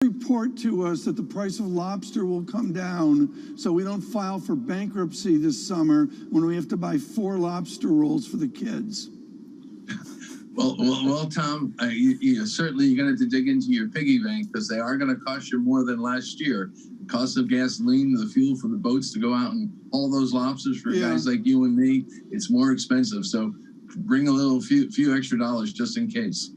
report to us that the price of lobster will come down so we don't file for bankruptcy this summer when we have to buy 4 lobster rolls for the kids? Well, Tom, certainly you're going to have to dig into your piggy bank because they are going to cost you more than last year. The cost of gasoline, the fuel for the boats to go out and haul those lobsters for guys like you and me, it's more expensive. So bring a few extra dollars just in case.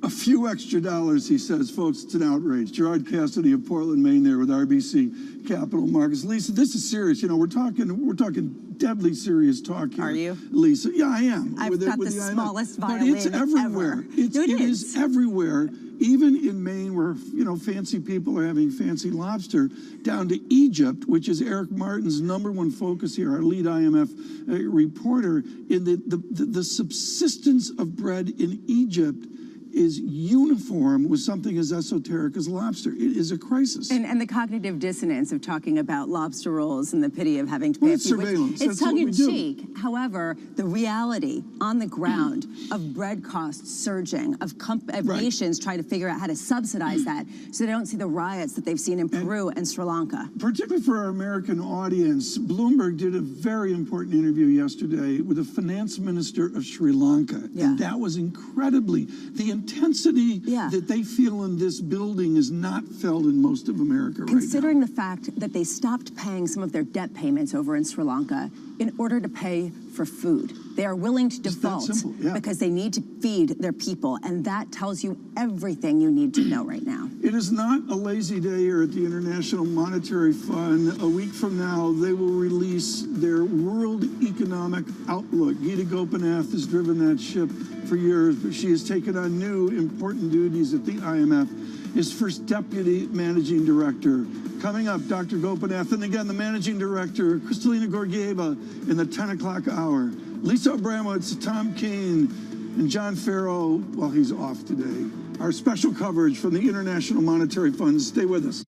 A few extra dollars, he says. Folks, it's an outrage. Gerard Cassidy of Portland, Maine there with RBC Capital Markets. Lisa, this is serious. You know, we're talking deadly serious talk here. Are you? Lisa, yeah, I am. I've got the smallest violin But it's everywhere. ever. It is everywhere. Even in Maine where, you know, fancy people are having fancy lobster, down to Egypt, which is Eric Martin's #1 focus here, our lead IMF reporter, in the subsistence of bread in Egypt is uniform with something as esoteric as lobster. It is a crisis. And the cognitive dissonance of talking about lobster rolls and the pity of having to pay a fee. Surveillance. It's tongue-in-cheek. However, the reality on the ground of bread costs surging, of nations trying to figure out how to subsidize that so they don't see the riots that they've seen in Peru and Sri Lanka. Particularly for our American audience, Bloomberg did a very important interview yesterday with the finance minister of Sri Lanka. Yeah. And that was incredibly, the intensity that they feel in this building is not felt in most of America right now. Considering the fact that they stopped paying some of their debt payments over in Sri Lanka in order to pay for food. They are willing to default because they need to feed their people, and that tells you everything you need to know right now. It is not a lazy day here at the International Monetary Fund. A week from now, they will release their World Economic Outlook. Geeta Gopinath has driven that ship for years, but she has taken on new important duties at the IMF as first Deputy Managing Director. Coming up, Dr. Gopinath, and again, the Managing Director, Kristalina Georgieva, in the 10 o'clock hour. Lisa Abramowitz, Tom Keene, and John Farrow, well, he's off today. Our special coverage from the International Monetary Fund. Stay with us.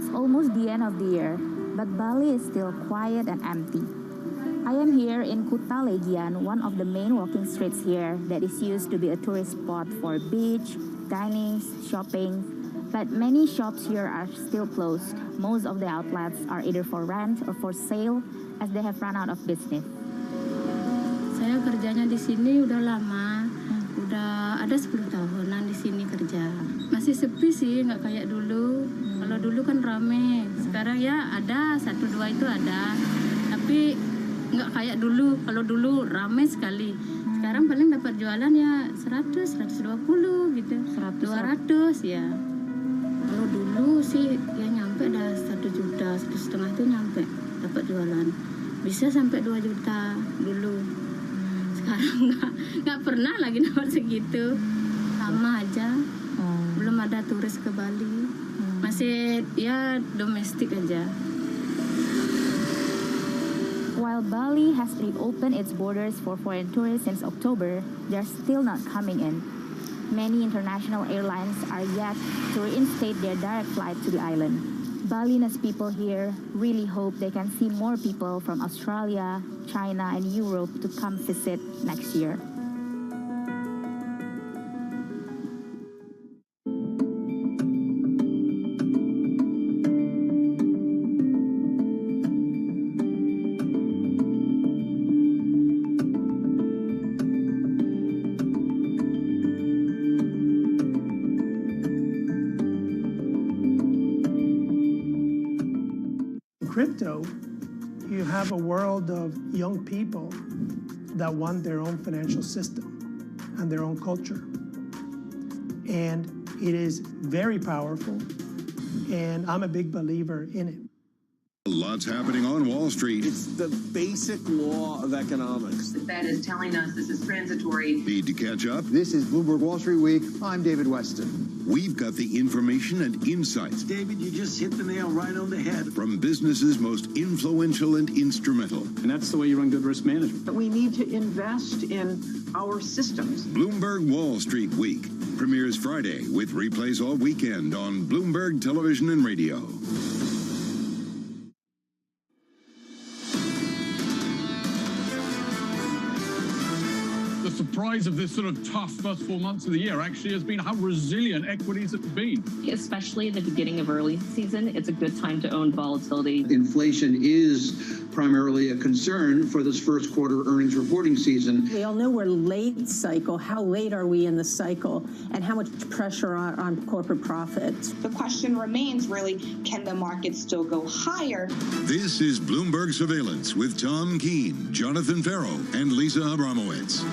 Almost the end of the year, but Bali is still quiet and empty. I am here in Kuta Legian, one of the main walking streets here that is used to be a tourist spot for beach, dining, shopping, but many shops here are still closed. Most of the outlets are either for rent or for sale as they have run out of business. Saya kerjanya di sini udah lama, udah ada 10 tahunan di sini kerja. Masih sepi sih, nggak kayak dulu. Kalau dulu kan rame, sekarang ya ada 1-2 itu ada, tapi nggak kayak dulu. Kalau dulu rame sekali, sekarang paling dapat jualan ya 100, 120 gitu, 200 ya. Kalau dulu sih ya nyampe dah 1 juta, 1,5 itu nyampe dapat jualan, bisa sampai 2 juta dulu. Sekarang nggak pernah lagi dapat segitu, sama aja. Belum ada turis ke Bali. Masih ya domestik aja. While Bali has reopened its borders for foreign tourists since October, they're still not coming in. Many international airlines are yet to reinstate their direct flight to the island. Balinese people here really hope they can see more people from Australia, China, and Europe to come visit next year. facto, you have a world of young people that want their own financial system and their own culture. And it is very powerful, and I'm a big believer in it. Lots happening on Wall Street. It's the basic law of economics. The Fed is telling us this is transitory. Need to catch up? This is Bloomberg Wall Street Week. I'm David Weston. We've got the information and insights. David, you just hit the nail right on the head. From businesses most influential and instrumental. And that's the way you run good risk management. We need to invest in our systems. Bloomberg Wall Street Week premieres Friday with replays all weekend on Bloomberg Television and Radio. The surprise of this sort of tough first 4 months of the year actually has been how resilient equities have been. Especially at the beginning of early season, it's a good time to own volatility. Inflation is primarily a concern for this first quarter earnings reporting season. We all know we're late cycle. How late are we in the cycle, and how much pressure on corporate profits? The question remains really, can the market still go higher? This is Bloomberg Surveillance with Tom Keene, Jonathan Farrow, and Lisa Abramowitz.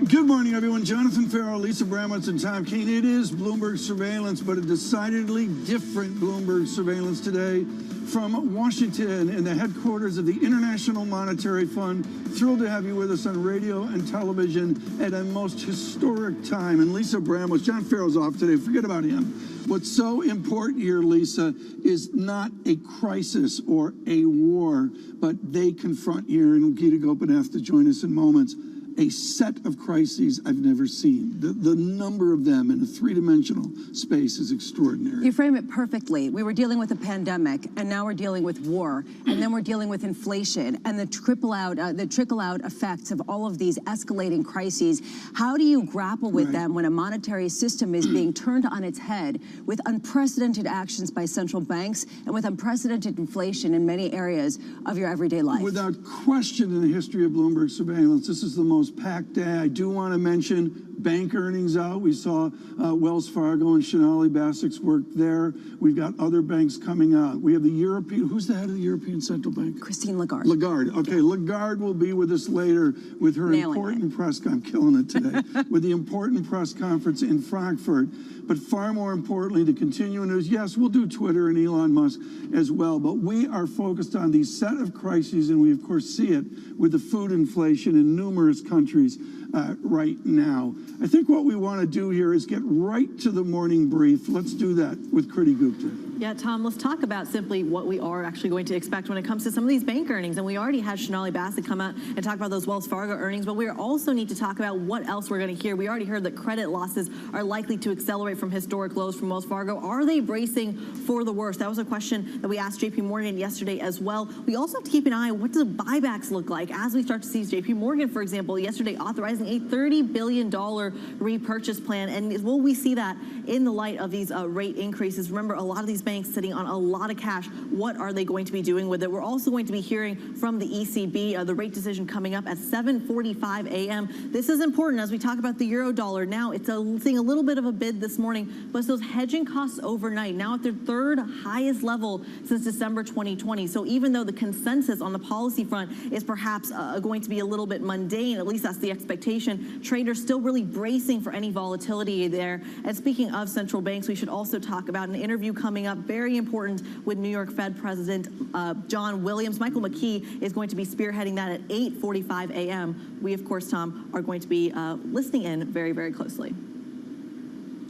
Good morning, everyone. Jonathan Farrow, Lisa Abramowitz, and Tom Keene. It is Bloomberg Surveillance, but a decidedly different Bloomberg Surveillance today from Washington in the headquarters of the International Monetary Fund. Thrilled to have you with us on radio and television at a most historic time. And Lisa Abramowitz, John Farrow's off today. Forget about him. What's so important here, Lisa, is not a crisis or a war, but they confront here, and Gita Gopinath to join us in moments, a set of crises I've never seen. The number of them in a three-dimensional space is extraordinary. You frame it perfectly. We were dealing with a pandemic, and now we're dealing with war, and then we're dealing with inflation and the trickle-out effects of all of these escalating crises. How do you grapple with them when a monetary system is being turned on its head with unprecedented actions by central banks and with unprecedented inflation in many areas of your everyday life? Without question, in the history of Bloomberg Surveillance, this is the most packed day. I do want to mention bank earnings out. We saw Wells Fargo and Sonali Basic's work there. We've got other banks coming out. We have the European, who's the head of the European Central Bank? Christine Lagarde. Lagarde. Okay, Lagarde will be with us later with her important press, I'm killing it today, with the important press conference in Frankfurt. But far more importantly, the continuing news, yes, we'll do Twitter and Elon Musk as well, but we are focused on these set of crises, and we of course see it with the food inflation in numerous countries right now. I think what we want to do here is get right to the morning brief. Let's do that with Kriti Gupta. Yeah, Tom, let's talk about simply what we are actually going to expect when it comes to some of these bank earnings. And we already had Sonali Basak come out and talk about those Wells Fargo earnings, but we also need to talk about what else we're going to hear. We already heard that credit losses are likely to accelerate from historic lows from Wells Fargo. Are they bracing for the worst? That was a question that we asked JP Morgan yesterday as well. We also have to keep an eye on what do buybacks look like as we start to see JP Morgan, for example, yesterday authorizing a $30 billion repurchase plan. And will we see that in the light of these rate increases? Remember, a lot of these banks sitting on a lot of cash. What are they going to be doing with it? We're also going to be hearing from the ECB, the rate decision coming up at 7:45 a.m. This is important as we talk about the euro dollar. Now it's seeing a little bit of a bid this morning, but those hedging costs overnight now at their third highest level since December 2020. So even though the consensus on the policy front is perhaps going to be a little bit mundane, at least that's the expectation, traders still really bracing for any volatility there. And speaking of central banks, we should also talk about an interview coming up, very important, with New York Fed President John Williams. Michael McKee is going to be spearheading that at 8:45 a.m. We, of course, Tom, are going to be listening in very, very closely.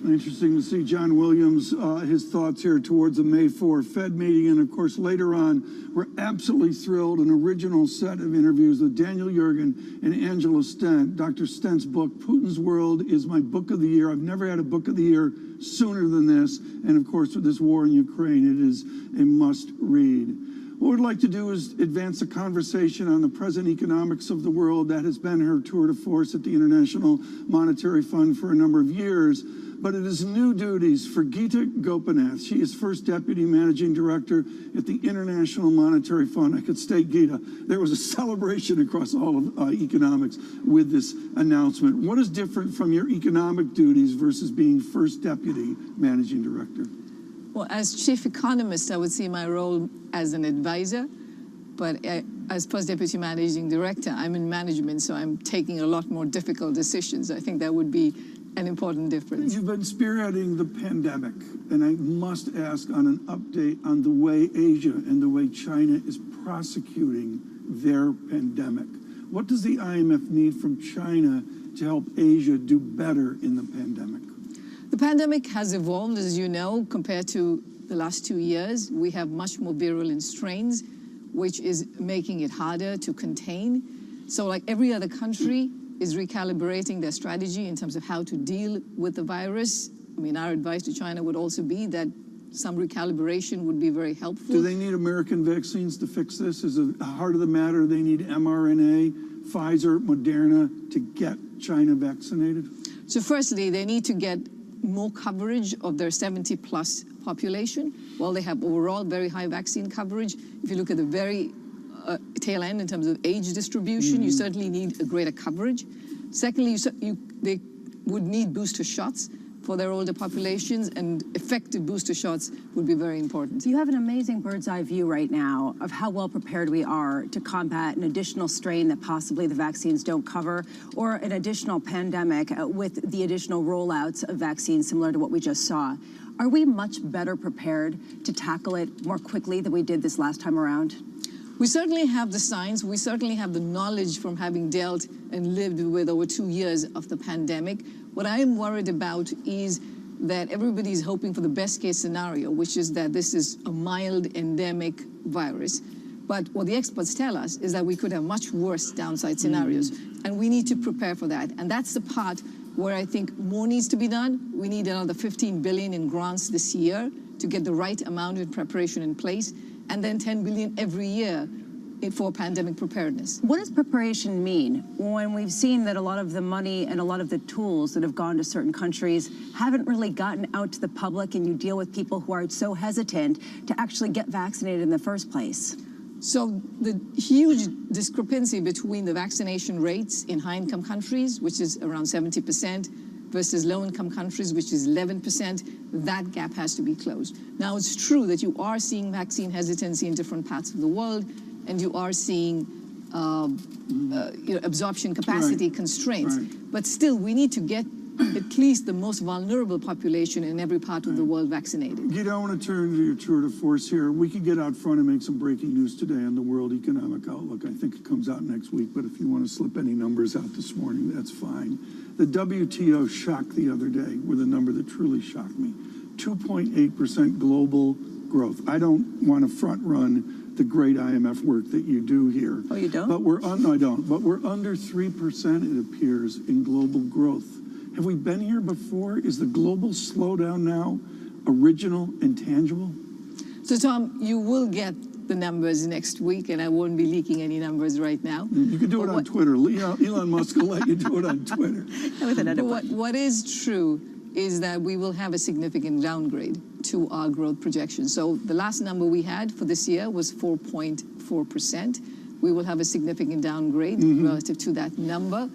Interesting to see John Williams, his thoughts here towards the May 4 Fed meeting. And of course, later on, we're absolutely thrilled, an original set of interviews with Daniel Yergin and Angela Stent. Dr. Stent's book, Putin's World, is my book of the year. I've never had a book of the year sooner than this. And of course, with this war in Ukraine, it is a must read. What we'd like to do is advance the conversation on the present economics of the world. That has been her tour de force at the International Monetary Fund for a number of years. But it is new duties for Gita Gopinath. She is first deputy managing director at the International Monetary Fund. I could state, Gita, there was a celebration across all of economics with this announcement. What is different from your economic duties versus being first deputy managing director? Well, as chief economist, I would see my role as an advisor, but as first deputy managing director, I'm in management, so I'm taking a lot more difficult decisions. I think that would be an important difference. You've been spearheading the pandemic, and I must ask on an update on the way Asia and the way China is prosecuting their pandemic. What does the IMF need from China to help Asia do better in the pandemic? The pandemic has evolved, as you know, compared to the last 2 years. We have much more virulent strains, which is making it harder to contain. So like every other country is recalibrating their strategy in terms of how to deal with the virus. I mean, our advice to China would also be that some recalibration would be very helpful. Do they need American vaccines to fix this? Is it the heart of the matter? They need mRNA, Pfizer, Moderna to get China vaccinated? So firstly, they need to get more coverage of their 70-plus population. While they have overall very high vaccine coverage, if you look at the very tail end in terms of age distribution, you certainly need a greater coverage. Secondly, they would need booster shots for their older populations, and effective booster shots would be very important. You have an amazing bird's eye view right now of how well prepared we are to combat an additional strain that possibly the vaccines don't cover, or an additional pandemic with the additional rollouts of vaccines similar to what we just saw. Are we much better prepared to tackle it more quickly than we did this last time around? We certainly have the science, we certainly have the knowledge from having dealt and lived with over 2 years of the pandemic. What I am worried about is that everybody's hoping for the best case scenario, which is that this is a mild endemic virus. But what the experts tell us is that we could have much worse downside scenarios, and we need to prepare for that. And that's the part where I think more needs to be done. We need another $15 billion in grants this year to get the right amount of preparation in place, and then $10 billion every year for pandemic preparedness. What does preparation mean when we've seen that a lot of the money and a lot of the tools that have gone to certain countries haven't really gotten out to the public, and you deal with people who are so hesitant to actually get vaccinated in the first place? So the huge discrepancy between the vaccination rates in high-income countries, which is around 70%, versus low-income countries, which is 11%, that gap has to be closed. Now, it's true that you are seeing vaccine hesitancy in different parts of the world, and you are seeing absorption capacity constraints. But still, we need to get at least the most vulnerable population in every part of the world vaccinated. Gita, I want to turn to your tour de force here. We could get out front and make some breaking news today on the World Economic Outlook. I think it comes out next week, but if you want to slip any numbers out this morning, that's fine. The WTO shocked the other day with a number that truly shocked me. 2.8% global growth. I don't want to front run the great IMF work that you do here. Oh, you don't? But no, I don't. But we're under 3%, it appears, in global growth. Have we been here before? Is the global slowdown now original and tangible? So, Tom, you will get the numbers next week, and I won't be leaking any numbers right now. You can do it on Twitter. Elon Musk will let you do it on Twitter. What is true is that we will have a significant downgrade to our growth projections. So the last number we had for this year was 4.4%. We will have a significant downgrade relative to that number.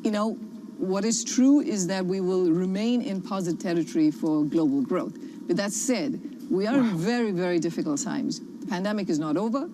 You know, what is true is that we will remain in positive territory for global growth. But that said, we are in very, very difficult times. The pandemic is not over.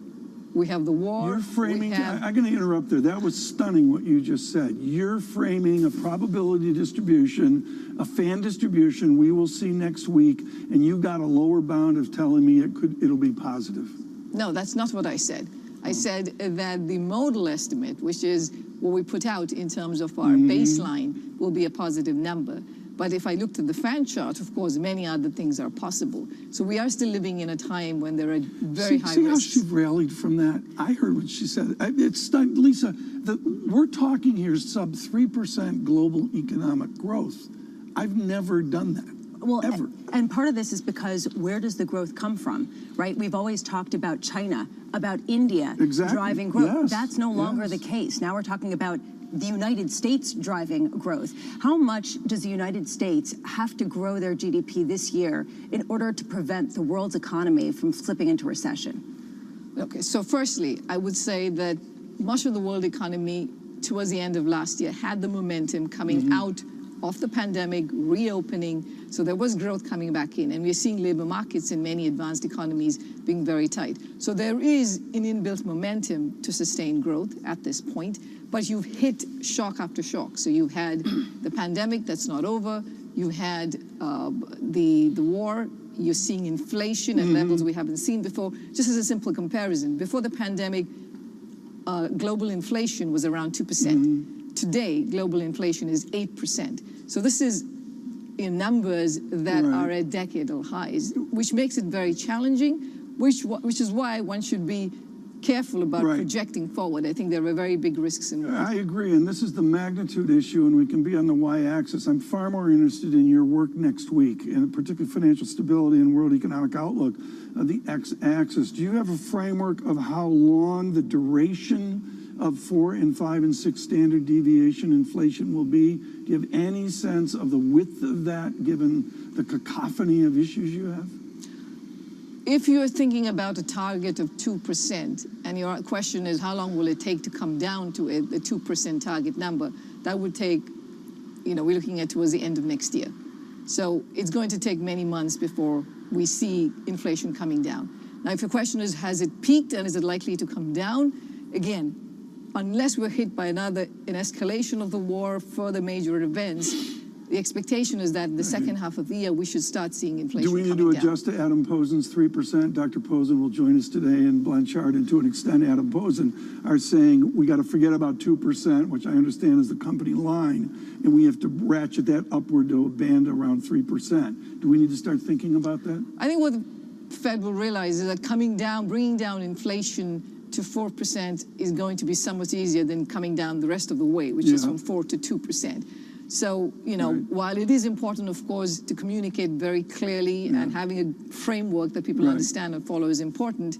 We have the war. You're framing, I'm going to interrupt there. That was stunning what you just said. You're framing a probability distribution, a fan distribution we will see next week, and you got a lower bound of telling me it'll be positive. No, that's not what I said. I said that the modal estimate, which is what we put out in terms of our baseline, will be a positive number. But if I looked at the fan chart, of course, many other things are possible. So we are still living in a time when there are very high risks. See how she rallied from that? I heard what she said. It's stunned. Lisa, we're talking here sub 3% global economic growth. I've never done that. Well, ever. And part of this is because where does the growth come from, right? We've always talked about China, about India driving growth. Yes. That's no longer the case. Now we're talking about the United States driving growth. How much does the United States have to grow their GDP this year in order to prevent the world's economy from slipping into recession? Okay, so firstly, I would say that much of the world economy towards the end of last year had the momentum coming out of the pandemic, reopening, so there was growth coming back in, and we're seeing labor markets in many advanced economies being very tight. So there is an inbuilt momentum to sustain growth at this point, but you've hit shock after shock. So you've had the pandemic that's not over, you had the war, you're seeing inflation at levels we haven't seen before. Just as a simple comparison, before the pandemic, global inflation was around 2%. Today, global inflation is 8%. So this is in numbers that are at decadal highs, which makes it very challenging, which is why one should be careful about projecting forward. I think there are very big risks involved. I agree, and this is the magnitude issue, and we can be on the y-axis. I'm far more interested in your work next week, and particularly financial stability and world economic outlook, the x-axis. Do you have a framework of how long the duration of 4 and 5 and 6 standard deviation inflation will be? Do you have any sense of the width of that, given the cacophony of issues you have? If you're thinking about a target of 2%, and your question is how long will it take to come down to a 2% target number, that would take, we're looking at towards the end of next year. So it's going to take many months before we see inflation coming down. Now, if your question is, has it peaked and is it likely to come down? Again, unless we're hit by an escalation of the war, further major events, the expectation is that in the second half of the year, we should start seeing inflation coming down. Do we need to adjust to Adam Posen's 3%? Dr. Posen will join us today, and Blanchard, and to an extent, Adam Posen are saying we got to forget about 2%, which I understand is the company line, and we have to ratchet that upward to a band around 3%. Do we need to start thinking about that? I think what the Fed will realize is that bringing down inflation to 4% is going to be somewhat easier than coming down the rest of the way, which is from 4 to 2%. So, while it is important, of course, to communicate very clearly and having a framework that people understand and follow is important,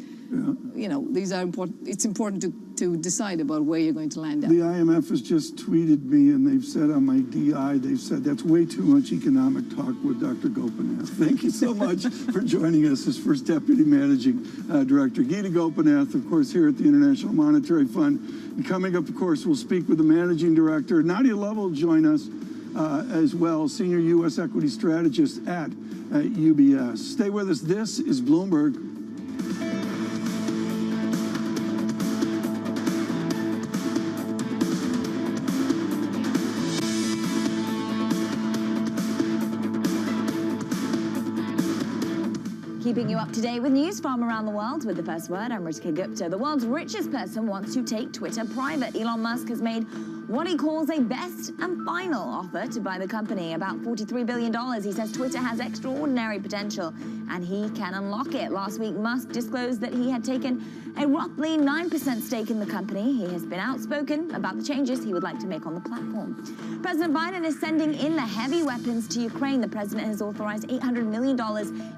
these are important. It's important to decide about where you're going to land at. The IMF has just tweeted me, and they've said on my DI, they've said that's way too much economic talk with Dr. Gopinath. Thank you so much for joining us as first Deputy Managing Director. Geeta Gopinath, of course, here at the International Monetary Fund. And coming up, of course, we'll speak with the Managing Director. Nadia Love will join us as well, Senior U.S. Equity Strategist at UBS. Stay with us. This is Bloomberg. Keeping you up to date with news from around the world with the first word, I'm Ritika Gupta. The world's richest person wants to take Twitter private. Elon Musk has made what he calls a best and final offer to buy the company, about $43 billion. He says Twitter has extraordinary potential and he can unlock it. Last week, Musk disclosed that he had taken a roughly 9% stake in the company. He has been outspoken about the changes he would like to make on the platform. President Biden is sending in the heavy weapons to Ukraine. The president has authorized $800 million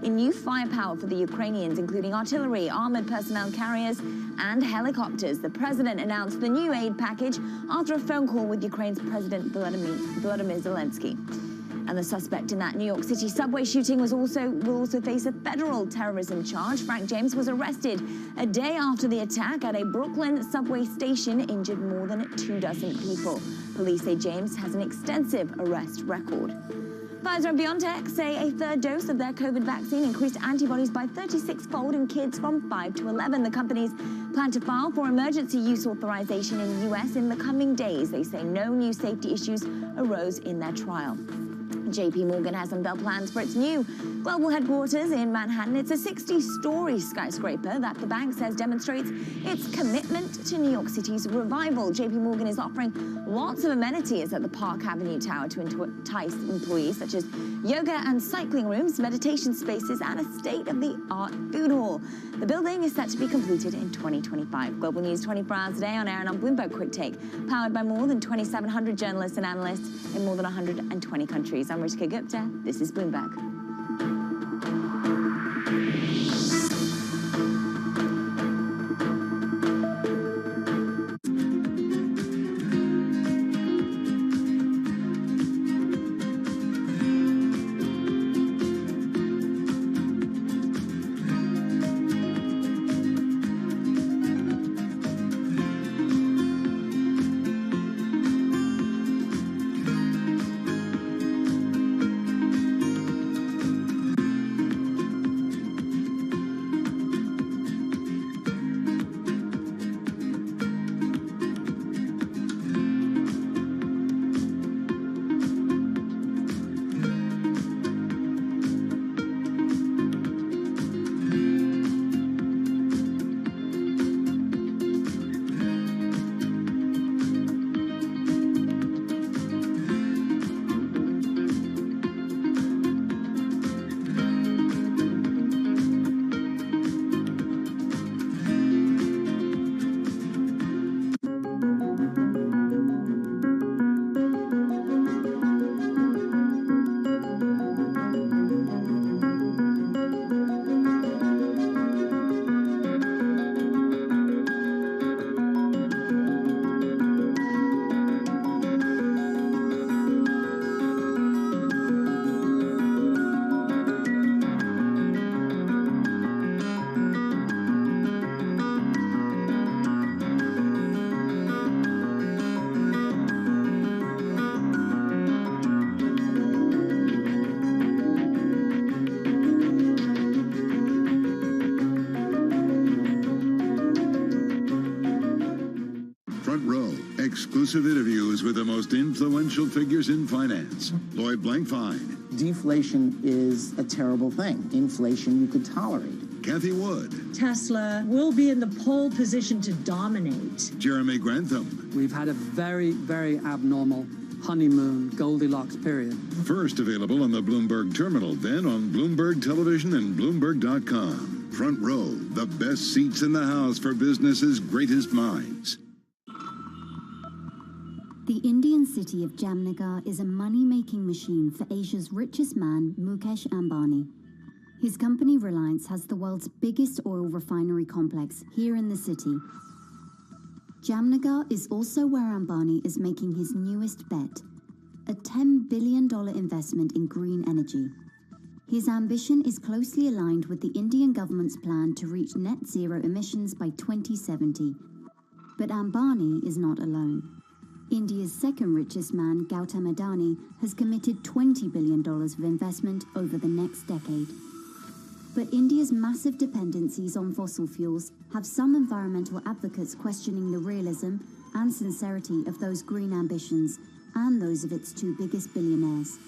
in new firepower for the Ukrainians, including artillery, armored personnel carriers, and helicopters. The president announced the new aid package after a phone call with Ukraine's President Volodymyr Zelensky. And the suspect in that New York City subway shooting will also face a federal terrorism charge. Frank James was arrested a day after the attack at a Brooklyn subway station, injured more than 24 people. Police say James has an extensive arrest record. Pfizer and BioNTech say a third dose of their COVID vaccine increased antibodies by 36-fold in kids from 5 to 11. The companies plan to file for emergency use authorization in the U.S. in the coming days. They say no new safety issues arose in their trial. JP Morgan has unveiled plans for its new global headquarters in Manhattan. It's a 60-story skyscraper that the bank says demonstrates its commitment to New York City's revival. JP Morgan is offering lots of amenities at the Park Avenue Tower to entice employees, such as yoga and cycling rooms, meditation spaces, and a state-of-the-art food hall. The building is set to be completed in 2025. Global news 24 hours a day on air and on Bloomberg Quick Take, powered by more than 2,700 journalists and analysts in more than 120 countries. I'm Ritika Gupta. This is Bloomberg. Exclusive interviews with the most influential figures in finance. Lloyd Blankfein. Deflation is a terrible thing. Inflation you could tolerate. Kathy Wood. Tesla will be in the pole position to dominate. Jeremy Grantham. We've had a very, very abnormal honeymoon Goldilocks period. First available on the Bloomberg Terminal, then on Bloomberg Television and Bloomberg.com. Front Row, the best seats in the house for business's greatest minds. The Indian city of Jamnagar is a money-making machine for Asia's richest man, Mukesh Ambani. His company Reliance has the world's biggest oil refinery complex here in the city. Jamnagar is also where Ambani is making his newest bet, a $10 billion investment in green energy. His ambition is closely aligned with the Indian government's plan to reach net zero emissions by 2070. But Ambani is not alone. India's second richest man, Gautam Adani, has committed $20 billion of investment over the next decade. But India's massive dependencies on fossil fuels have some environmental advocates questioning the realism and sincerity of those green ambitions and those of its two biggest billionaires.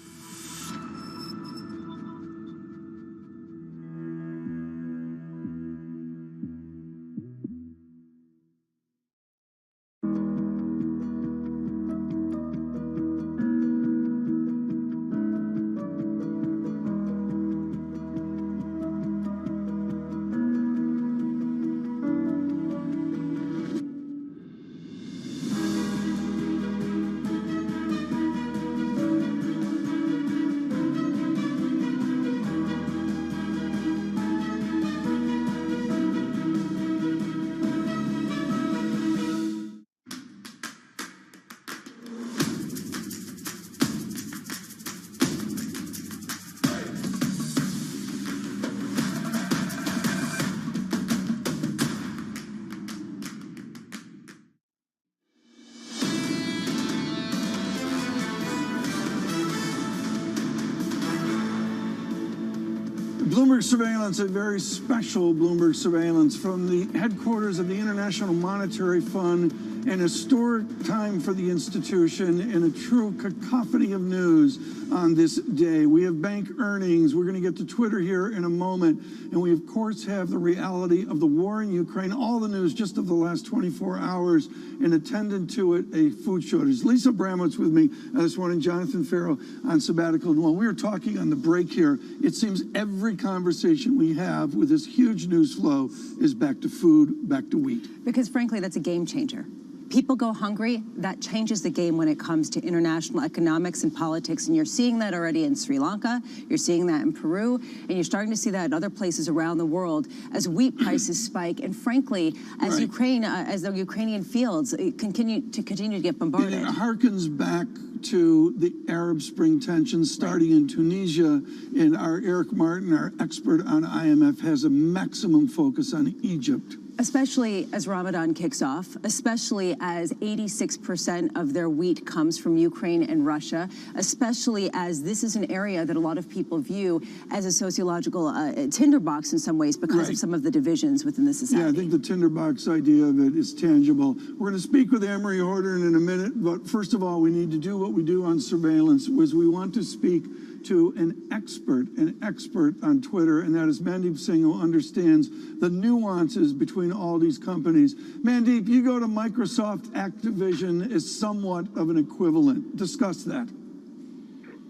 Bloomberg Surveillance, a very special Bloomberg Surveillance from the headquarters of the International Monetary Fund, an historic time for the institution and a true cacophony of news on this day. We have bank earnings. We're going to get to Twitter here in a moment. And we, of course, have the reality of the war in Ukraine, all the news just of the last 24 hours, and attendant to it, a food shortage. Lisa Bramowitz with me this morning, Jonathan Farrow on sabbatical. And while we were talking on the break here, it seems every conversation we have with this huge news flow is back to food, back to wheat. Because frankly, that's a game changer. People go hungry, that changes the game when it comes to international economics and politics. And you're seeing that already in Sri Lanka, you're seeing that in Peru, and you're starting to see that in other places around the world as wheat prices spike. And frankly, as Ukraine, as the Ukrainian fields continue to get bombarded. And it harkens back to the Arab Spring tensions starting in Tunisia. And our Eric Martin, our expert on IMF, has a maximum focus on Egypt. Especially as Ramadan kicks off, especially as 86% of their wheat comes from Ukraine and Russia, especially as this is an area that a lot of people view as a sociological tinderbox in some ways because of some of the divisions within the society. Yeah, I think the tinderbox idea of it is tangible. We're going to speak with Anne-Marie Horton in a minute, but first of all, we need to do what we do on surveillance, was we want to speak to an expert on Twitter, and that is Mandeep Singh, who understands the nuances between all these companies. Mandeep, you go to Microsoft, Activision is somewhat of an equivalent. Discuss that.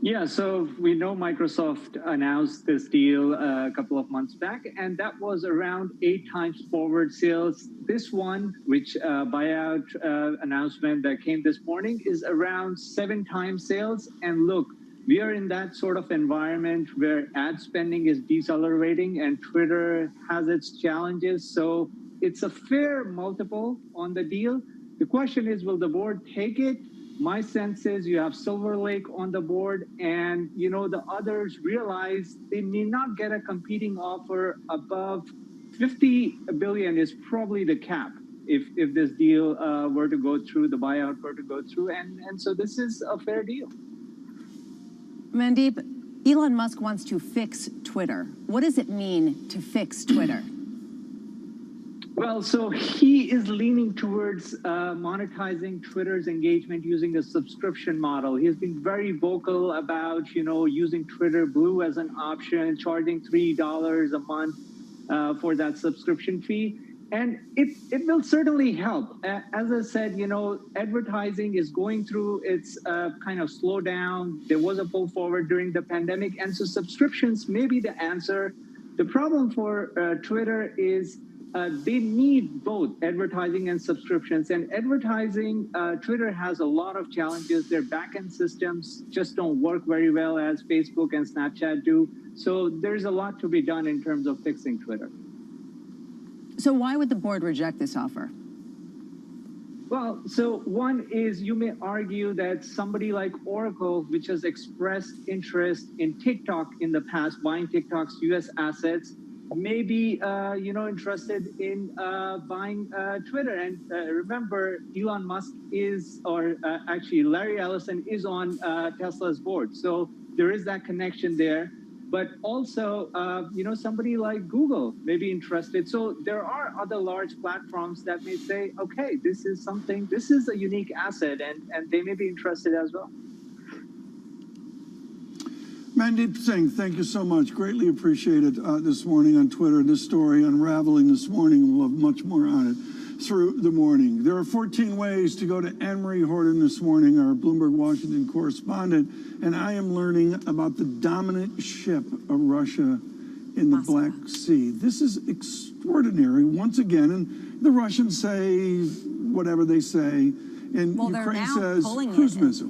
Yeah, so we know Microsoft announced this deal a couple of months back, and that was around 8 times forward sales. This one, which buyout announcement that came this morning, is around 7 times sales. And look, we are in that sort of environment where ad spending is decelerating and Twitter has its challenges. So it's a fair multiple on the deal. The question is, will the board take it? My sense is you have Silver Lake on the board, and you know the others realize they may not get a competing offer above 50 billion is probably the cap if this deal were to go through, the buyout were to go through, and so this is a fair deal. Mandeep, Elon Musk wants to fix Twitter. What does it mean to fix Twitter? Well, so he is leaning towards monetizing Twitter's engagement using a subscription model. He has been very vocal about, using Twitter Blue as an option, charging $3 a month for that subscription fee. And it will certainly help. As I said, advertising is going through its kind of slowdown. There was a pull forward during the pandemic. And so subscriptions may be the answer. The problem for Twitter is they need both advertising and subscriptions. And advertising, Twitter has a lot of challenges. Their backend systems just don't work very well as Facebook and Snapchat do. So there's a lot to be done in terms of fixing Twitter. So why would the board reject this offer? Well, so one is you may argue that somebody like Oracle, which has expressed interest in TikTok in the past, buying TikTok's U.S. assets, may be, interested in buying Twitter. And remember, Elon Musk is, or actually Larry Ellison is on Tesla's board. So there is that connection there. But also, somebody like Google may be interested. So there are other large platforms that may say, okay, this is a unique asset, and they may be interested as well. Mandeep Singh, thank you so much. Greatly appreciated this morning on Twitter. This story unraveling this morning. We'll have much more on it through the morning. There are 14 ways to go to Anne-Marie Horton this morning, our Bloomberg Washington correspondent, and I am learning about the dominant ship of Russia in the Black Sea. This is extraordinary once again, and the Russians say whatever they say, and Ukraine says cruise missile.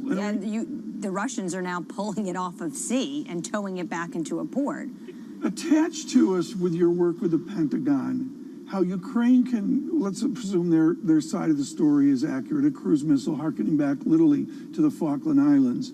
The Russians are now pulling it off of sea and towing it back into a port. Attached to us with your work with the Pentagon, how Ukraine can, let's presume their side of the story is accurate, a cruise missile harkening back literally to the Falkland Islands.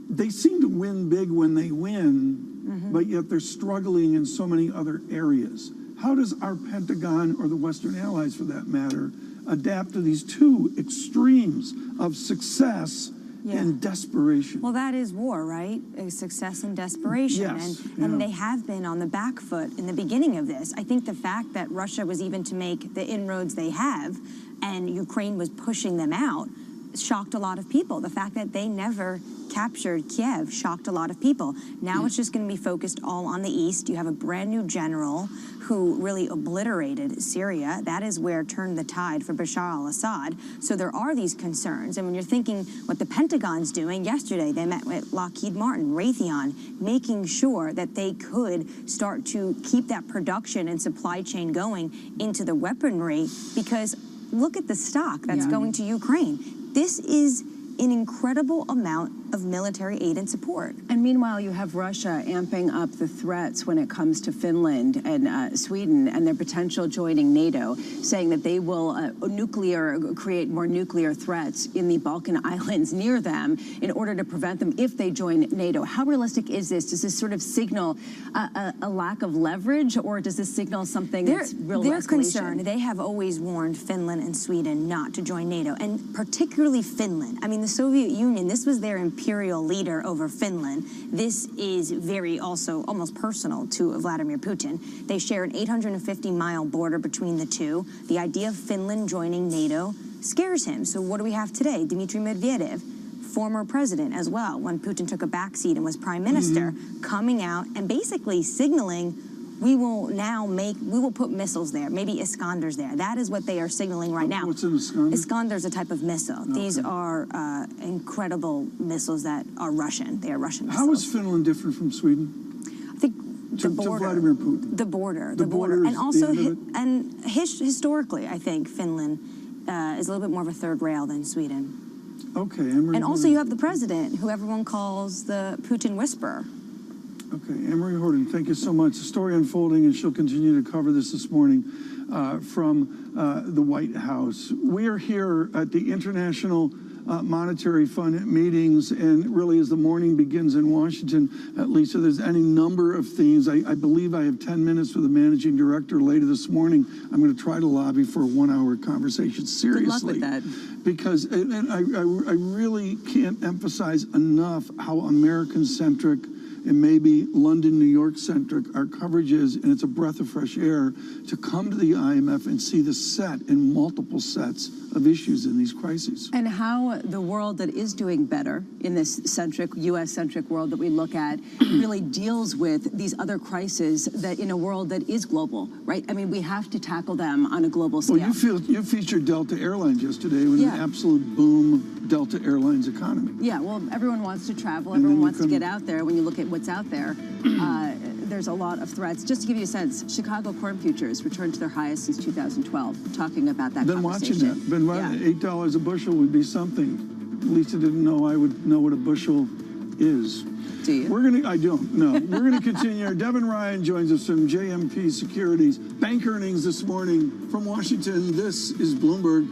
They seem to win big when they win, but yet they're struggling in so many other areas. How does our Pentagon, or the Western allies for that matter, adapt to these two extremes of success and desperation? Well, that is war, right? Success and desperation. Yes, and they have been on the back foot in the beginning of this. I think the fact that Russia was even to make the inroads they have and Ukraine was pushing them out shocked a lot of people. The fact that they never captured Kiev shocked a lot of people. Now it's just going to be focused all on the east. You have a brand new general who really obliterated Syria. That is where turned the tide for Bashar al-Assad. So there are these concerns. And when you're thinking what the Pentagon's doing, yesterday they met with Lockheed Martin, Raytheon, making sure that they could start to keep that production and supply chain going into the weaponry, because look at the stock that's going to Ukraine. This is an incredible amount of military aid and support. And meanwhile, you have Russia amping up the threats when it comes to Finland and Sweden and their potential joining NATO, saying that they will create more nuclear threats in the Balkan islands near them in order to prevent them if they join NATO. How realistic is this? Does this sort of signal a lack of leverage, or does this signal something that's real escalation? They're concerned. They have always warned Finland and Sweden not to join NATO, and particularly Finland. I mean, the Soviet Union, this was their imperial leader over Finland. This is very also almost personal to Vladimir Putin. They share an 850-mile border between the two. The idea of Finland joining NATO scares him. So what do we have today? Dmitry Medvedev, former president as well, when Putin took a backseat and was prime minister, coming out and basically signaling, we will put missiles there, maybe Iskanders there. That is what they are signaling right now. What's an Iskander? Iskander is a type of missile. Okay. These are incredible missiles that are Russian. They are Russian missiles. How is Finland different from Sweden? I think the border. To Vladimir Putin. The border. The border. And also, historically, I think Finland is a little bit more of a third rail than Sweden. Okay. And also you have the president, who everyone calls the Putin whisperer. Okay, Anne-Marie Horton, thank you so much. The story unfolding, and she'll continue to cover this morning from the White House. We are here at the International Monetary Fund meetings, and really as the morning begins in Washington, Lisa, there's any number of themes. I believe I have 10 minutes with the managing director later this morning. I'm going to try to lobby for a 1-hour conversation. Seriously. Good luck with that. Because I really can't emphasize enough how American-centric and maybe London, New York centric our coverage is, and it's a breath of fresh air to come to the IMF and see the set and multiple sets of issues in these crises. And how the world that is doing better in this U.S.-centric world that we look at really deals with these other crises that in a world that is global, right? I mean, we have to tackle them on a global scale. Well, you featured Delta Airlines yesterday with an absolute boom Delta Airlines economy. Yeah, well, everyone wants to travel. Everyone wants to get out there. When you look at what's out there, there's a lot of threats. Just to give you a sense, Chicago corn futures returned to their highest since 2012, talking about that Been watching that. Been watching. $8 a bushel would be something. At least I didn't know I would know what a bushel is. Do you? I don't, no. We're going to continue. Devin Ryan joins us from JMP Securities. Bank earnings this morning from Washington. This is Bloomberg.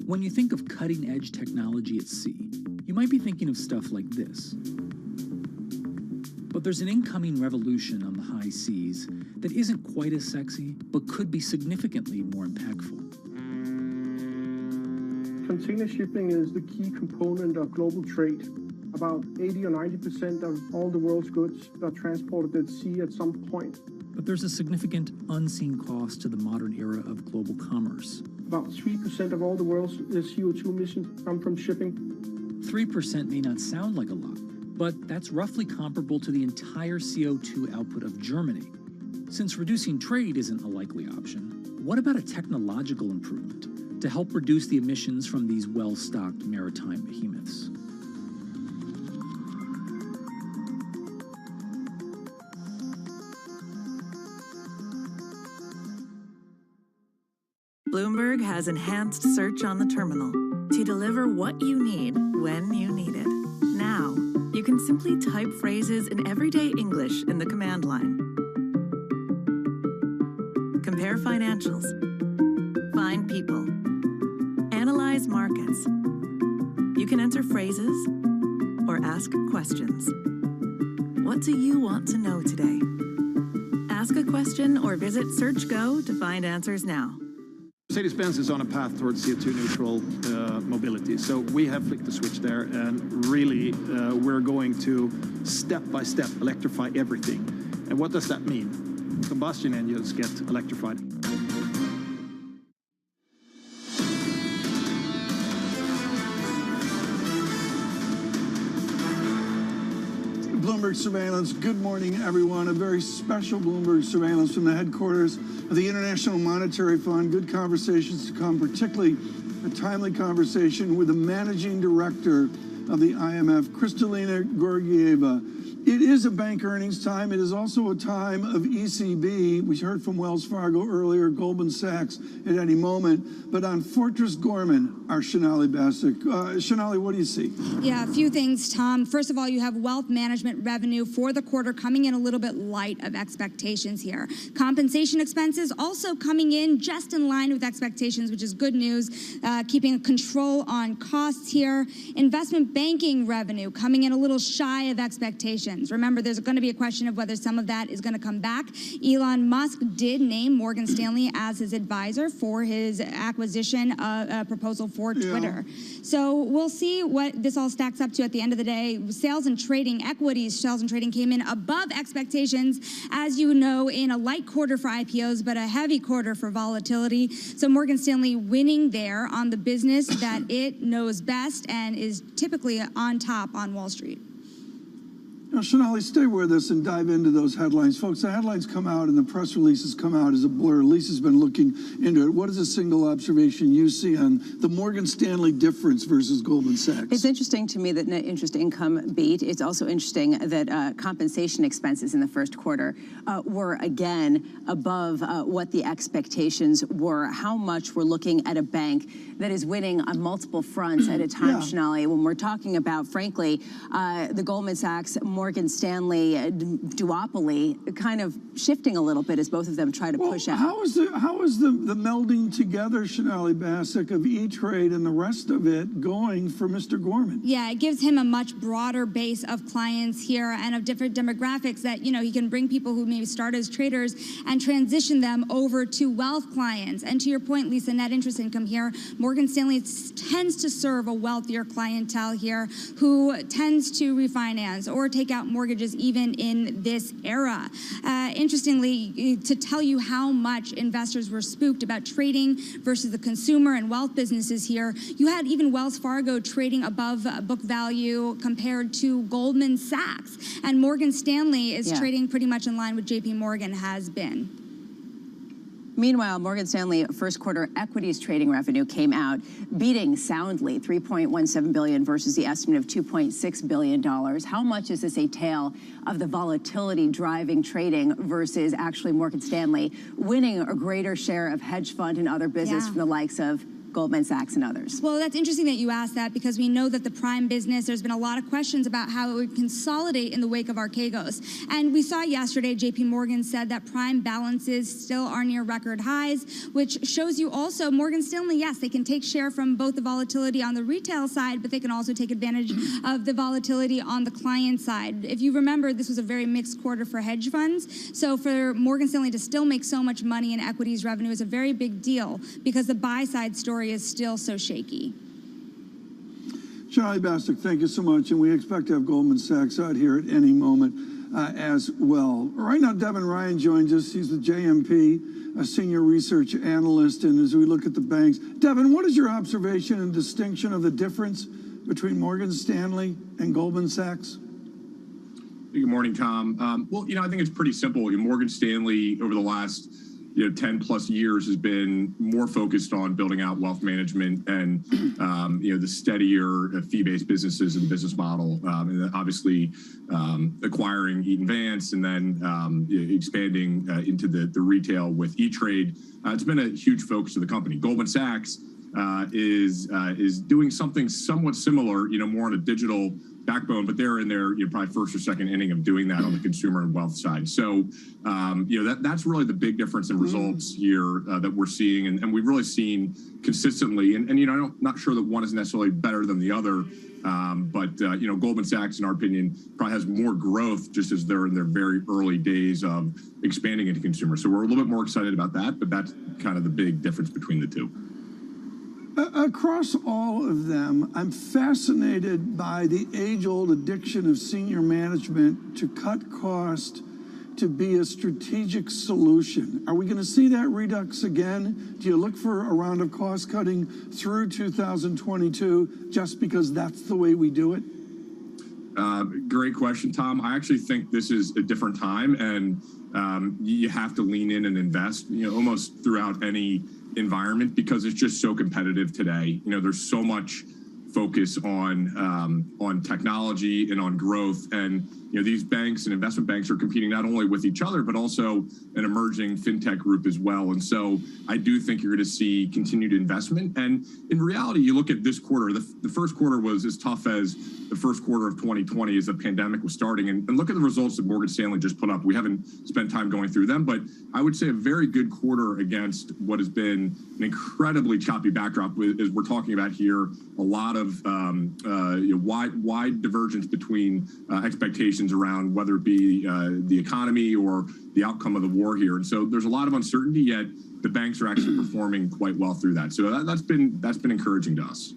When you think of cutting-edge technology at sea, you might be thinking of stuff like this. But there's an incoming revolution on the high seas that isn't quite as sexy, but could be significantly more impactful. Container shipping is the key component of global trade. About 80 or 90% of all the world's goods are transported at sea at some point. But there's a significant unseen cost to the modern era of global commerce. About 3% of all the world's CO2 emissions come from shipping. 3% may not sound like a lot, but that's roughly comparable to the entire CO2 output of Germany. Since reducing trade isn't a likely option, what about a technological improvement to help reduce the emissions from these well-stocked maritime behemoths? Bloomberg has enhanced search on the terminal to deliver what you need when you need it. Now, you can simply type phrases in everyday English in the command line. Compare financials. Find people. Analyze markets. You can enter phrases or ask questions. What do you want to know today? Ask a question or visit SearchGo to find answers now. Mercedes-Benz is on a path towards CO2 neutral mobility. So we have flicked the switch there, and really we're going to step by step electrify everything. And what does that mean? Combustion engines get electrified. Bloomberg Surveillance. Good morning, everyone. A very special Bloomberg Surveillance from the headquarters of the International Monetary Fund. Good conversations to come, particularly a timely conversation with the managing director of the IMF, Kristalina Georgieva. It is a bank earnings time. It is also a time of ECB. We heard from Wells Fargo earlier, Goldman Sachs at any moment. But on Fortress Gorman, our Shonali Bassick. Shonali, what do you see? Yeah, a few things, Tom. First of all, you have wealth management revenue for the quarter coming in a little bit light of expectations here. Compensation expenses also coming in just in line with expectations, which is good news, keeping control on costs here. Investment banking revenue coming in a little shy of expectations. Remember, there's going to be a question of whether some of that is going to come back. Elon Musk did name Morgan Stanley as his advisor for his acquisition proposal for Twitter. So we'll see what this all stacks up to at the end of the day. Sales and trading, equities sales and trading came in above expectations, as you know, in a light quarter for IPOs, but a heavy quarter for volatility. So Morgan Stanley winning there on the business that it knows best and is typically on top on Wall Street. Now, Shonali, stay with us and dive into those headlines. Folks, the headlines come out and the press releases come out as a blur. Lisa's been looking into it. What is a single observation you see on the Morgan Stanley difference versus Goldman Sachs? It's interesting to me that net interest income beat. It's also interesting that compensation expenses in the first quarter were again above what the expectations were. How much we're looking at a bank that is winning on multiple fronts at a time, Shonali, when we're talking about, frankly, the Goldman Sachs Morgan Stanley duopoly kind of shifting a little bit as both of them try to push out. How is the melding together, Shonali Bassick, of E-Trade and the rest of it going for Mr. Gorman? Yeah, it gives him a much broader base of clients here and of different demographics that, you know, he can bring people who maybe start as traders and transition them over to wealth clients. And to your point, Lisa, net interest income here, Morgan Stanley tends to serve a wealthier clientele here who tends to refinance or take out mortgages even in this era. Interestingly, to tell you how much investors were spooked about trading versus the consumer and wealth businesses here, you had even Wells Fargo trading above book value compared to Goldman Sachs. And Morgan Stanley is trading pretty much in line with JP Morgan has been. Meanwhile, Morgan Stanley first quarter equities trading revenue came out beating soundly $3.17 billion versus the estimate of $2.6 billion. How much is this a tale of the volatility driving trading versus actually Morgan Stanley winning a greater share of hedge fund and other business from the likes of Goldman Sachs and others? Well, that's interesting that you asked that because we know that the prime business, there's been a lot of questions about how it would consolidate in the wake of Archegos. And we saw yesterday, JP Morgan said that prime balances still are near record highs, which shows you also Morgan Stanley, yes, they can take share from both the volatility on the retail side, but they can also take advantage of the volatility on the client side. If you remember, this was a very mixed quarter for hedge funds. So for Morgan Stanley to still make so much money in equities revenue is a very big deal because the buy side story is still so shaky. Shonali Bassick, thank you so much. And we expect to have Goldman Sachs out here at any moment as well. Right now, Devin Ryan joins us. He's with JMP, a senior research analyst. And as we look at the banks, Devin, what is your observation and distinction of the difference between Morgan Stanley and Goldman Sachs? Good morning, Tom. Well, I think it's pretty simple. Morgan Stanley over the last 10 plus years has been more focused on building out wealth management and, the steadier fee-based businesses and business model. And then obviously acquiring Eaton Vance and then expanding into the retail with E-Trade. It's been a huge focus of the company. Goldman Sachs is doing something somewhat similar, more on a digital backbone, but they're in their probably first or second inning of doing that on the consumer and wealth side. So, that's really the big difference in results here that we're seeing, and we've really seen consistently. And I'm not sure that one is necessarily better than the other, but Goldman Sachs, in our opinion, probably has more growth just as they're in their very early days of expanding into consumer. So we're a little bit more excited about that, but that's kind of the big difference between the two. Across all of them, I'm fascinated by the age-old addiction of senior management to cut cost, to be a strategic solution. Are we going to see that redux again? Do you look for a round of cost cutting through 2022 just because that's the way we do it? Great question, Tom. I actually think this is a different time, and you have to lean in and invest, almost throughout any environment because it's just so competitive today. There's so much focus on technology and on growth. And these banks and investment banks are competing not only with each other, but also an emerging fintech group as well. And so I do think you're going to see continued investment. And in reality, you look at this quarter, the first quarter was as tough as the first quarter of 2020 as the pandemic was starting. And look at the results that Morgan Stanley just put up. We haven't spent time going through them, but I would say a very good quarter against what has been an incredibly choppy backdrop, as we're talking about here. A lot of wide divergence between expectations around whether it be the economy or the outcome of the war here. And so there's a lot of uncertainty, yet the banks are actually performing quite well through that. So that's been encouraging to us.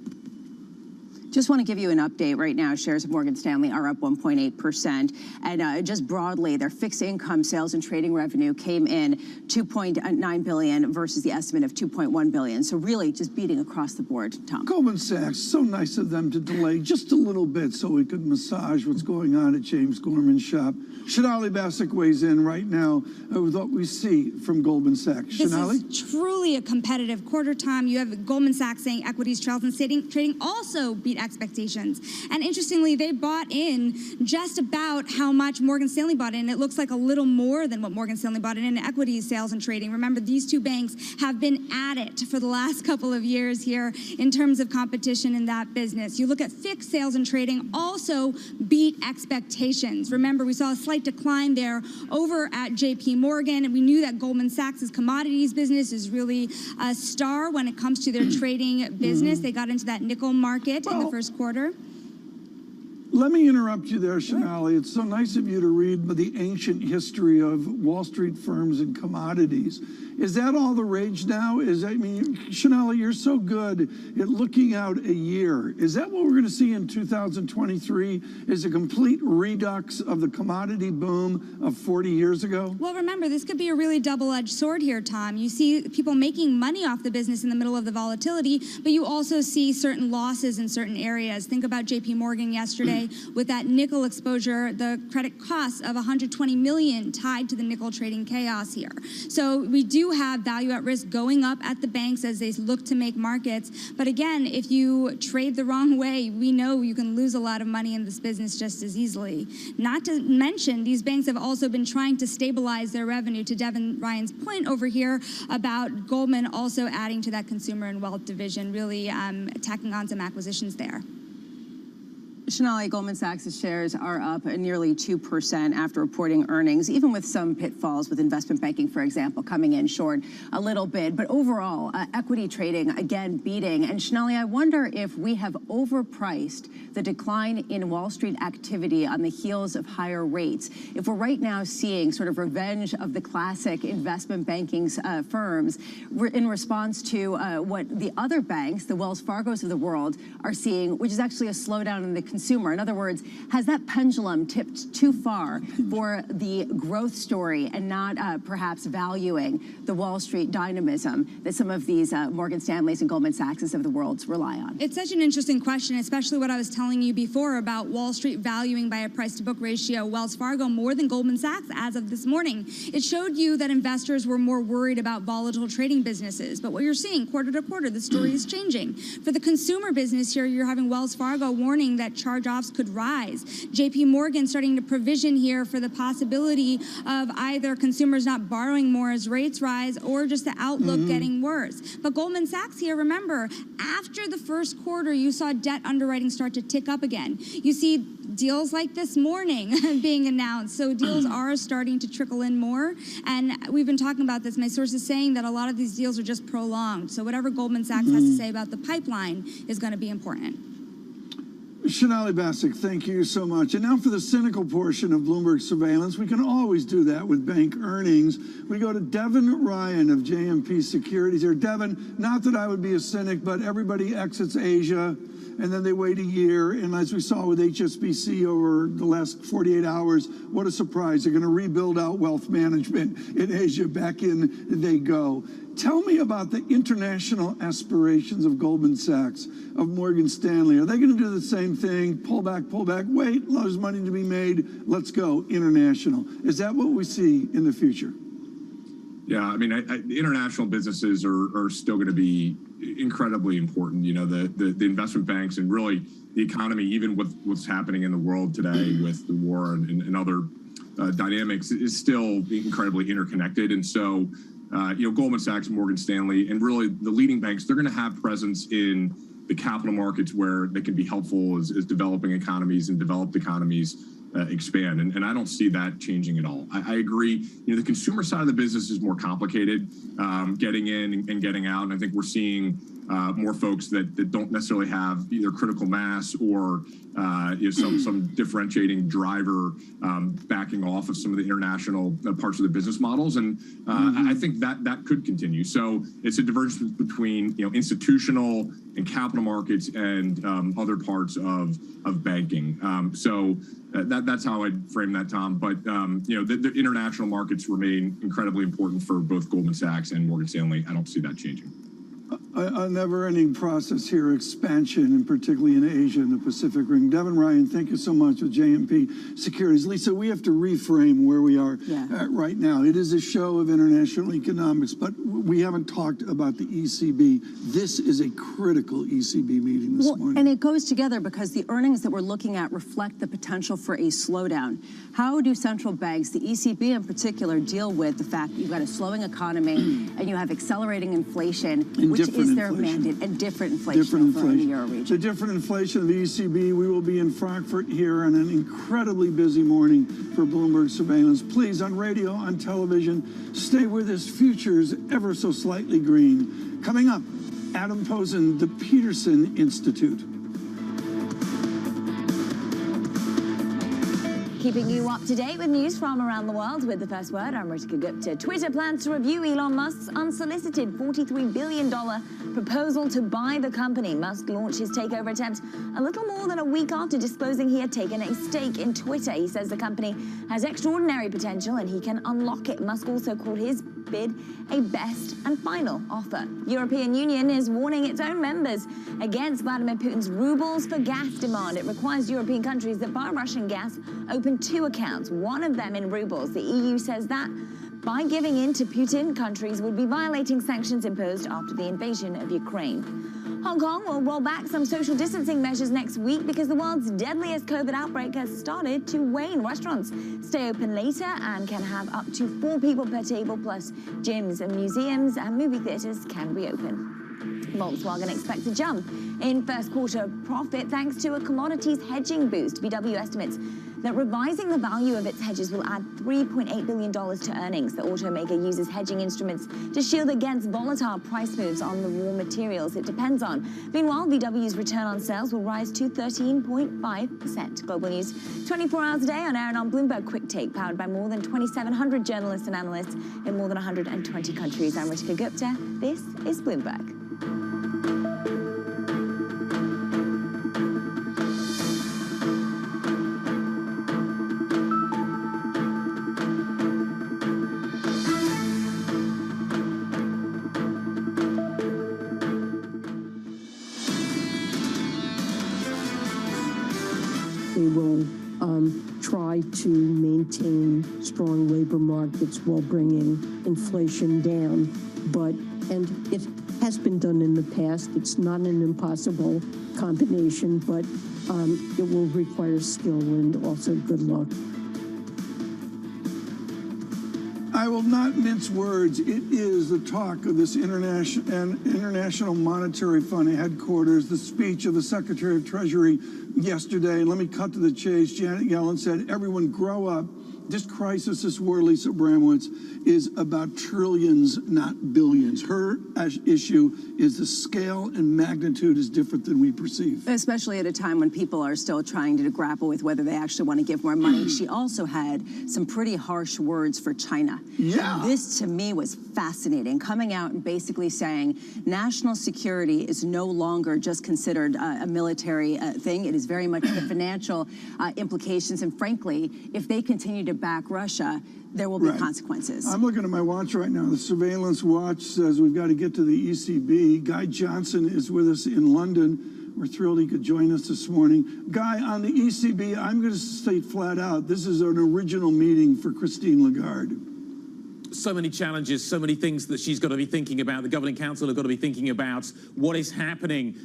Just want to give you an update right now. Shares of Morgan Stanley are up 1.8%. And just broadly, their fixed income sales and trading revenue came in $2.9 billion versus the estimate of $2.1 billion. So really just beating across the board, Tom. Goldman Sachs, so nice of them to delay just a little bit so we could massage what's going on at James Gorman's shop. Sonali Basak weighs in right now with what we see from Goldman Sachs. Sonali? This is truly a competitive quarter, Tom. You have Goldman Sachs saying equities, trails, and trading also beat expectations. And interestingly, they bought in just about how much Morgan Stanley bought in. It looks like a little more than what Morgan Stanley bought in equities, sales, and trading. Remember, these two banks have been at it for the last couple of years here in terms of competition in that business. You look at fixed sales and trading also beat expectations. Remember, we saw a slight decline there over at JP Morgan, and we knew that Goldman Sachs' commodities business is really a star when it comes to their trading business. They got into that nickel market in the first quarter. Let me interrupt you there, Sonali. It's so nice of you to read the ancient history of Wall Street firms and commodities. Is that all the rage now? Sonali, you're so good at looking out a year. Is that what we're going to see in 2023? Is a complete redux of the commodity boom of 40 years ago? Well, remember, this could be a really double-edged sword here, Tom. You see people making money off the business in the middle of the volatility, but you also see certain losses in certain areas. Think about JP Morgan yesterday with that nickel exposure, the credit costs of $120 million tied to the nickel trading chaos here. So we do have value at risk going up at the banks as they look to make markets. But again, if you trade the wrong way, we know you can lose a lot of money in this business just as easily. Not to mention, these banks have also been trying to stabilize their revenue, to Devin Ryan's point over here about Goldman also adding to that consumer and wealth division, really tacking on some acquisitions there. Sonali, Goldman Sachs' shares are up nearly 2% after reporting earnings, even with some pitfalls with investment banking, for example, coming in short a little bit. But overall, equity trading, again, beating. And Sonali, I wonder if we have overpriced the decline in Wall Street activity on the heels of higher rates. If we're right now seeing sort of revenge of the classic investment banking firms in response to what the other banks, the Wells Fargos of the world, are seeing, which is actually a slowdown in the consumer. In other words, has that pendulum tipped too far for the growth story and not perhaps valuing the Wall Street dynamism that some of these Morgan Stanleys and Goldman Sachs of the world rely on? It's such an interesting question, especially what I was telling you before about Wall Street valuing by a price-to-book ratio Wells Fargo more than Goldman Sachs as of this morning. It showed you that investors were more worried about volatile trading businesses. But what you're seeing quarter to quarter, the story is changing. For the consumer business here, you're having Wells Fargo warning that charge-offs could rise. JP Morgan starting to provision here for the possibility of either consumers not borrowing more as rates rise or just the outlook getting worse. But Goldman Sachs here, remember, after the first quarter, you saw debt underwriting start to tick up again. You see deals like this morning being announced. So deals are starting to trickle in more. And we've been talking about this. My source is saying that a lot of these deals are just prolonged. So whatever Goldman Sachs has to say about the pipeline is going to be important. Sonali Basak, thank you so much. And now for the cynical portion of Bloomberg Surveillance. We can always do that with bank earnings. We go to Devin Ryan of JMP Securities here. Devin, not that I would be a cynic, but everybody exits Asia and then they wait a year. And as we saw with HSBC over the last 48 hours, what a surprise. They're going to rebuild out wealth management in Asia. Back in they go. Tell me about the international aspirations of Goldman Sachs, of Morgan Stanley. Are they going to do the same thing? Pull back, wait, there's money to be made, let's go international. Is that what we see in the future? Yeah, I mean, international businesses are still going to be incredibly important. You know, the investment banks and really the economy, even with what's happening in the world today with the war and other dynamics, is still incredibly interconnected. And so, you know, Goldman Sachs, Morgan Stanley, and really the leading banks, they're going to have presence in the capital markets where they can be helpful as developing economies and developed economies expand. And I don't see that changing at all. I agree. You know, the consumer side of the business is more complicated, getting in and getting out. And I think we're seeing more folks that don't necessarily have either critical mass or you know, some differentiating driver backing off of some of the international parts of the business models. And I think that could continue. So it's a divergence between, you know, institutional and capital markets and other parts of banking. So that's how I'd frame that, Tom. But you know, the international markets remain incredibly important for both Goldman Sachs and Morgan Stanley. I don't see that changing. A never-ending process here, expansion, and particularly in Asia and the Pacific Ring. Devin Ryan, thank you so much with JMP Securities. Lisa, we have to reframe where we are right now. It is a show of international economics, but we haven't talked about the ECB. This is a critical ECB meeting this morning. And it goes together because the earnings that we're looking at reflect the potential for a slowdown. How do central banks, the ECB in particular, deal with the fact that you've got a slowing economy and you have accelerating inflation, which is their mandate, and different inflation over in the Euro region? The different inflation of the ECB. We will be in Frankfurt here on an incredibly busy morning for Bloomberg Surveillance. Please, on radio, on television, stay with us. Futures ever so slightly green. Coming up, Adam Posen, the Peterson Institute. Keeping you up to date with news from around the world with the first word, I'm Ritika Gupta. Twitter plans to review Elon Musk's unsolicited $43 billion proposal to buy the company. Musk launched his takeover attempt a little more than a week after disclosing he had taken a stake in Twitter. He says the company has extraordinary potential and he can unlock it. Musk also called his bid a best and final offer. European Union is warning its own members against Vladimir Putin's rubles for gas demand. It requires European countries that buy Russian gas open two accounts, one of them in rubles. The EU says that by giving in to Putin, countries would be violating sanctions imposed after the invasion of Ukraine. Hong Kong will roll back some social distancing measures next week because the world's deadliest COVID outbreak has started to wane. Restaurants stay open later and can have up to 4 people per table, plus gyms and museums and movie theaters can reopen. Volkswagen expects a jump in first quarter profit thanks to a commodities hedging boost. VW estimates that revising the value of its hedges will add $3.8 billion to earnings. The automaker uses hedging instruments to shield against volatile price moves on the raw materials it depends on. Meanwhile, VW's return on sales will rise to 13.5%. Global news 24 hours a day on air and on Bloomberg Quick Take, powered by more than 2,700 journalists and analysts in more than 120 countries. I'm Ritika Gupta. This is Bloomberg. They will try to maintain strong labor markets while bringing inflation down. And it has been done in the past. It's not an impossible combination, but it will require skill and also good luck. I will not mince words. It is the talk of this International Monetary Fund headquarters, the speech of the Secretary of Treasury yesterday. And let me cut to the chase. Janet Yellen said, everyone grow up. This crisis, this war, Lisa Abramowitz, is about trillions, not billions. Her issue is the scale and magnitude is different than we perceive. Especially at a time when people are still trying to grapple with whether they actually want to give more money. She also had some pretty harsh words for China. Yeah. And this, to me, was fascinating, coming out and basically saying national security is no longer just considered a military thing. It is very much the financial implications. And frankly, if they continue to back Russia, there will be consequences. I'm looking at my watch right now. The surveillance watch says we've got to get to the ECB. Guy Johnson is with us in London. We're thrilled he could join us this morning. Guy, on the ECB, I'm going to state flat out, this is an original meeting for Christine Lagarde. So many challenges, so many things that she's got to be thinking about. The Governing Council have got to be thinking about what is happening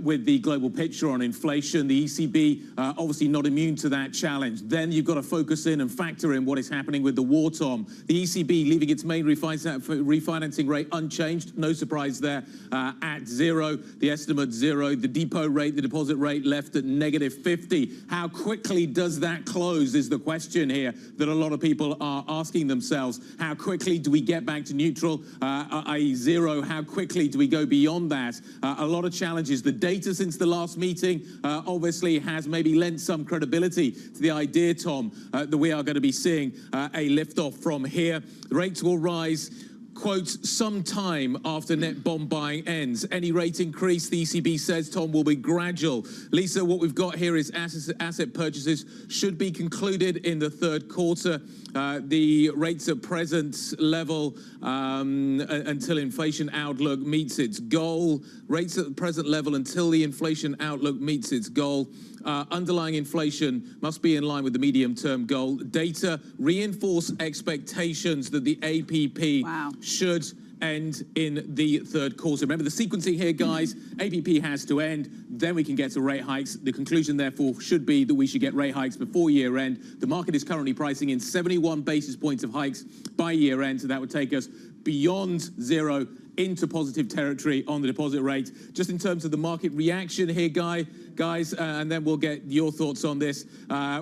with the global picture on inflation. The ECB obviously not immune to that challenge. Then you've got to focus in and factor in what is happening with the war, Tom. The ECB leaving its main refinancing rate unchanged. No surprise there, at 0. The estimate 0. The depot rate, the deposit rate left at -50. How quickly does that close is the question here that a lot of people are asking themselves. How quickly do we get back to neutral, i.e. 0? How quickly do we go beyond that? A lot of challenges. The data since the last meeting obviously has maybe lent some credibility to the idea, Tom, that we are going to be seeing a lift-off from here. Rates will rise, quotes, sometime after net bond buying ends. Any rate increase, the ECB says, Tom, will be gradual. Lisa, what we've got here is asset purchases should be concluded in the third quarter. The rates at present level until inflation outlook meets its goal. Rates at the present level until the inflation outlook meets its goal. Underlying inflation must be in line with the medium-term goal. Data reinforce expectations that the APP should end in the third quarter. Remember the sequencing here, guys. APP has to end, then we can get to rate hikes. The conclusion, therefore, should be that we should get rate hikes before year end. The market is currently pricing in 71 basis points of hikes by year end, so that would take us beyond 0 into positive territory on the deposit rate. Just in terms of the market reaction here, guys, and then we'll get your thoughts on this.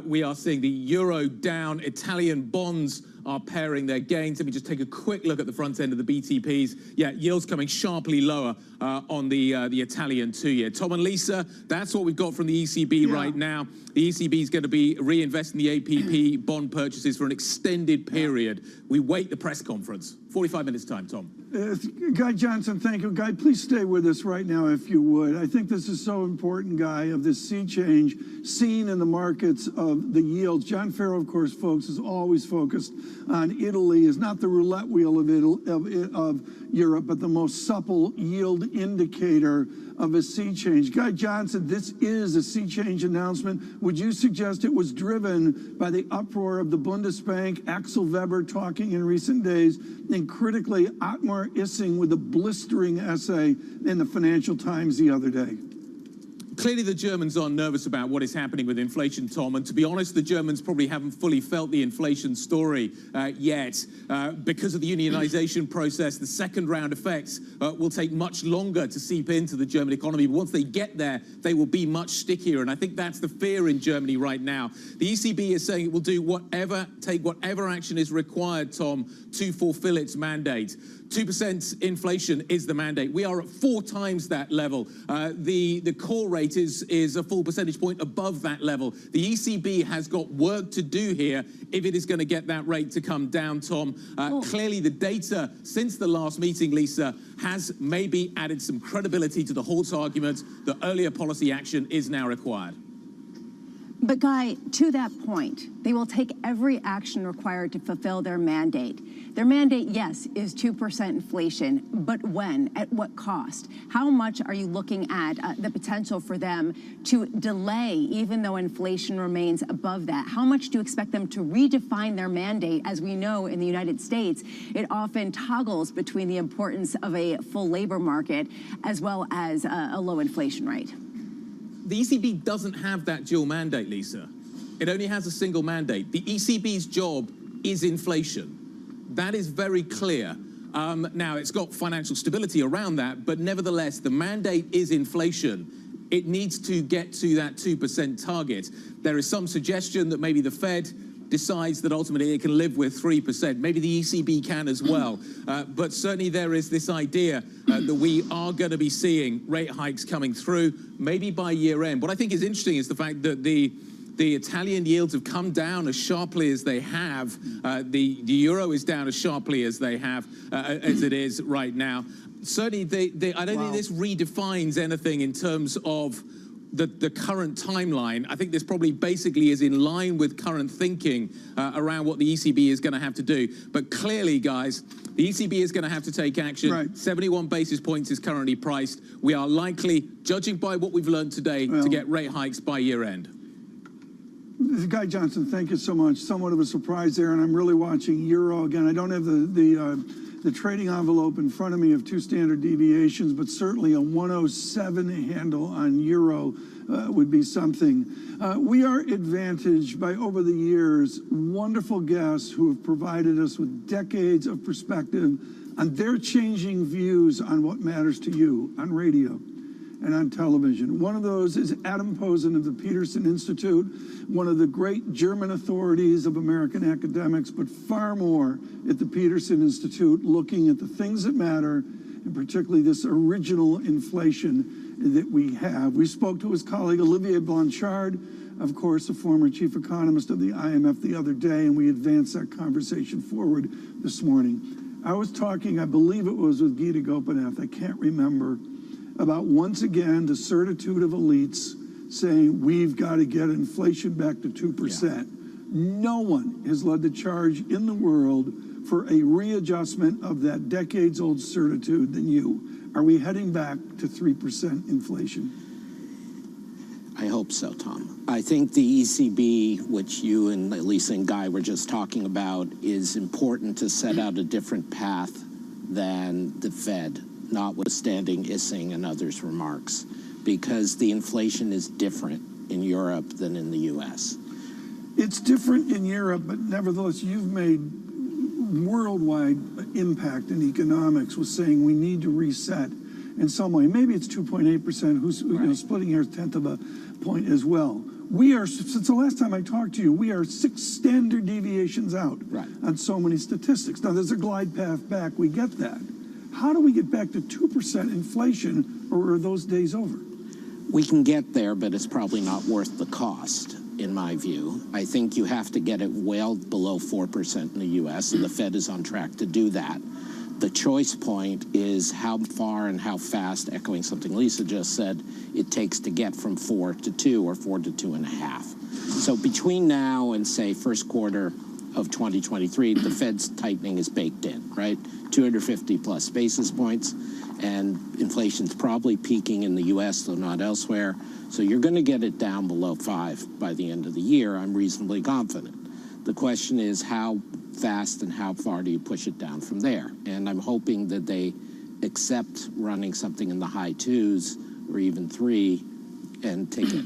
We are seeing the euro down. Italian bonds are pairing their gains. Let me just take a quick look at the front end of the BTPs. Yeah, yields coming sharply lower on the Italian 2-year. Tom and Lisa, that's what we've got from the ECB right now. The ECB is going to be reinvesting the APP bond purchases for an extended period. We wait the press conference. 45 minutes time, Tom. Guy Johnson, thank you. Guy, please stay with us right now if you would. I think this is so important, Guy, of this sea change seen in the markets of the yields. John Farrow, of course, folks, is always focused on Italy, is not the roulette wheel of Europe, but the most supple yield indicator of a sea change. Guy Johnson, this is a sea change announcement. Would you suggest it was driven by the uproar of the Bundesbank, Axel Weber talking in recent days, and critically Otmar Issing with a blistering essay in the Financial Times the other day? Clearly, the Germans are nervous about what is happening with inflation, Tom. And to be honest, the Germans probably haven't fully felt the inflation story yet. Because of the unionization process, the second round effects will take much longer to seep into the German economy. But once they get there, they will be much stickier. And I think that's the fear in Germany right now. The ECB is saying it will do take whatever action is required, Tom, to fulfill its mandate. 2% inflation is the mandate. We are at 4 times that level. The core rate is a full percentage point above that level. The ECB has got work to do here if it is going to get that rate to come down, Tom. Clearly, the data since the last meeting, Lisa, has maybe added some credibility to the Halt's argument that earlier policy action is now required. But Guy, to that point, they will take every action required to fulfill their mandate. Their mandate, yes, is 2% inflation, but when? At what cost? How much are you looking at the potential for them to delay, even though inflation remains above that? How much do you expect them to redefine their mandate? As we know in the United States, it often toggles between the importance of a full labor market as well as a low inflation rate. The ECB doesn't have that dual mandate, Lisa. It only has a single mandate. The ECB's job is inflation. That is very clear. Now, it's got financial stability around that, but nevertheless, the mandate is inflation. It needs to get to that 2% target. There is some suggestion that maybe the Fed decides that ultimately it can live with 3%. Maybe the ECB can as well. But certainly there is this idea that we are going to be seeing rate hikes coming through, maybe by year end. What I think is interesting is the fact that the Italian yields have come down as sharply as they have. The euro is down as sharply as they have, as it is right now. Certainly, I don't think this redefines anything in terms of the current timeline. I think this probably basically is in line with current thinking around what the ECB is going to have to do. But clearly, guys, the ECB is going to have to take action. Right. 71 basis points is currently priced. We are likely, judging by what we've learned today, to get rate hikes by year end. Guy Johnson, thank you so much. Somewhat of a surprise there, and I'm really watching euro again. I don't have the trading envelope in front of me of 2 standard deviations, but certainly a 107 handle on euro would be something. We are advantaged by, over the years, wonderful guests who have provided us with decades of perspective on their changing views on what matters to you on radio and on television. One of those is Adam Posen of the Peterson Institute, one of the great German authorities of American academics, but far more at the Peterson Institute, looking at the things that matter, and particularly this original inflation that we have. We spoke to his colleague Olivier Blanchard, of course, a former chief economist of the IMF the other day, and we advanced that conversation forward this morning. I was talking, I believe it was with Gita Gopinath, I can't remember, about once again the certitude of elites saying we've got to get inflation back to 2%. Yeah. No one has led the charge in the world for a readjustment of that decades-old certitude than you. Are we heading back to 3% inflation? I hope so, Tom. I think the ECB, which you and Lisa and Guy were just talking about, is important to set out a different path than the Fed, notwithstanding Issing and others' remarks, because the inflation is different in Europe than in the U.S. It's different in Europe, but nevertheless, you've made worldwide impact in economics with saying we need to reset in some way. Maybe it's 2.8%, who's right. Splitting hairs, 1/10 of a point as well. We are, since the last time I talked to you, we are 6 standard deviations out on so many statistics. Now, there's a glide path back. We get that. How do we get back to 2% inflation, or are those days over? We can get there, but it's probably not worth the cost, in my view. I think you have to get it well below 4% in the U.S., and the Fed is on track to do that. The choice point is how far and how fast, echoing something Lisa just said, it takes to get from 4 to 2 or 4 to 2.5. So between now and, say, first quarter of 2023, the Fed's tightening is baked in, right? 250 plus basis points, and inflation's probably peaking in the U.S., though not elsewhere. So you're going to get it down below 5 by the end of the year. I'm reasonably confident. The question is how fast and how far do you push it down from there? And I'm hoping that they accept running something in the high 2s or even 3 and take it.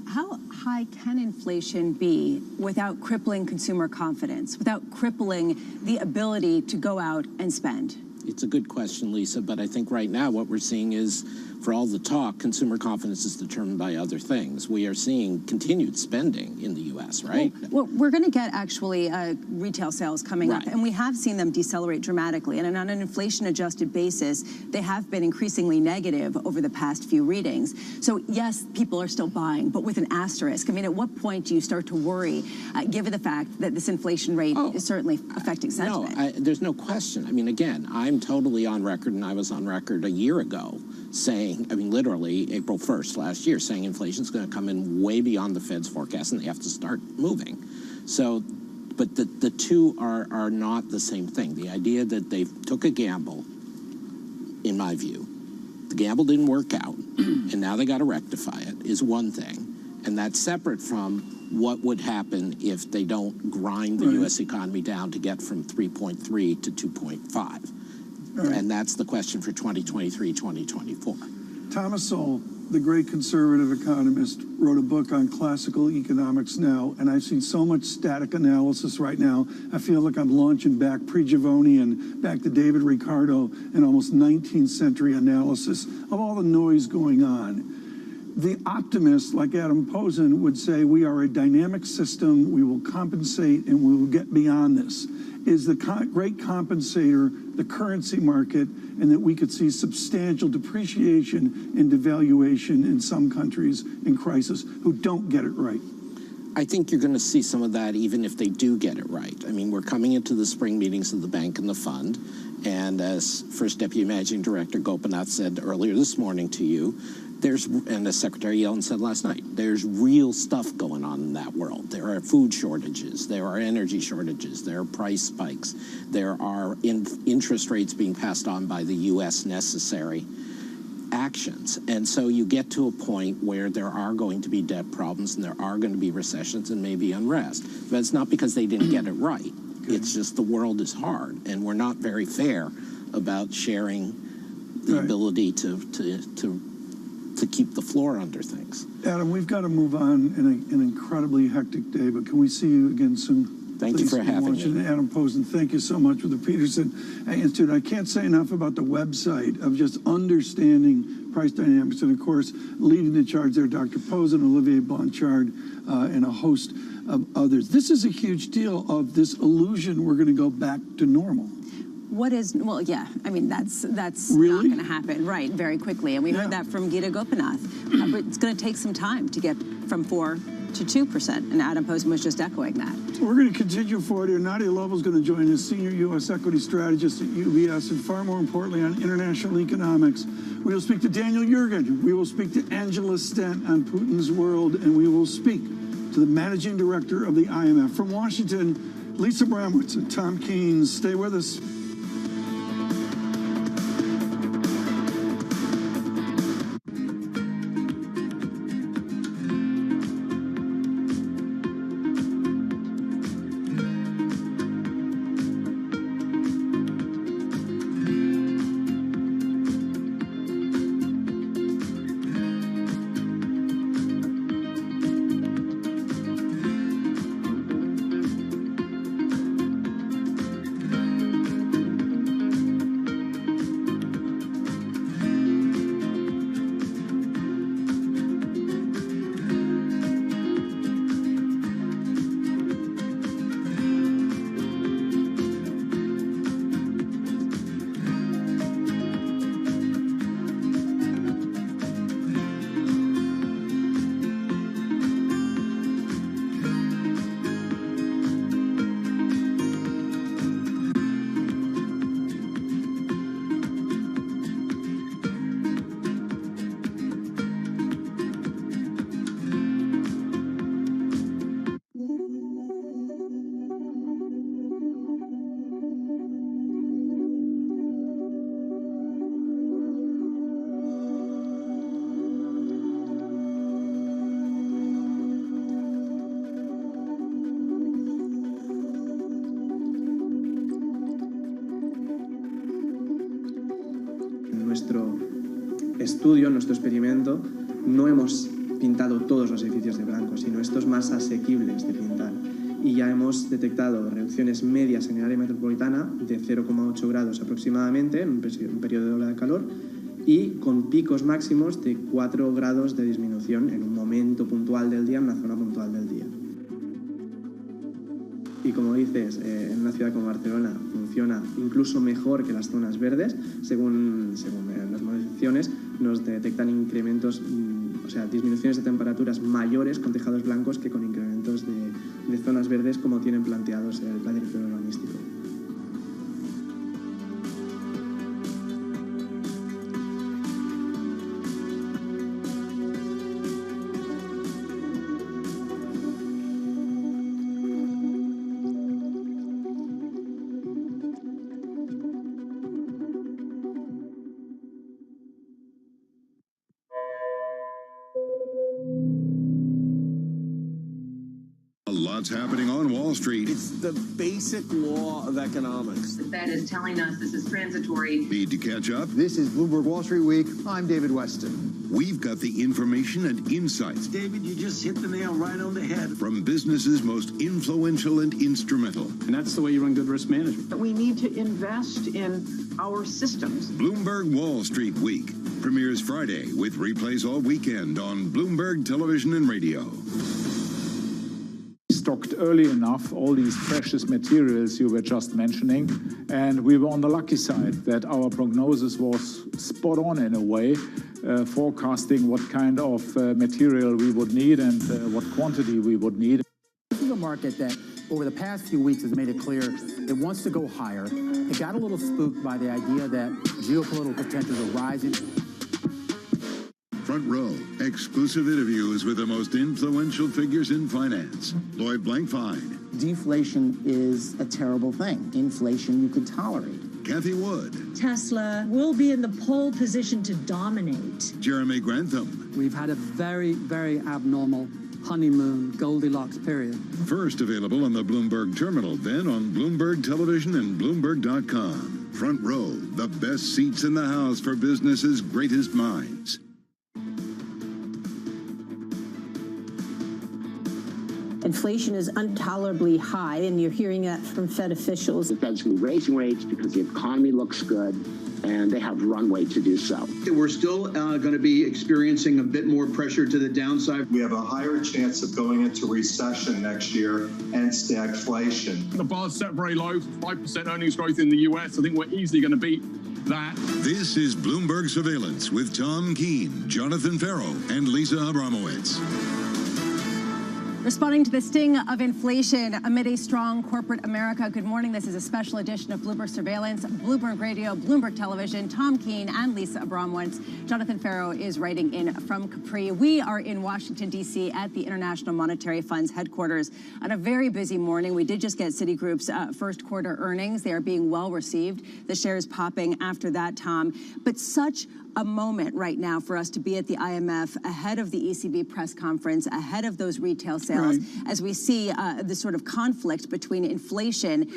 How high can inflation be without crippling consumer confidence, without crippling the ability to go out and spend? It's a good question, Lisa, but I think right now what we're seeing is, for all the talk, consumer confidence is determined by other things. We are seeing continued spending in the U.S., right? Well, we're going to get actually retail sales coming up, and we have seen them decelerate dramatically. And on an inflation-adjusted basis, they have been increasingly negative over the past few readings. So, yes, people are still buying, but with an asterisk. I mean, at what point do you start to worry, given the fact that this inflation rate is certainly affecting sentiment? No, there's no question. I mean, again, I'm totally on record, and I was on record a year ago, saying, I mean, literally April 1st last year, saying inflation's going to come in way beyond the Fed's forecast and they have to start moving. So, but the two are not the same thing. The idea that they took a gamble, in my view, the gamble didn't work out, and now they got to rectify it, is one thing. And that's separate from what would happen if they don't grind the U.S. economy down to get from 3.3 to 2.5. And that's the question for 2023, 2024. Thomas Sowell, the great conservative economist, wrote a book on classical economics now, and I've seen so much static analysis right now. I feel like I'm launching back pre-Giavone back to David Ricardo and almost 19th century analysis of all the noise going on. The optimist, like Adam Posen, would say we are a dynamic system, we will compensate, and we will get beyond this. Is the great compensator the currency market, and that we could see substantial depreciation and devaluation in some countries in crisis who don't get it right? I think you're going to see some of that even if they do get it right. I mean, we're coming into the spring meetings of the bank and the fund, and as First Deputy Managing Director Gopinath said earlier this morning to you, and as Secretary Yellen said last night, there's real stuff going on in that world. There are food shortages, there are energy shortages, there are price spikes, there are interest rates being passed on by the U.S. necessary. actions. And so you get to a point where there are going to be debt problems and there are going to be recessions and maybe unrest. But it's not because they didn't get it right. It's just the world is hard, and we're not very fair about sharing the ability to keep the floor under things. Adam, we've got to move on in an incredibly hectic day, but can we see you again soon? Thank you for having me. Adam Posen, thank you so much for the Peterson Institute. I can't say enough about the website of just understanding price dynamics, and of course, leading the charge there, Dr. Posen, Olivier Blanchard, and a host of others. This is a huge deal of this illusion we're going to go back to normal. What is, well, yeah, I mean, that's really not going to happen, right, very quickly. And we heard that from Gita Gopinath. But it's going to take some time to get from 4 to 2%. And Adam Posen was just echoing that. We're going to continue forward here. Nadia Lovell's going to join us, Senior U.S. Equity Strategist at UBS, and far more importantly on international economics. We will speak to Daniel Yergin. We will speak to Angela Stent on Putin's world, and we will speak to the Managing Director of the IMF. From Washington, Lisa Bramwitz and Tom Keynes. Stay with us. Estudio, nuestro experimento, no hemos pintado todos los edificios de blanco, sino estos más asequibles de pintar. Y ya hemos detectado reducciones medias en el área metropolitana de 0,8 grados aproximadamente en un periodo de ola de calor y con picos máximos de 4 grados de disminución en un momento puntual del día, en una zona puntual del día. Y como dices, en una ciudad como Barcelona funciona incluso mejor que las zonas verdes, según las modificaciones nos detectan incrementos, o sea, disminuciones de temperaturas mayores con tejados blancos que con incrementos de zonas verdes como tienen planteados el plan director urbanístico. Lots happening on Wall Street. It's the basic law of economics. The Fed is telling us this is transitory. Need to catch up? This is Bloomberg Wall Street Week. I'm David Weston. We've got the information and insights. David, you just hit the nail right on the head. From businesses most influential and instrumental. And that's the way you run good risk management. We need to invest in our systems. Bloomberg Wall Street Week premieres Friday with replays all weekend on Bloomberg Television and Radio. Stocked early enough all these precious materials you were just mentioning, and we were on the lucky side that our prognosis was spot on in a way, forecasting what kind of material we would need and what quantity we would need. This is a market that over the past few weeks has made it clear it wants to go higher. It got a little spooked by the idea that geopolitical tensions are rising. Front Row, exclusive interviews with the most influential figures in finance. Lloyd Blankfein. Deflation is a terrible thing. Inflation you could tolerate. Kathy Wood. Tesla will be in the pole position to dominate. Jeremy Grantham. We've had a very, very abnormal honeymoon Goldilocks period. First available on the Bloomberg Terminal, then on Bloomberg Television and Bloomberg.com. Front Row, the best seats in the House for business's greatest minds. Inflation is intolerably high, and you're hearing that from Fed officials. The Fed's going to be raising rates because the economy looks good, and they have runway to do so. We're still going to be experiencing a bit more pressure to the downside. We have a higher chance of going into recession next year and stagflation. The bar's set very low, 5% earnings growth in the US. I think we're easily going to beat that. This is Bloomberg Surveillance with Tom Keene, Jonathan Farrow, and Lisa Abramowitz. Responding to the sting of inflation amid a strong corporate America. Good morning. This is a special edition of Bloomberg Surveillance, Bloomberg Radio, Bloomberg Television. Tom Keene and Lisa Abramowitz. Jonathan Farrow is writing in from Capri. We are in Washington, D.C. at the International Monetary Fund's headquarters on a very busy morning. We did just get Citigroup's first quarter earnings. They are being well received. The shares popping after that, Tom. But such a moment right now for us to be at the IMF ahead of the ECB press conference, ahead of those retail sales, as we see the sort of conflict between inflation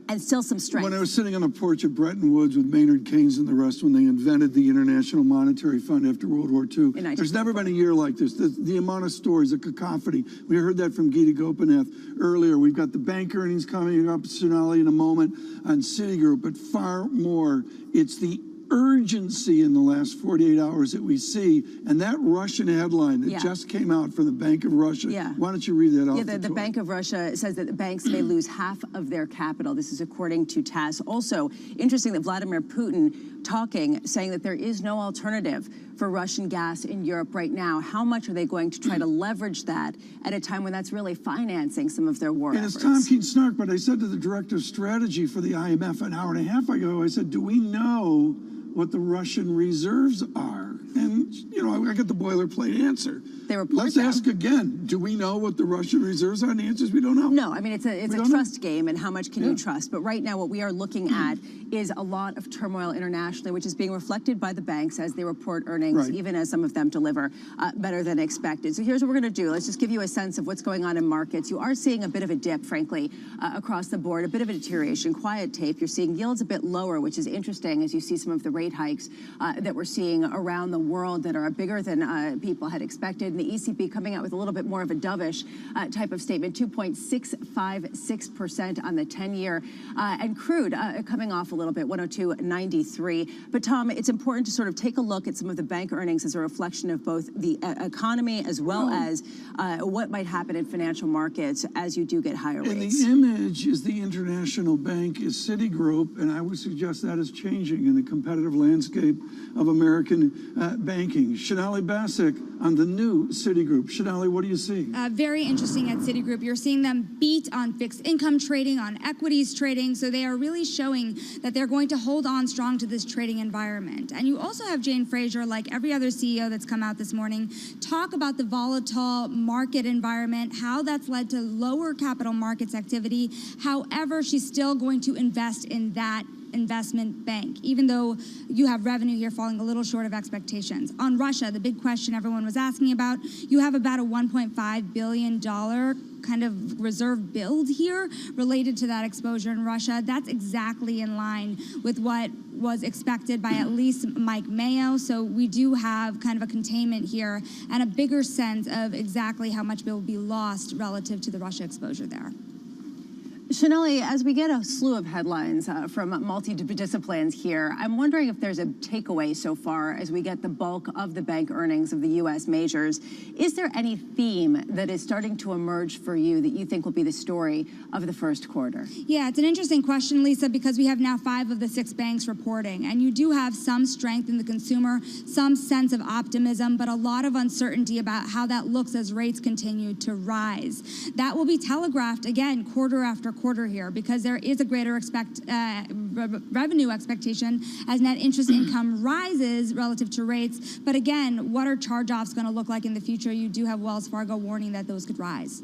and still some strength. When I was sitting on the porch at Bretton Woods with Maynard Keynes and the rest when they invented the International Monetary Fund after World War II, there's never been a year like this. The amount of stories, the cacophony. We heard that from Gita Gopinath earlier. We've got the bank earnings coming up, Sonali, in a moment on Citigroup, but far more, it's the urgency in the last 48 hours that we see, and that Russian headline that just came out from the Bank of Russia. Why don't you read that off? The Bank of Russia says that the banks may lose half of their capital. This is according to TASS. Also, interesting that Vladimir Putin talking, saying that there is no alternative for Russian gas in Europe right now. How much are they going to try to leverage that at a time when that's really financing some of their war efforts? It's Tom Keene snark, but I said to the director of strategy for the IMF an hour and a half ago, I said, do we know what the Russian reserves are? And, you know, I got the boilerplate answer. Let's ask again. Do we know what the Russian reserves are? And the answer is we don't know. No, I mean, it's a trust game, and how much can you trust? But right now, what we are looking at is a lot of turmoil internationally, which is being reflected by the banks as they report earnings, even as some of them deliver better than expected. So here's what we're going to do. Let's just give you a sense of what's going on in markets. You are seeing a bit of a dip, frankly, across the board, a bit of a deterioration, quiet tape. You're seeing yields a bit lower, which is interesting as you see some of the rate hikes that we're seeing around the world that are bigger than people had expected. And the ECB coming out with a little bit more of a dovish type of statement, 2.656% on the 10-year. And crude coming off a little bit, 102.93. But Tom, it's important to sort of take a look at some of the bank earnings as a reflection of both the economy as well as what might happen in financial markets as you do get higher rates. And the image is the international bank is Citigroup, and I would suggest that is changing in the competitive landscape of American banking. Sonali Basak on the new Citigroup. Sonali, what do you see? Very interesting at Citigroup. You're seeing them beat on fixed income trading, on equities trading, so they are really showing that they're going to hold on strong to this trading environment. And you also have Jane Fraser, like every other CEO that's come out this morning, talk about the volatile market environment, how that's led to lower capital markets activity. However, she's still going to invest in that investment bank, even though you have revenue here falling a little short of expectations. On Russia, the big question everyone was asking about, you have about a $1.5 billion kind of reserve build here related to that exposure in Russia. That's exactly in line with what was expected by at least Mike Mayo. So we do have kind of a containment here and a bigger sense of exactly how much will be lost relative to the Russia exposure there. Sonali, as we get a slew of headlines from multi-disciplines here, I'm wondering if there's a takeaway so far as we get the bulk of the bank earnings of the U.S. majors. Is there any theme that is starting to emerge for you that you think will be the story of the first quarter? Yeah, it's an interesting question, Lisa, because we have now 5 of the 6 banks reporting, and you do have some strength in the consumer, some sense of optimism, but a lot of uncertainty about how that looks as rates continue to rise. That will be telegraphed, again, quarter after quarter here, because there is a greater revenue expectation as net interest income rises relative to rates. But again, what are charge-offs going to look like in the future? You do have Wells Fargo warning that those could rise.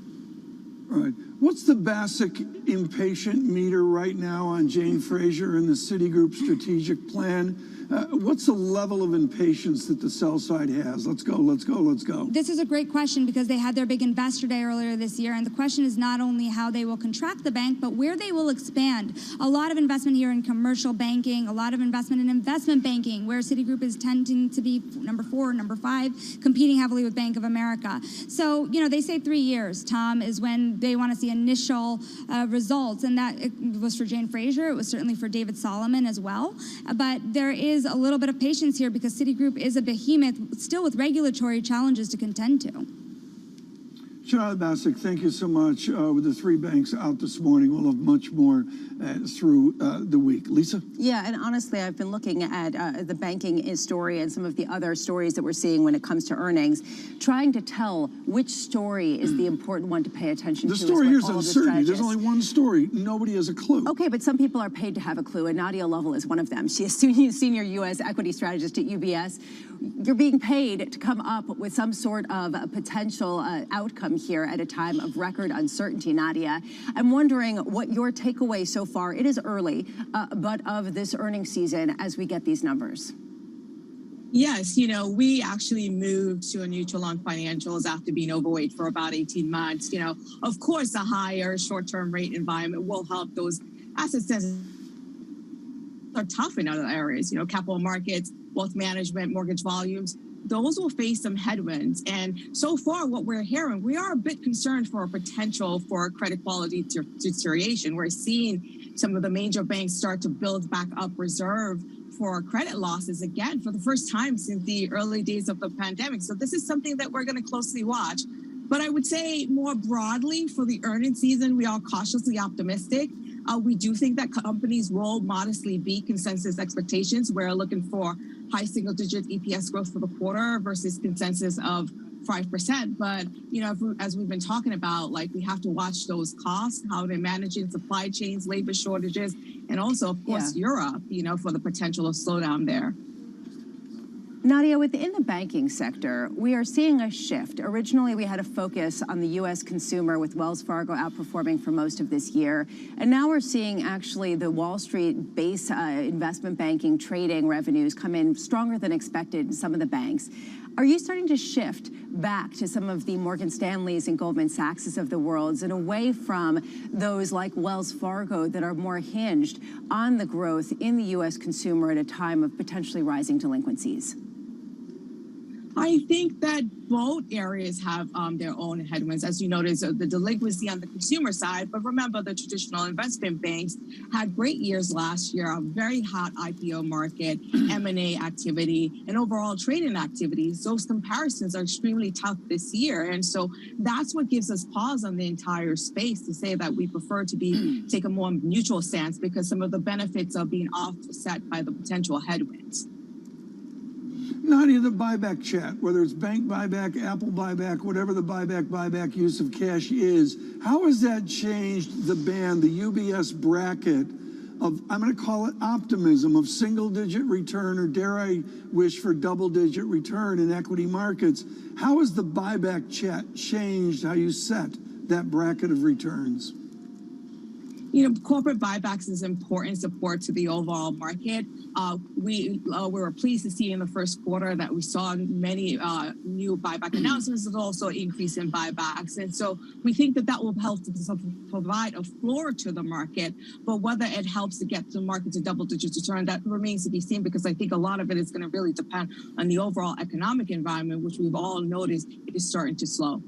Right. What's the basic impatient meter right now on Jane Fraser and the Citigroup strategic plan? What's the level of impatience that the sell side has? Let's go, let's go, let's go. This is a great question because they had their big investor day earlier this year, and the question is not only how they will contract the bank, but where they will expand. A lot of investment here in commercial banking, a lot of investment in investment banking, where Citigroup is tending to be number 4, number 5, competing heavily with Bank of America. So, you know, they say 3 years, Tom, is when they want to see initial results, and that it was for Jane Fraser. It was certainly for David Solomon as well. But there is a little bit of patience here because Citigroup is a behemoth still with regulatory challenges to contend to. Shana Bassick, thank you so much. With the 3 banks out this morning, we'll have much more through the week. Lisa? Yeah, and honestly, I've been looking at the banking story and some of the other stories that we're seeing when it comes to earnings, trying to tell which story is the important one to pay attention to. The story here is uncertainty. There's only one story. Nobody has a clue. Okay, but some people are paid to have a clue, and Nadia Lovell is one of them. She is senior U.S. equity strategist at UBS. You're being paid to come up with some sort of a potential outcome here at a time of record uncertainty, Nadia. I'm wondering what your takeaway so far, it is early, but of this earnings season as we get these numbers. Yes, you know, we actually moved to a neutral on financials after being overweight for about 18 months. You know, of course, a higher short-term rate environment will help those assets that are tough in other areas, you know, capital markets, wealth management, mortgage volumes. Those will face some headwinds. And so far, what we're hearing, we are a bit concerned for a potential for credit quality deterioration. We're seeing some of the major banks start to build back up reserve for credit losses again for the first time since the early days of the pandemic. So this is something that we're going to closely watch. But I would say more broadly for the earnings season, we are cautiously optimistic. We do think that companies will modestly beat consensus expectations. We're looking for high single-digit EPS growth for the quarter versus consensus of 5%. But, you know, as we've been talking about, like, we have to watch those costs, how they're managing supply chains, labor shortages, and also, of course, Europe, you know, for the potential of slowdown there. Nadia, within the banking sector, we are seeing a shift. Originally, we had a focus on the U.S. consumer with Wells Fargo outperforming for most of this year. And now we're seeing actually the Wall Street base investment banking trading revenues come in stronger than expected in some of the banks. Are you starting to shift back to some of the Morgan Stanleys and Goldman Sachs's of the world and away from those like Wells Fargo that are more hinged on the growth in the U.S. consumer at a time of potentially rising delinquencies? I think that both areas have their own headwinds. As you noticed, the delinquency on the consumer side, but remember the traditional investment banks had great years last year, a very hot IPO market, M&A activity, and overall trading activities. Those comparisons are extremely tough this year. And so that's what gives us pause on the entire space to say that we prefer to take a more neutral stance because some of the benefits are being offset by the potential headwinds. Nadia, the buyback chat, whether it's bank buyback, Apple buyback, whatever the buyback use of cash is, how has that changed the band, the UBS bracket of, I'm going to call it optimism, of single-digit return, or dare I wish for double-digit return in equity markets? How has the buyback chat changed how you set that bracket of returns? You know, corporate buybacks is important support to the overall market. We were pleased to see in the first quarter that we saw many new buyback announcements and also increase in buybacks. And so we think that that will help to provide a floor to the market. But whether it helps to get the market to double-digit return, that remains to be seen because I think a lot of it is going to really depend on the overall economic environment, which we've all noticed is starting to slow.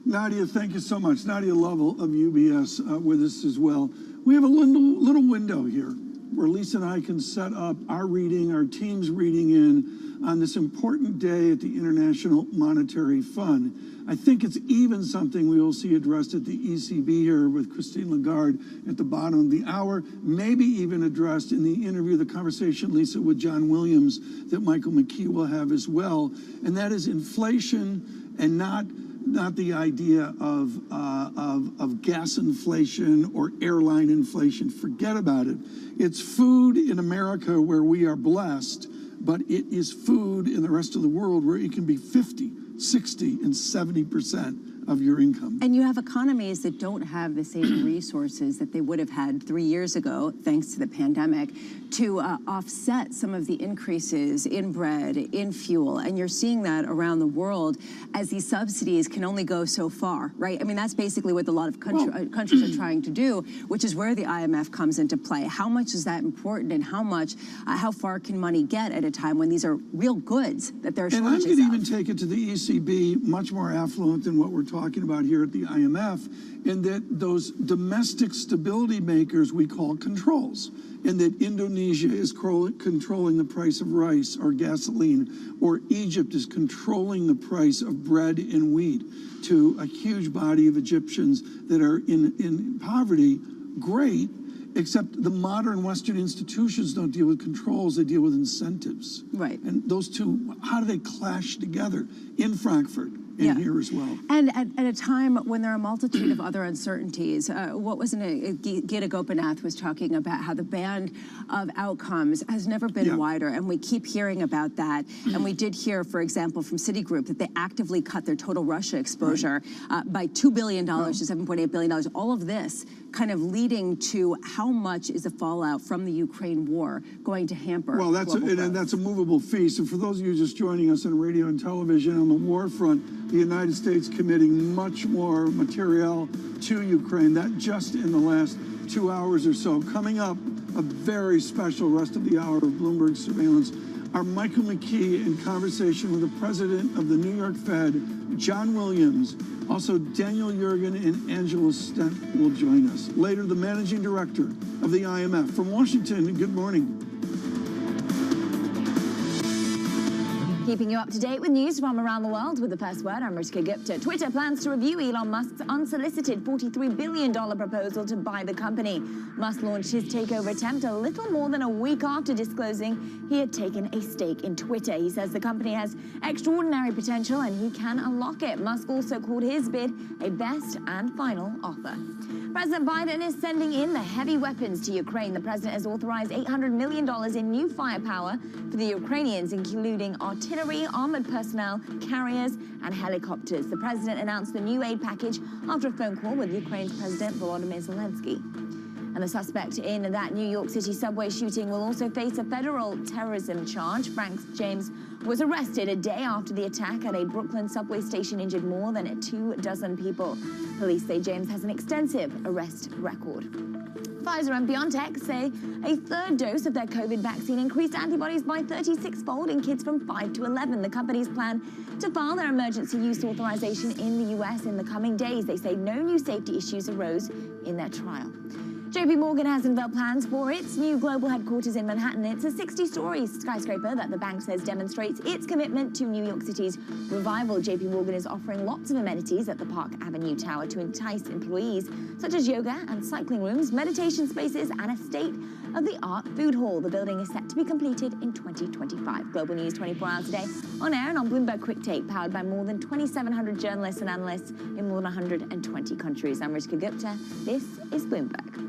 Nadia, thank you so much. Nadia Lovell of UBS with us as well. We have a little window here where Lisa and I can set up our reading, our team's reading in on this important day at the International Monetary Fund. I think it's even something we will see addressed at the ECB here with Christine Lagarde at the bottom of the hour, maybe even addressed in the interview, the conversation, Lisa, with John Williams that Michael McKee will have as well. And that is inflation, and not the idea of gas inflation or airline inflation. Forget about it. It's food in America where we are blessed, but it is food in the rest of the world where it can be 50, 60, and 70% of your income. And you have economies that don't have the same resources that they would have had 3 years ago, thanks to the pandemic, to offset some of the increases in bread, in fuel. And you're seeing that around the world as these subsidies can only go so far, right? I mean, that's basically what a lot of countries are trying to do, which is where the IMF comes into play. How much is that important, and how far can money get at a time when these are real goods that they're shortages of? And I could even take it to the ECB, much more affluent than what we're talking about here at the IMF, in that those domestic stability makers we call controls, and that Indonesia is controlling the price of rice or gasoline, or Egypt is controlling the price of bread and wheat to a huge body of Egyptians that are in poverty. Great, except the modern Western institutions don't deal with controls, they deal with incentives. Right. And those two, how do they clash together in Frankfurt? Here as well. And at a time when there are a multitude of other uncertainties, what wasn't it? Gita Gopinath was talking about how the band of outcomes has never been wider, and we keep hearing about that. And we did hear, for example, from Citigroup that they actively cut their total Russia exposure by $2 billion to $7.8 billion. All of this kind of leading to how much is the fallout from the Ukraine war going to hamper? Well, that's a movable feast. And for those of you just joining us on radio and television, on the war front, the United States committing much more materiel to Ukraine. That just in the last 2 hours or so. Coming up, a very special rest of the hour of Bloomberg Surveillance. Our Michael McKee in conversation with the president of the New York Fed, John Williams. Also, Daniel Yergin and Angela Stent will join us. Later, the managing director of the IMF. From Washington, good morning. Keeping you up to date with news from around the world with the first word, I'm Rishka Gupta. Twitter plans to review Elon Musk's unsolicited $43 billion proposal to buy the company. Musk launched his takeover attempt a little more than a week after disclosing he had taken a stake in Twitter. He says the company has extraordinary potential and he can unlock it. Musk also called his bid a best and final offer. President Biden is sending in the heavy weapons to Ukraine. The president has authorized $800 million in new firepower for the Ukrainians, including artillery, armored personnel, carriers, and helicopters. The president announced the new aid package after a phone call with Ukraine's President Volodymyr Zelensky. And the suspect in that New York City subway shooting will also face a federal terrorism charge. Frank James was arrested a day after the attack at a Brooklyn subway station, injured more than 24 people. Police say James has an extensive arrest record. Pfizer and BioNTech say a third dose of their COVID vaccine increased antibodies by 36-fold in kids from 5 to 11. The companies plan to file their emergency use authorization in the U.S. in the coming days. They say no new safety issues arose in their trial. JP Morgan has unveiled plans for its new global headquarters in Manhattan. It's a 60-story skyscraper that the bank says demonstrates its commitment to New York City's revival. JP Morgan is offering lots of amenities at the Park Avenue Tower to entice employees, such as yoga and cycling rooms, meditation spaces, and a state-of-the-art food hall. The building is set to be completed in 2025. Global News 24 hours a day, on air and on Bloomberg Quick Take, powered by more than 2,700 journalists and analysts in more than 120 countries. I'm Rishka Gupta. This is Bloomberg.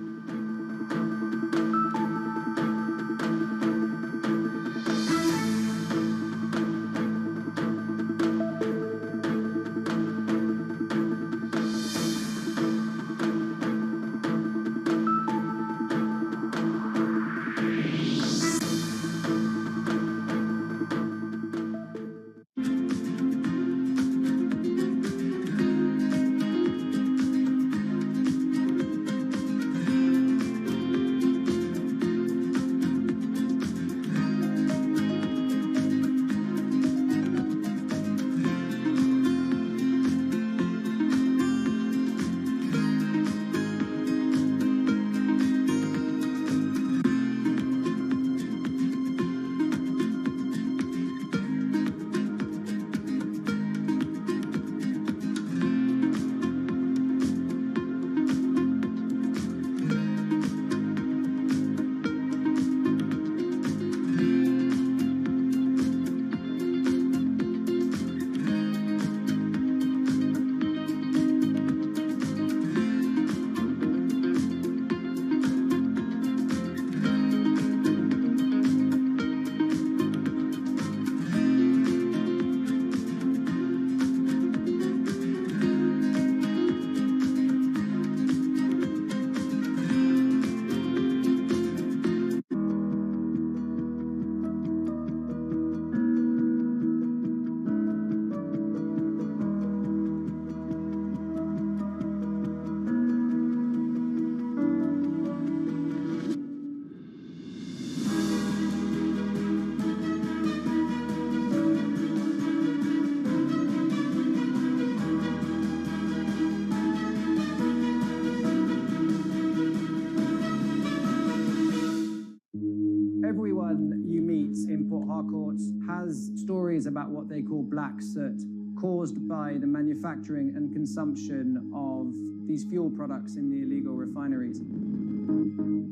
has stories about what they call black soot, caused by the manufacturing and consumption of these fuel products in the illegal refineries.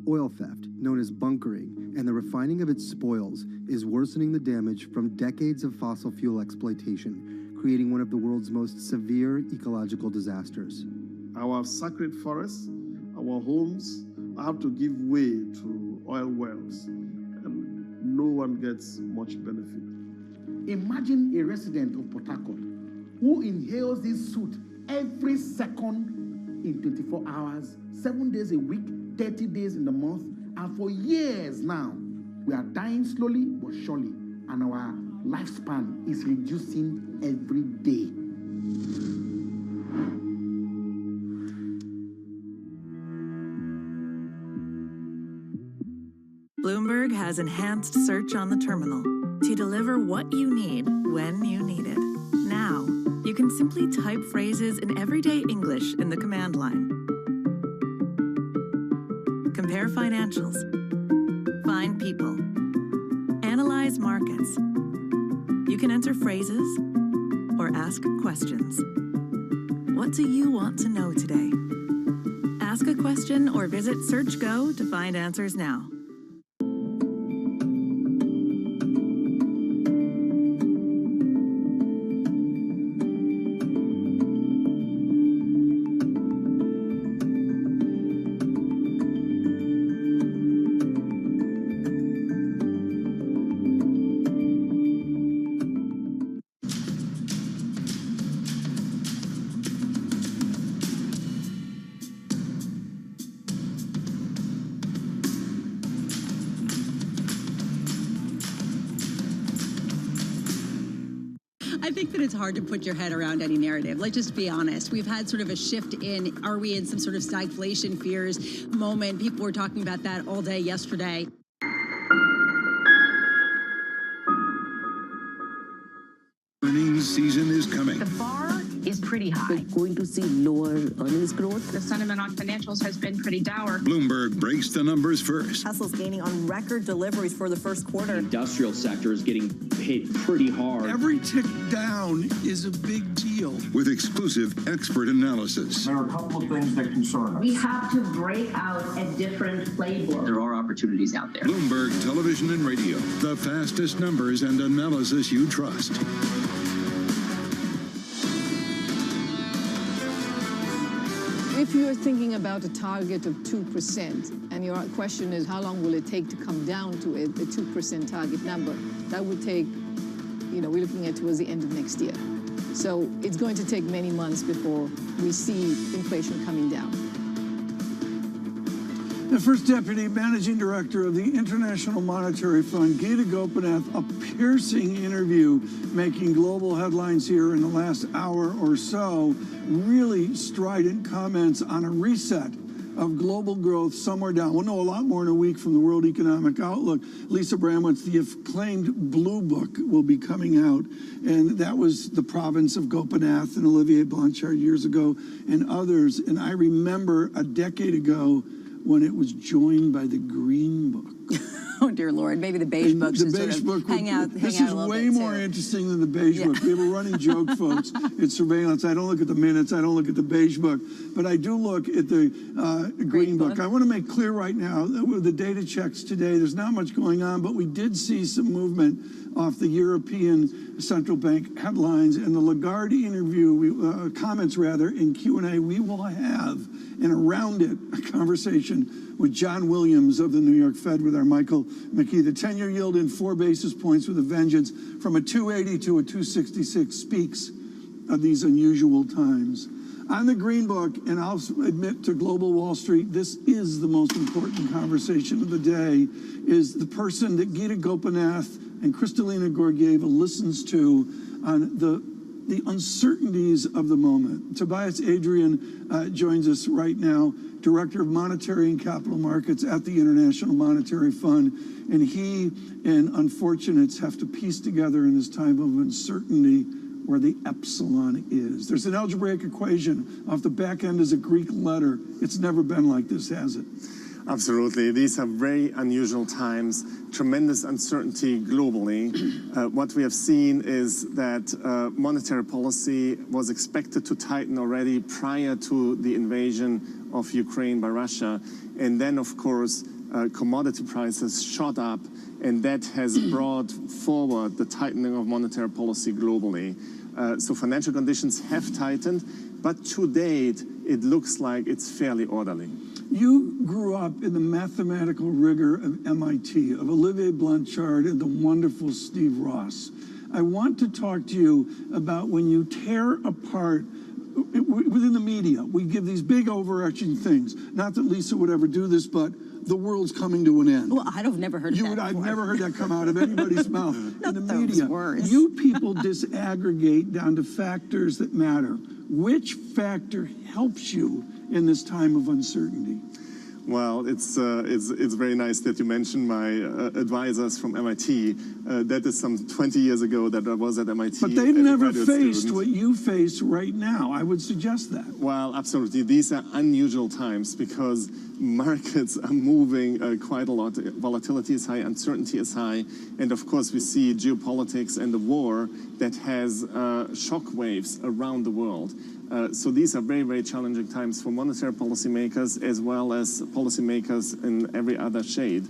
Oil theft, known as bunkering, and the refining of its spoils is worsening the damage from decades of fossil fuel exploitation, creating one of the world's most severe ecological disasters. Our sacred forests, our homes, have to give way to oil wells, and no one gets much benefit. Imagine a resident of Port Harcourt who inhales this soot every second in 24 hours, 7 days a week, 30 days in the month, and for years now, we are dying slowly but surely, and our lifespan is reducing every day. Bloomberg has enhanced search on the terminal to deliver what you need when you need it. Now, you can simply type phrases in everyday English in the command line. Compare financials. Find people. Analyze markets. You can enter phrases or ask questions. What do you want to know today? Ask a question or visit SearchGo to find answers now. I think that it's hard to put your head around any narrative. Let's just be honest. We've had sort of a shift in, are we in some sort of stagflation fears moment? People were talking about that all day yesterday. Earnings season is coming. The bar is pretty high. We're going to see lower earnings growth. The sentiment on financials has been pretty dour. Bloomberg breaks the numbers first. Tesla's gaining on record deliveries for the first quarter. The industrial sector is getting hit pretty hard. Every tick down is a big deal. With exclusive expert analysis. There are a couple of things that concern us. We have to break out a different playbook. There are opportunities out there. Bloomberg Television and Radio. The fastest numbers and analysis you trust. If you're thinking about a target of 2%, and your question is how long will it take to come down to a 2% target number, that would take, we're looking at towards the end of next year. So it's going to take many months before we see inflation coming down. The first deputy managing director of the International Monetary Fund, Gita Gopinath, a piercing interview making global headlines here in the last hour or so. Really strident comments on a reset of global growth somewhere down. We'll know a lot more in a week from the World Economic Outlook. Lisa Bramwitz, the acclaimed Blue Book, will be coming out. And that was the province of Gopinath and Olivier Blanchard years ago and others. And I remember a decade ago when it was joined by the Green Book. Oh, dear Lord. Maybe the Beige Book should sort of hang out a little bit, This is way more interesting than the Beige Book. We have a running joke, folks. It's surveillance. I don't look at the minutes. I don't look at the Beige Book. But I do look at the Green Book. I want to make clear right now that with the data checks today, there's not much going on, but we did see some movement off the European Central Bank headlines. And the Lagarde interview, comments rather, in Q&A, we will have, and around it, a conversation with John Williams of the New York Fed with our Michael McKee. The 10-year yield in 4 basis points with a vengeance from a 280 to a 266 speaks of these unusual times. On the Green Book, and I'll admit to Global Wall Street, this is the most important conversation of the day, is the person that Gita Gopinath and Kristalina Georgieva listens to on the uncertainties of the moment. Tobias Adrian joins us right now, Director of Monetary and Capital Markets at the International Monetary Fund. And he and unfortunates have to piece together in this time of uncertainty where the epsilon is. There's an algebraic equation. Off the back end is a Greek letter. It's never been like this, has it? Absolutely. These are very unusual times, tremendous uncertainty globally. What we have seen is that monetary policy was expected to tighten already prior to the invasion of Ukraine by Russia. And then, of course, commodity prices shot up, and that has brought forward the tightening of monetary policy globally. So financial conditions have tightened, but to date, it looks like it's fairly orderly. You grew up in the mathematical rigor of MIT, of Olivier Blanchard and the wonderful Steve Ross. I want to talk to you about when you tear apart within the media. We give these big overarching things. Not that Lisa would ever do this, but the world's coming to an end. Well, I've never heard that I've before. never heard that come out of anybody's mouth in the media. You people disaggregate down to factors that matter. Which factor helps you in this time of uncertainty? Well, it's very nice that you mentioned my advisors from MIT. That is some 20 years ago that I was at MIT. But they've never faced what you face right now. I would suggest that. Well, absolutely. These are unusual times because markets are moving quite a lot. Volatility is high, uncertainty is high, and of course we see geopolitics and the war that has shock waves around the world. So these are very, very challenging times for monetary policymakers as well as policymakers in every other shade.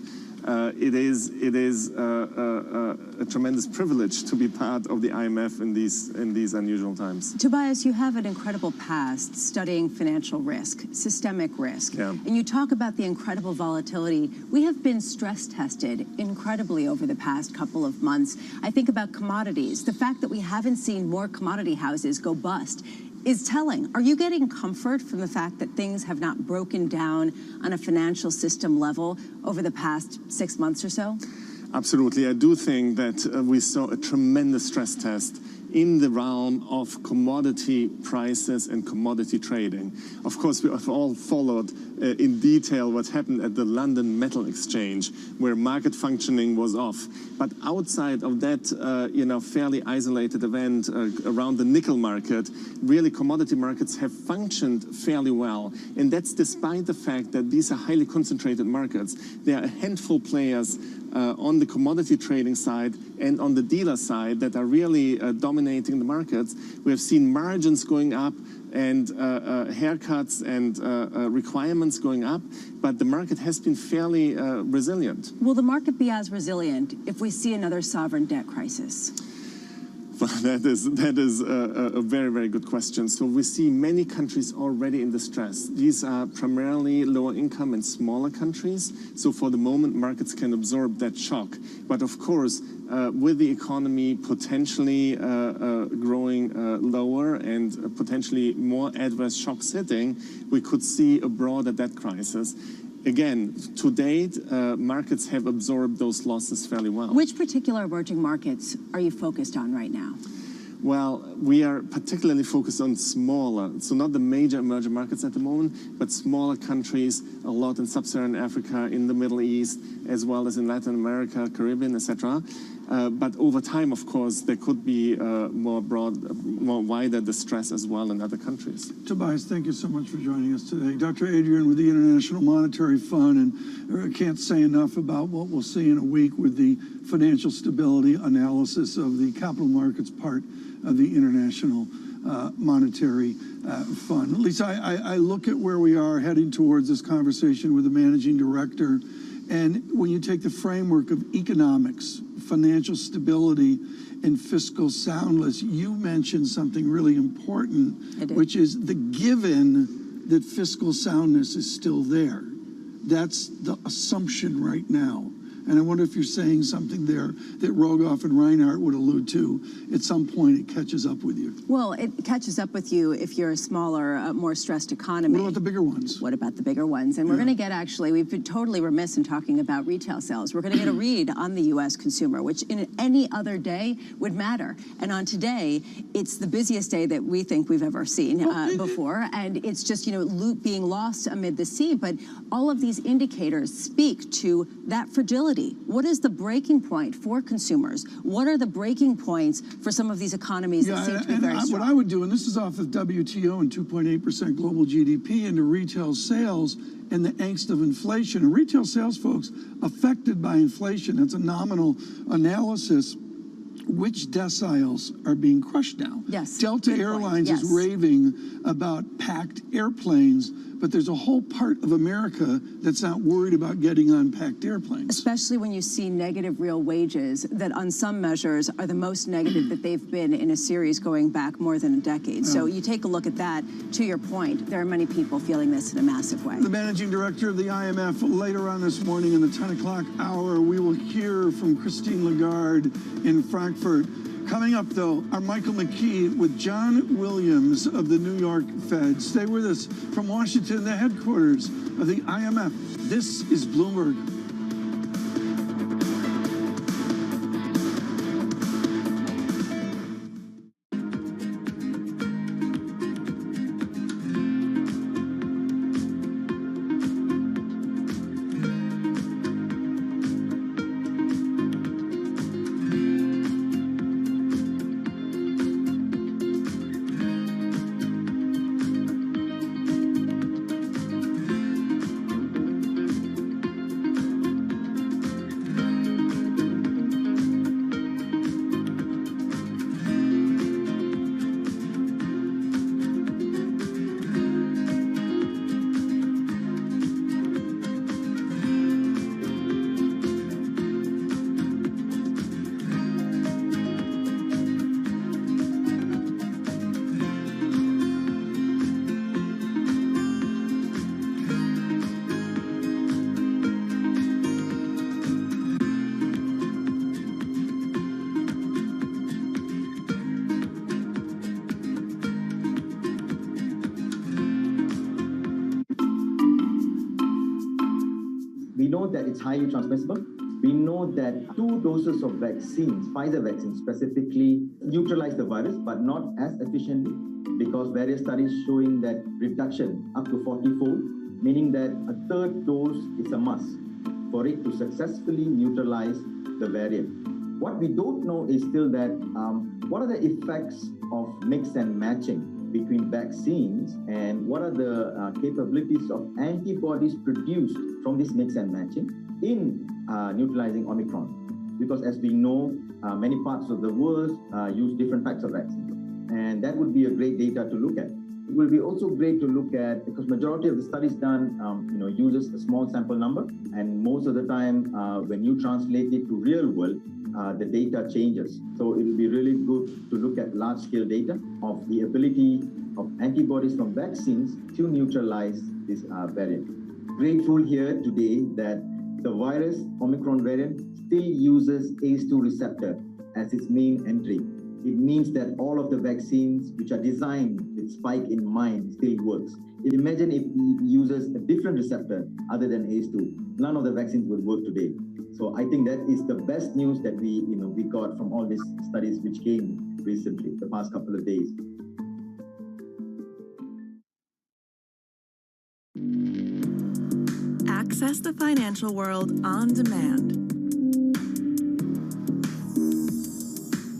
It is a tremendous privilege to be part of the IMF in these unusual times. Tobias, you have an incredible past studying financial risk, systemic risk, and you talk about the incredible volatility. We have been stress tested incredibly over the past couple of months. I think about commodities. The fact that we haven't seen more commodity houses go bust is telling. Are you getting comfort from the fact that things have not broken down on a financial system level over the past 6 months or so? Absolutely. I do think that we saw a tremendous stress test in the realm of commodity prices and commodity trading. Of course, we have all followed in detail what happened at the London Metal Exchange, where market functioning was off. But outside of that, fairly isolated event around the nickel market, really commodity markets have functioned fairly well. And that's despite the fact that these are highly concentrated markets. There are a handful players on the commodity trading side and on the dealer side that are really dominating the markets. We have seen margins going up and haircuts and requirements going up, but the market has been fairly resilient. Will the market be as resilient if we see another sovereign debt crisis? Well, that is a very, very good question. So we see many countries already in distress. These are primarily lower income and smaller countries. So for the moment, markets can absorb that shock. But of course, with the economy potentially growing lower and potentially more adverse shocks hitting, we could see a broader debt crisis. Again, to date, markets have absorbed those losses fairly well. Which particular emerging markets are you focused on right now? Well, we are particularly focused on smaller, so not the major emerging markets at the moment, but smaller countries, a lot in sub-Saharan Africa, in the Middle East, as well as in Latin America, Caribbean, etc. But over time, of course, there could be more wider distress as well in other countries. Tobias, thank you so much for joining us today. Dr. Adrian with the International Monetary Fund, and I can't say enough about what we'll see in a week with the financial stability analysis of the capital markets part of the International Monetary Fund. Lisa, I look at where we are heading towards this conversation with the managing director, and when you take the framework of economics, financial stability, and fiscal soundness, you mentioned something really important, which is the given that fiscal soundness is still there. That's the assumption right now. And I wonder if you're saying something there that Rogoff and Reinhardt would allude to. At some point, it catches up with you. Well, it catches up with you if you're a smaller, more stressed economy. What about the bigger ones? What about the bigger ones? And we're going to get, actually, we've been totally remiss in talking about retail sales. We're going to get a read on the U.S. consumer, which in any other day would matter. And on today, it's the busiest day that we think we've ever seen before. And it's just, loot being lost amid the sea. But all of these indicators speak to that fragility stability? What is the breaking point for consumers? What are the breaking points for some of these economies that seem to be very strong? What I would do, and this is off of WTO and 2.8% global GDP, into retail sales and the angst of inflation. And retail sales, folks, affected by inflation. That's a nominal analysis. Which deciles are being crushed now? Yes. Delta Airlines is raving about packed airplanes, but there's a whole part of America that's not worried about getting on packed airplanes. Especially when you see negative real wages that on some measures are the most negative that they've been in a series going back more than a decade. So you take a look at that. To your point, there are many people feeling this in a massive way. The managing director of the IMF, later on this morning in the 10 o'clock hour, we will hear from Christine Lagarde in Frankfurt. Coming up, though, are Michael McKee with John Williams of the New York Fed. Stay with us from Washington, the headquarters of the IMF. This is Bloomberg. That it's highly transmissible. We know that 2 doses of vaccines, Pfizer vaccine specifically, neutralize the virus, but not as efficiently, because various studies showing that reduction up to 40-fold, meaning that a 3rd dose is a must for it to successfully neutralize the variant. What we don't know is still that what are the effects of mix and matching between vaccines, and what are the capabilities of antibodies produced from this mix and matching in neutralizing Omicron. Because as we know, many parts of the world use different types of vaccines. And that would be a great data to look at. It will be also great to look at, because majority of the studies done uses a small sample number, and most of the time when you translate it to real world, the data changes. So it will be really good to look at large-scale data of the ability of antibodies from vaccines to neutralize this variant. Grateful here today that the virus, Omicron variant, still uses ACE2 receptor as its main entry. It means that all of the vaccines which are designed with spike in mind still works. Imagine if it uses a different receptor other than ACE2. None of the vaccines would work today. So I think that is the best news that we got from all these studies which came recently, the past couple of days. Access the financial world on demand.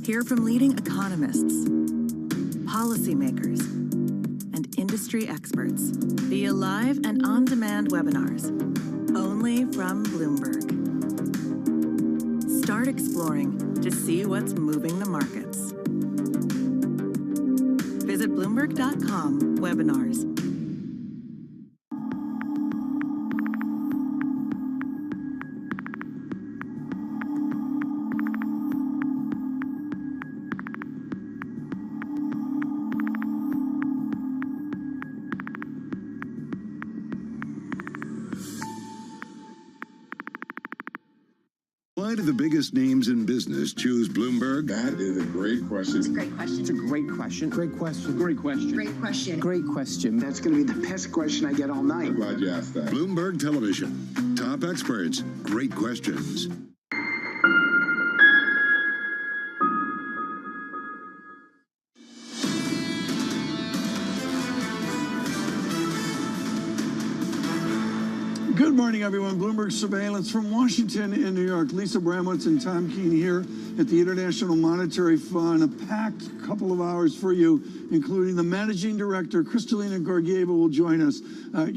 Hear from leading economists, policymakers, and industry experts via live and on-demand webinars, only from Bloomberg. Start exploring to see what's moving the markets. Visit Bloomberg.com/webinars. Why do the biggest names in business choose Bloomberg? That is a great question. It's a great question. It's a great question. Great question. Great question. Great question. Great question. That's going to be the best question I get all night. I'm glad you asked that. Bloomberg Television. Top experts. Great questions. Good morning, everyone. Bloomberg Surveillance from Washington and New York. Lisa Bramwitz and Tom Keene here at the International Monetary Fund. A packed couple of hours for you, including the Managing Director, Kristalina Georgieva, will join us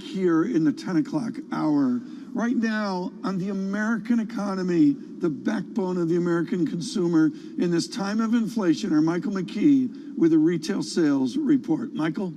here in the 10 o'clock hour. Right now, on the American economy, the backbone of the American consumer in this time of inflation, are Michael McKee with a retail sales report. Michael?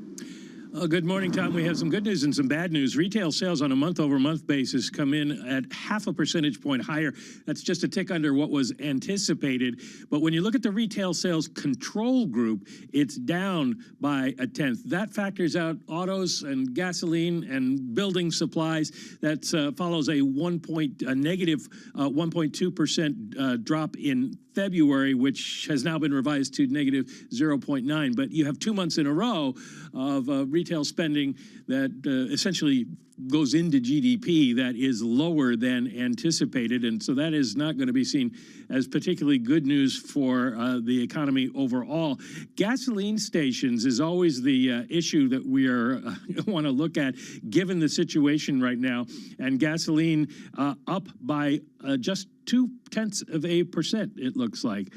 Good morning, Tom. We have some good news and some bad news. Retail sales on a month-over-month basis come in at 0.5 percentage point higher. That's just a tick under what was anticipated. But when you look at the retail sales control group, it's down by 0.1. That factors out autos and gasoline and building supplies. That follows a negative 1.2% drop in February, which has now been revised to negative 0.9. But you have 2 months in a row of retail spending that essentially goes into GDP that is lower than anticipated. And so that is not going to be seen as particularly good news for the economy overall. Gasoline stations is always the issue that we want to look at, given the situation right now. And gasoline up by just 0.2%, it looks like.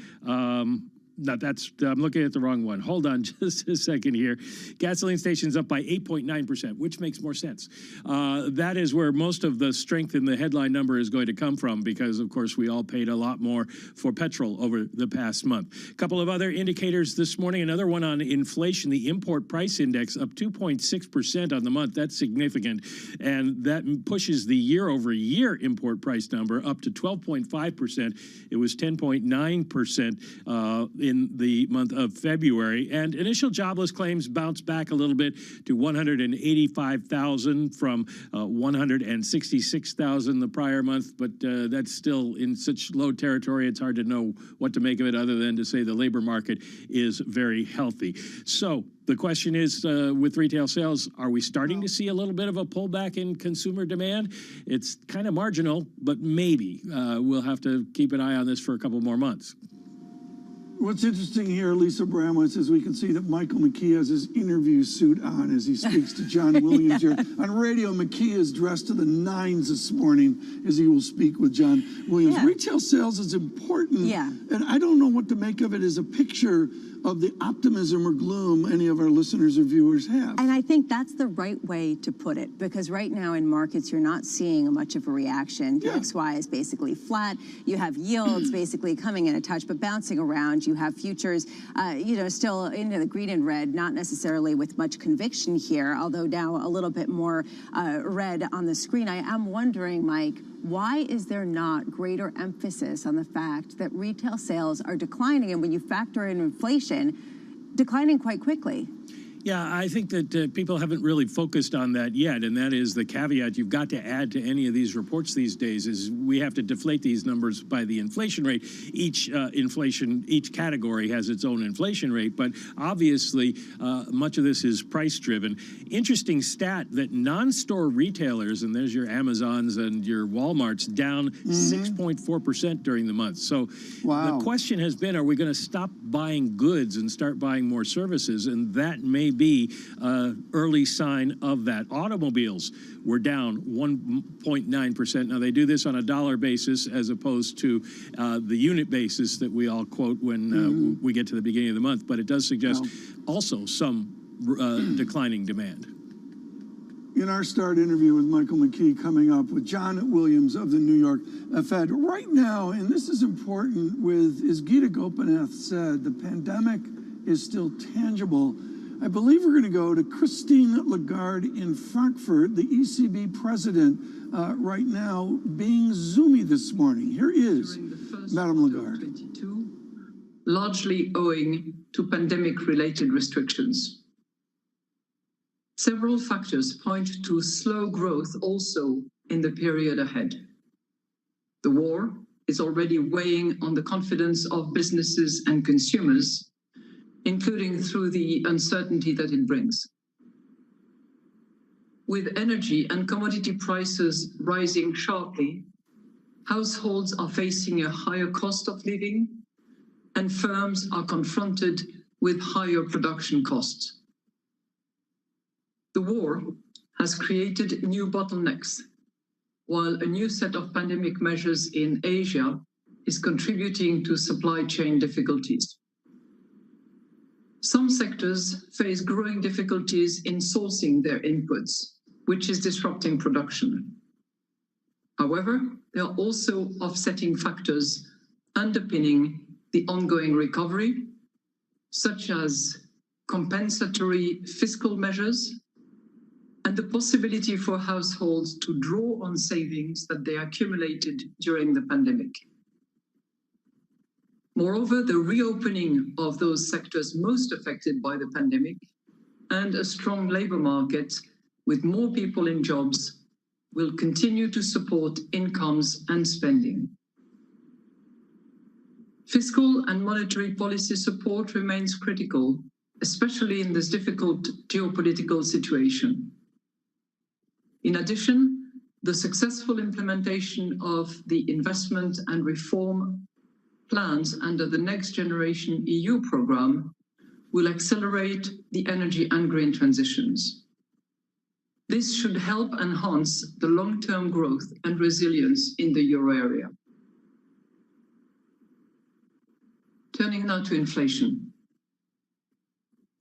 No, I'm looking at the wrong one. Hold on just a second here. Gasoline stations up by 8.9%, which makes more sense. That is where most of the strength in the headline number is going to come from because, of course, we all paid a lot more for petrol over the past month. A couple of other indicators this morning. Another one on inflation, the import price index up 2.6% on the month. That's significant. And that pushes the year-over-year import price number up to 12.5%. It was 10.9% in the month of February. And initial jobless claims bounced back a little bit to 185,000 from 166,000 the prior month, but that's still in such low territory, it's hard to know what to make of it other than to say the labor market is very healthy. So the question is, with retail sales, are we starting to see a little bit of a pullback in consumer demand? It's kind of marginal, but maybe. We'll have to keep an eye on this for a couple more months. What's interesting here, Lisa Bramwitz, is we can see that Michael McKee has his interview suit on as he speaks to John Williams here. On radio, McKee is dressed to the nines this morning as he will speak with John Williams. Yeah. Retail sales is important, and I don't know what to make of it as a picture of the optimism or gloom any of our listeners or viewers have. And I think that's the right way to put it, because right now in markets, you're not seeing much of a reaction. XY is basically flat. You have yields basically coming in a touch, but bouncing around. You have futures, still into the green and red, not necessarily with much conviction here, although now a little bit more red on the screen. I am wondering, Mike, why is there not greater emphasis on the fact that retail sales are declining, and when you factor in inflation, declining quite quickly? Yeah, I think that people haven't really focused on that yet, and that is the caveat you've got to add to any of these reports these days is we have to deflate these numbers by the inflation rate. Each category has its own inflation rate, but obviously much of this is price-driven. Interesting stat that non-store retailers, and there's your Amazons and your Walmarts, down 6.4% during the month. So the question has been, are we going to stop buying goods and start buying more services? And that may be an early sign of that. Automobiles were down 1.9%. Now, they do this on a dollar basis as opposed to the unit basis that we all quote when we get to the beginning of the month, but it does suggest also some declining demand. In our start interview with Michael McKee coming up with John Williams of the New York Fed. Right now, and this is important, as Gita Gopinath said, the pandemic is still tangible. I believe we're going to go to Christine Lagarde in Frankfurt, the ECB president, right now, being Zoomy this morning. Here is Madame Lagarde. Largely owing to pandemic-related restrictions. Several factors point to slow growth also in the period ahead. The war is already weighing on the confidence of businesses and consumers, including through the uncertainty that it brings. With energy and commodity prices rising sharply, households are facing a higher cost of living, and firms are confronted with higher production costs. The war has created new bottlenecks, while a new set of pandemic measures in Asia is contributing to supply chain difficulties. Some sectors face growing difficulties in sourcing their inputs, which is disrupting production. However, there are also offsetting factors underpinning the ongoing recovery, such as compensatory fiscal measures and the possibility for households to draw on savings that they accumulated during the pandemic. Moreover, the reopening of those sectors most affected by the pandemic and a strong labor market with more people in jobs will continue to support incomes and spending. Fiscal and monetary policy support remains critical, especially in this difficult geopolitical situation. In addition, the successful implementation of the investment and reform plans under the Next Generation EU programme will accelerate the energy and green transitions. This should help enhance the long-term growth and resilience in the euro area. Turning now to inflation.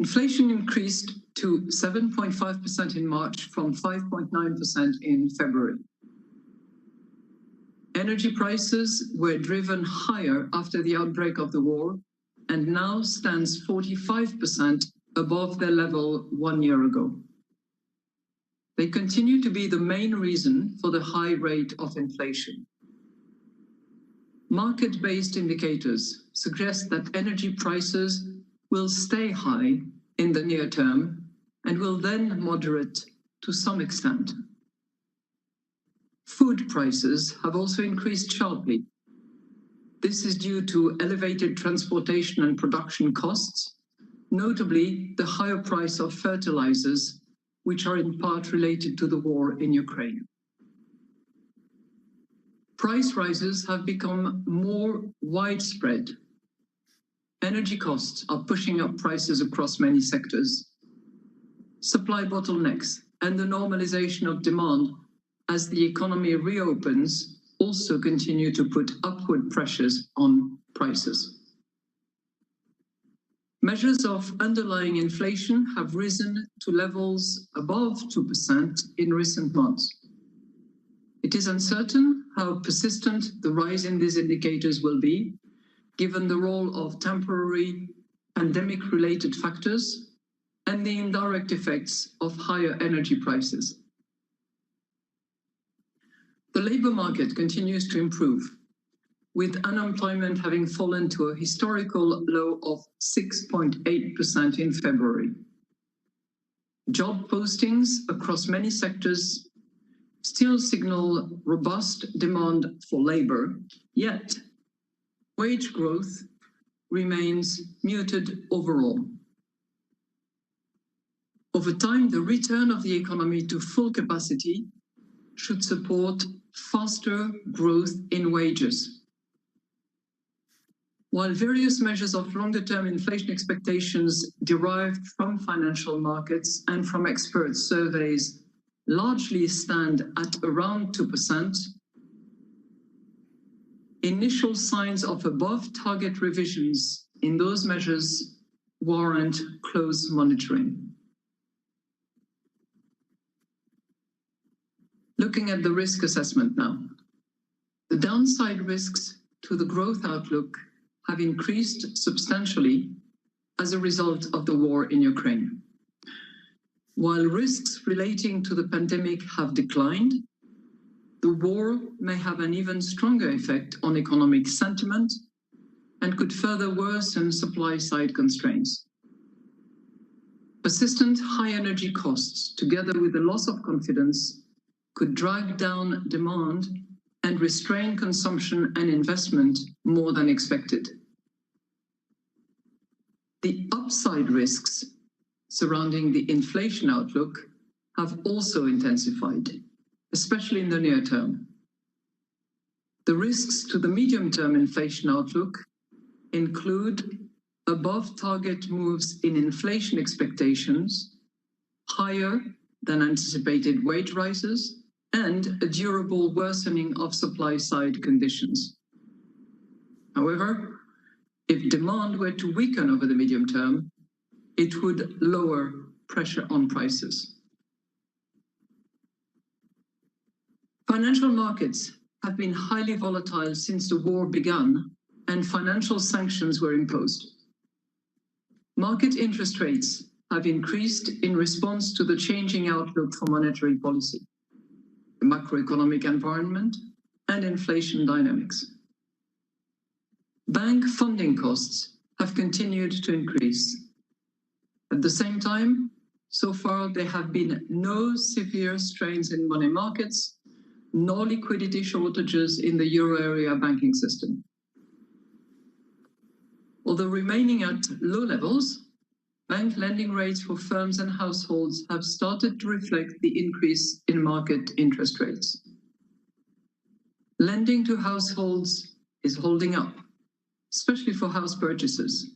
Inflation increased to 7.5% in March from 5.9% in February. Energy prices were driven higher after the outbreak of the war and now stands 45% above their level 1 year ago. They continue to be the main reason for the high rate of inflation. Market-based indicators suggest that energy prices will stay high in the near term and will then moderate to some extent. Food prices have also increased sharply. This is due to elevated transportation and production costs, notably the higher price of fertilizers, which are in part related to the war in Ukraine. Price rises have become more widespread. Energy costs are pushing up prices across many sectors. Supply bottlenecks and the normalization of demand as the economy reopens also continue to put upward pressures on prices. Measures of underlying inflation have risen to levels above 2% in recent months. It is uncertain how persistent the rise in these indicators will be, given the role of temporary pandemic-related factors and the indirect effects of higher energy prices. The labor market continues to improve, with unemployment having fallen to a historical low of 6.8% in February. Job postings across many sectors still signal robust demand for labor, yet wage growth remains muted overall. Over time, the return of the economy to full capacity should support faster growth in wages. While various measures of longer-term inflation expectations derived from financial markets and from expert surveys largely stand at around 2%, initial signs of above-target revisions in those measures warrant close monitoring. Looking at the risk assessment now. The downside risks to the growth outlook have increased substantially as a result of the war in Ukraine. While risks relating to the pandemic have declined, the war may have an even stronger effect on economic sentiment and could further worsen supply-side constraints. Persistent high energy costs, together with the loss of confidence, could drag down demand and restrain consumption and investment more than expected. The upside risks surrounding the inflation outlook have also intensified, especially in the near term. The risks to the medium-term inflation outlook include above-target moves in inflation expectations, higher than anticipated wage rises, and a durable worsening of supply-side conditions. However, if demand were to weaken over the medium term, it would lower pressure on prices. Financial markets have been highly volatile since the war began and financial sanctions were imposed. Market interest rates have increased in response to the changing outlook for monetary policy, the macroeconomic environment, and inflation dynamics. Bank funding costs have continued to increase. At the same time, so far there have been no severe strains in money markets, nor liquidity shortages in the euro area banking system. Although remaining at low levels, bank lending rates for firms and households have started to reflect the increase in market interest rates. Lending to households is holding up, especially for house purchases.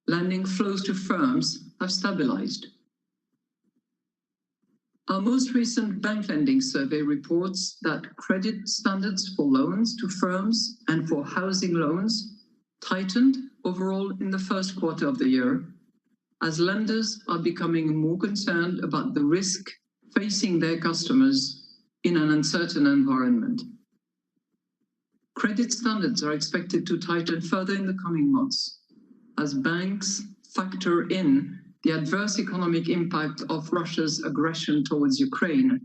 Lending flows to firms have stabilized. Our most recent bank lending survey reports that credit standards for loans to firms and for housing loans tightened overall in the first quarter of the year, as lenders are becoming more concerned about the risk facing their customers in an uncertain environment. Credit standards are expected to tighten further in the coming months, as banks factor in the adverse economic impact of Russia's aggression towards Ukraine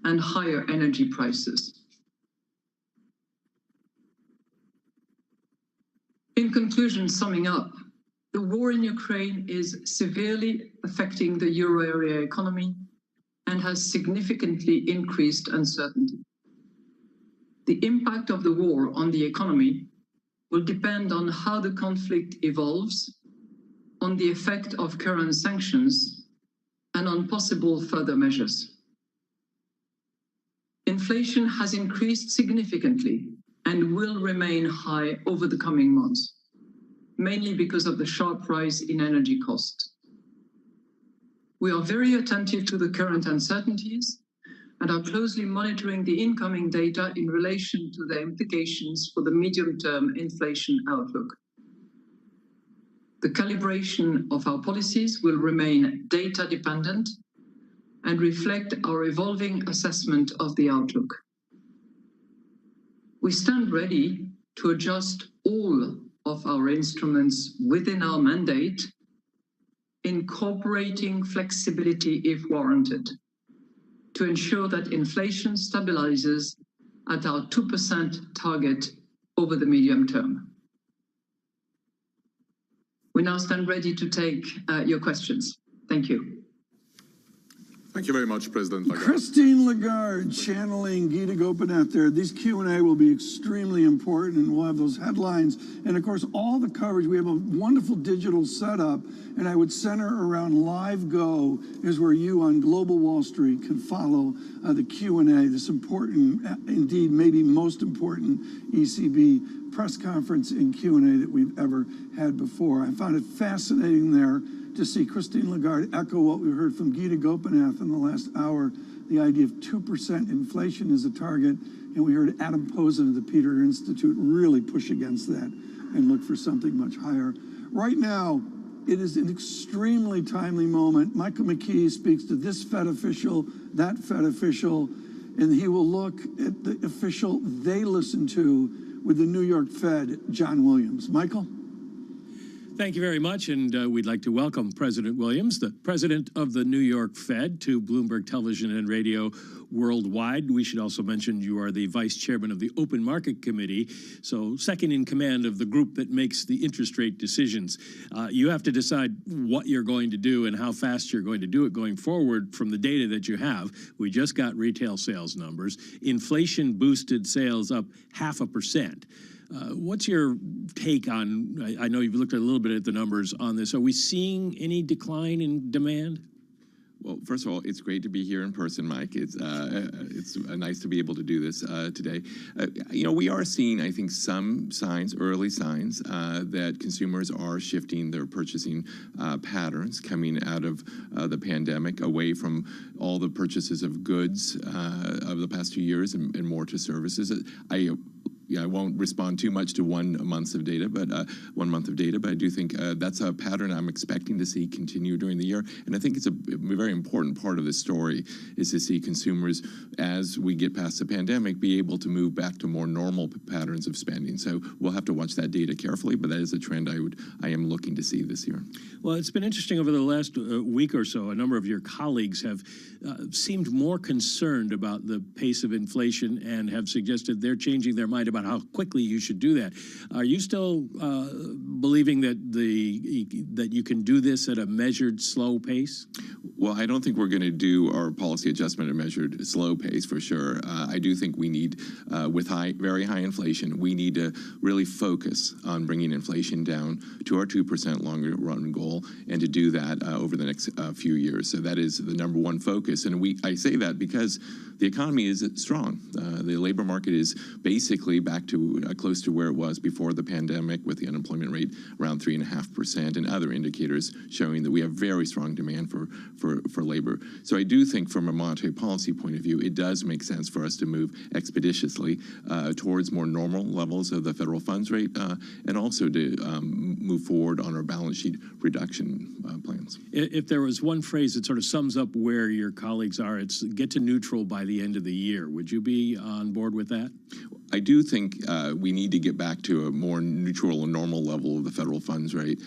and higher energy prices. In conclusion, summing up, the war in Ukraine is severely affecting the euro area economy and has significantly increased uncertainty. The impact of the war on the economy will depend on how the conflict evolves, on the effect of current sanctions, and on possible further measures. Inflation has increased significantly and will remain high over the coming months, mainly because of the sharp rise in energy costs. We are very attentive to the current uncertainties and are closely monitoring the incoming data in relation to their implications for the medium-term inflation outlook. The calibration of our policies will remain data-dependent and reflect our evolving assessment of the outlook. We stand ready to adjust all of our instruments within our mandate, incorporating flexibility if warranted, to ensure that inflation stabilizes at our 2% target over the medium term. We now stand ready to take your questions. Thank you. Thank you very much, President Lagarde. Christine Lagarde channeling Guy de Gopinath there. These Q&A will be extremely important, and we'll have those headlines. And of course, all the coverage. We have a wonderful digital setup, and I would center around LiveGo is where you on Global Wall Street can follow the Q&A, this important, indeed, maybe most important ECB press conference and Q&A that we've ever had before. I found it fascinating there to see Christine Lagarde echo what we heard from Guy de Gopinath in the last hour, the idea of 2% inflation as a target, and we heard Adam Posen of the Peter Institute really push against that and look for something much higher. Right now, it is an extremely timely moment. Michael McKee speaks to this Fed official, that Fed official, and he will look at the official they listen to with the New York Fed, John Williams. Michael? Thank you very much, and we'd like to welcome President Williams, the president of the New York Fed, to Bloomberg Television and Radio Worldwide. We should also mention you are the vice chairman of the Open Market Committee, so second in command of the group that makes the interest rate decisions. You have to decide what you're going to do and how fast you're going to do it going forward from the data that you have. We just got retail sales numbers. Inflation boosted sales up 0.5%. What's your take on, I know you've looked a little bit at the numbers on this, are we seeing any decline in demand? Well, first of all, it's great to be here in person, Mike. It's nice to be able to do this today. We are seeing, I think, some signs, early signs, that consumers are shifting their purchasing patterns coming out of the pandemic, away from all the purchases of goods of the past 2 years and more to services. I won't respond too much to 1 month of data, but I do think that's a pattern I'm expecting to see continue during the year. And I think it's a very important part of this story is to see consumers, as we get past the pandemic, be able to move back to more normal patterns of spending. So we'll have to watch that data carefully, but that is a trend I am looking to see this year. Well, it's been interesting over the last week or so. A number of your colleagues have seemed more concerned about the pace of inflation and have suggested they're changing their mind about how quickly you should do that. Are you still believing that that you can do this at a measured, slow pace? Well, I don't think we're going to do our policy adjustment at a measured, slow pace for sure. I do think we need, with very high inflation, we need to really focus on bringing inflation down to our 2% longer run goal, and to do that over the next few years. So that is the number one focus. And I say that because the economy is strong. The labor market is basically back to close to where it was before the pandemic, with the unemployment rate around 3.5% and other indicators showing that we have very strong demand for labor. So I do think from a monetary policy point of view, it does make sense for us to move expeditiously towards more normal levels of the federal funds rate, and also to move forward on our balance sheet reduction plans. If there was one phrase that sort of sums up where your colleagues are, it's get to neutral by the end of the year. Would you be on board with that? I do think we need to get back to a more neutral and normal level of the federal funds rate.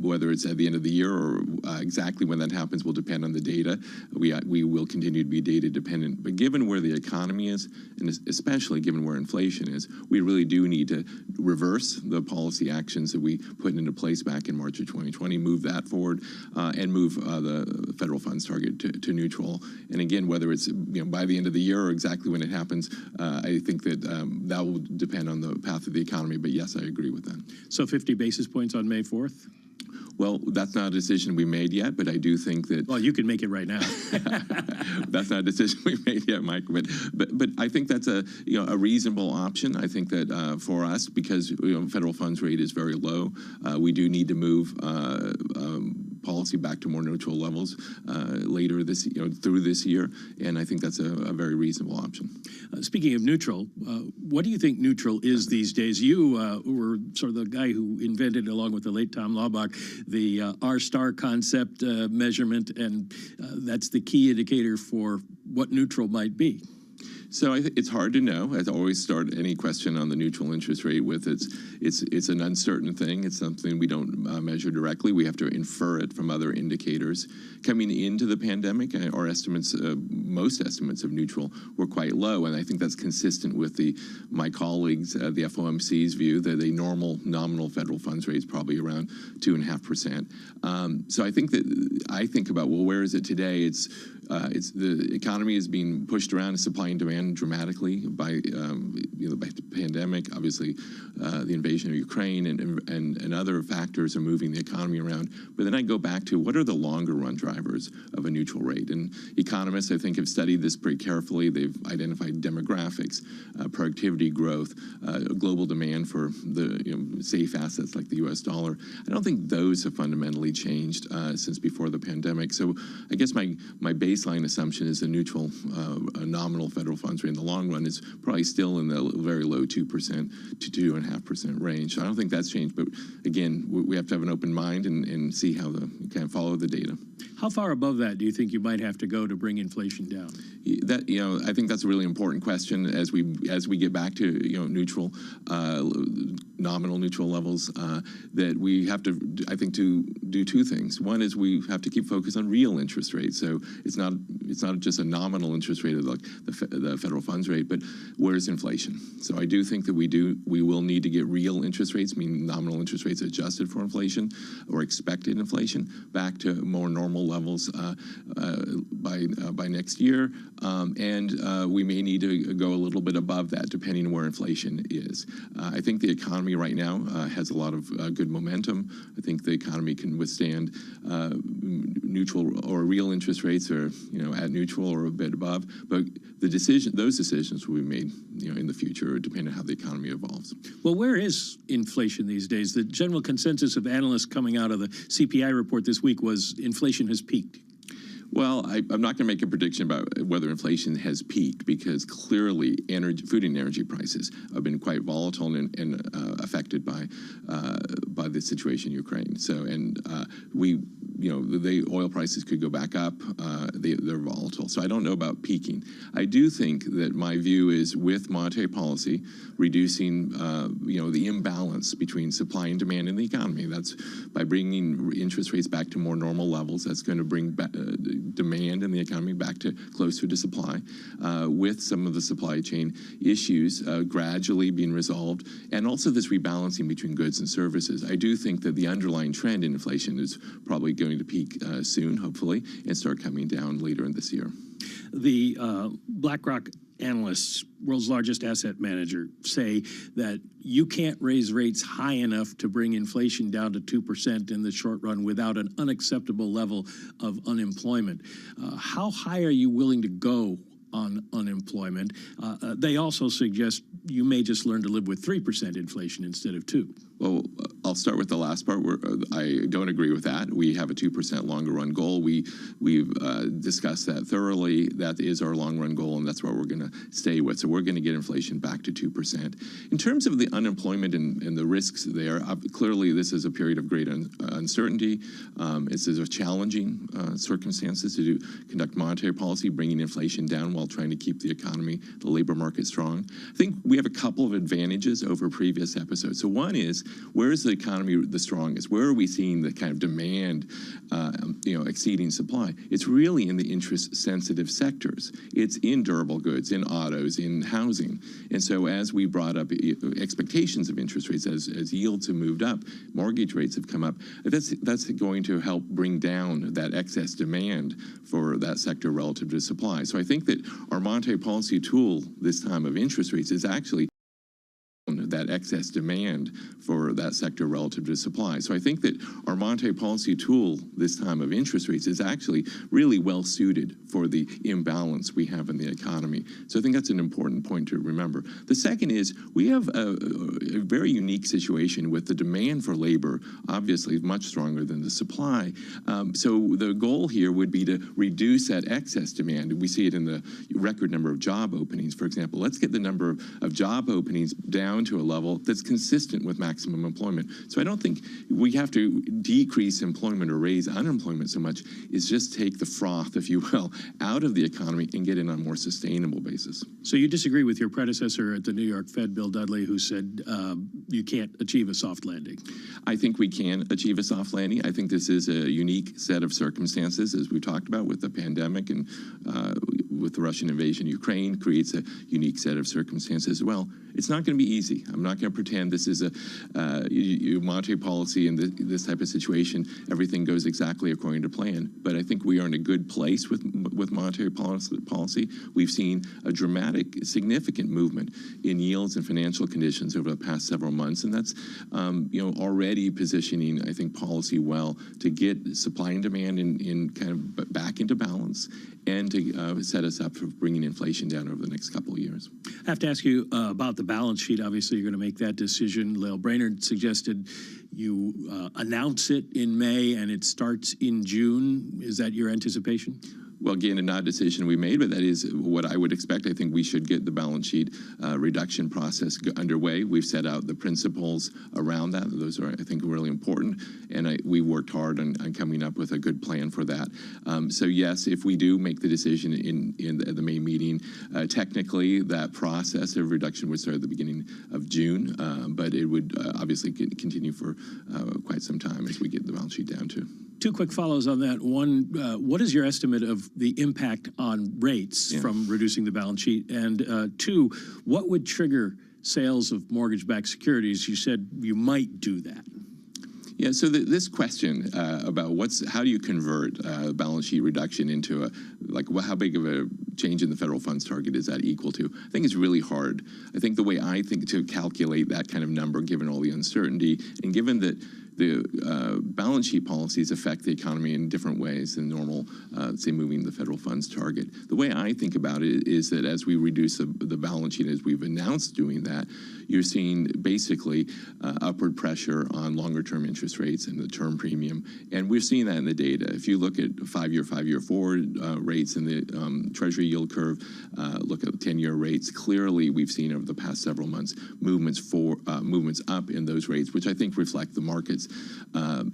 Whether it's at the end of the year or exactly when that happens will depend on the data. We will continue to be data dependent. But given where the economy is, and especially given where inflation is, we really do need to reverse the policy actions that we put into place back in March of 2020, move that forward, and move the federal funds target to neutral. And again, whether it's by the end of the year or exactly when it happens, I think that that will depend on the path of the economy. But yes, I agree with that. So 50 basis points on May 4th? Well, that's not a decision we made yet, but I do think that... Well, you can make it right now. That's not a decision we made yet, Mike. But I think that's a reasonable option. I think that for us, because federal funds rate is very low, we do need to move policy back to more neutral levels later through this year, and I think that's a very reasonable option. Speaking of neutral, what do you think neutral is these days? You were sort of the guy who invented, along with the late Tom Laubach, the R-star concept measurement, and that's the key indicator for what neutral might be. So I think it's hard to know. I always start any question on the neutral interest rate with it's an uncertain thing. It's something we don't measure directly. We have to infer it from other indicators. Coming into the pandemic, our estimates, most estimates of neutral were quite low, and I think that's consistent with my colleagues, the FOMC's view that a normal nominal federal funds rate is probably around 2.5%. So I think about, well, where is it today? It's the economy is being pushed around, supply and demand dramatically by the pandemic. Obviously, the invasion of Ukraine and other factors are moving the economy around. But then I go back to what are the longer run drivers of a neutral rate? And economists, I think, have studied this pretty carefully. They've identified demographics, productivity growth, global demand for the safe assets like the U.S. dollar. I don't think those have fundamentally changed since before the pandemic. So I guess my baseline assumption is a neutral nominal federal funds rate in the long run is probably still in the very low 2% to 2.5% range. So I don't think that's changed. But again, we have to have an open mind and see how kind of follow the data. How far above that do you think you might have to go to bring inflation down? I think that's a really important question as we get back to neutral, nominal neutral levels. That we have to, I think, to do two things. One is we have to keep focus on real interest rates. So it's not just a nominal interest rate of the federal funds rate, but where's inflation? So I do think that we will need to get real interest rates, meaning nominal interest rates adjusted for inflation or expected inflation, back to more normal levels by next year, and we may need to go a little bit above that depending on where inflation is. I think the economy economy right now has a lot of good momentum. I think the economy can withstand neutral or real interest rates are, at neutral or a bit above. But those decisions will be made, in the future, depending on how the economy evolves. Well, where is inflation these days? The general consensus of analysts coming out of the CPI report this week was inflation has peaked. Well, I'm not going to make a prediction about whether inflation has peaked, because clearly food and energy prices have been quite volatile and affected by the situation in Ukraine. So, the oil prices could go back up. They're volatile. So I don't know about peaking. I do think that my view is, with monetary policy, reducing the imbalance between supply and demand in the economy. That's by bringing interest rates back to more normal levels. That's going to bring demand in the economy back to closer to supply, with some of the supply chain issues gradually being resolved, and also this rebalancing between goods and services. I do think that the underlying trend in inflation is probably going to peak soon, hopefully, and start coming down later in this year. The BlackRock analysts, world's largest asset manager, say that you can't raise rates high enough to bring inflation down to 2% in the short run without an unacceptable level of unemployment. How high are you willing to go on unemployment? They also suggest you may just learn to live with 3% inflation instead of 2%. Well, I'll start with the last part, where I don't agree with that. We have a 2% longer run goal. We've discussed that thoroughly. That is our long run goal, and that's what we're going to stay with. So we're going to get inflation back to 2%. In terms of the unemployment and the risks there, clearly this is a period of great uncertainty. It's a challenging circumstances to conduct monetary policy, bringing inflation down while trying to keep the economy, the labor market strong. I think we have a couple of advantages over previous episodes. So one is, where is the economy the strongest? Where are we seeing the kind of demand, exceeding supply? It's really in the interest-sensitive sectors. It's in durable goods, in autos, in housing. And so, as we brought up expectations of interest rates, as yields have moved up, mortgage rates have come up. That's going to help bring down that excess demand for that sector relative to supply. So I think that our monetary policy tool this time of interest rates is actually that excess demand for that sector relative to supply. So I think that our monetary policy tool this time of interest rates is actually really well suited for the imbalance we have in the economy. So I think that's an important point to remember. The second is, we have a very unique situation with the demand for labor, obviously much stronger than the supply. So the goal here would be to reduce that excess demand. We see it in the record number of job openings, for example. Let's get the number of job openings down to a level that's consistent with maximum employment. So I don't think we have to decrease employment or raise unemployment so much. It's just take the froth, if you will, out of the economy and get it on a more sustainable basis. So you disagree with your predecessor at the New York Fed, Bill Dudley, who said you can't achieve a soft landing? I think we can achieve a soft landing. I think this is a unique set of circumstances, as we talked about, with the pandemic and with the Russian invasion of Ukraine, creates a unique set of circumstances as well. It's not going to be easy. I'm not going to pretend this is a monetary policy in this type of situation. Everything goes exactly according to plan. But I think we are in a good place with monetary policy. We've seen a dramatic, significant movement in yields and financial conditions over the past several months, and that's already positioning, I think, policy well to get supply and demand in kind of back into balance, and to set us up for bringing inflation down over the next couple of years. I have to ask you about the balance sheet. Obviously, you're going to make that decision. Lael Brainerd suggested you announce it in May and it starts in June. Is that your anticipation? Well, again, not a decision we made, but that is what I would expect. I think we should get the balance sheet reduction process underway. We've set out the principles around that. Those are, I think, really important, and we worked hard on coming up with a good plan for that. So yes, if we do make the decision in the May meeting, technically that process of reduction would start at the beginning of June, but it would obviously continue for quite some time as we get the balance sheet down to. Two quick follows on that. One, what is your estimate of the impact on rates from reducing the balance sheet? And two, what would trigger sales of mortgage-backed securities? You said you might do that. Yeah, so this question about how do you convert balance sheet reduction into how big of a change in the federal funds target is that equal to? I think it's really hard. I think the way I think to calculate that kind of number, given all the uncertainty, and given that the balance sheet policies affect the economy in different ways than normal, say, moving the federal funds target. The way I think about it is that as we reduce the balance sheet, as we've announced doing that, you're seeing basically upward pressure on longer-term interest rates and the term premium, and we're seeing that in the data. If you look at five-year forward rates in the Treasury yield curve, look at 10-year rates, clearly we've seen over the past several months movements up in those rates, which I think reflect the market's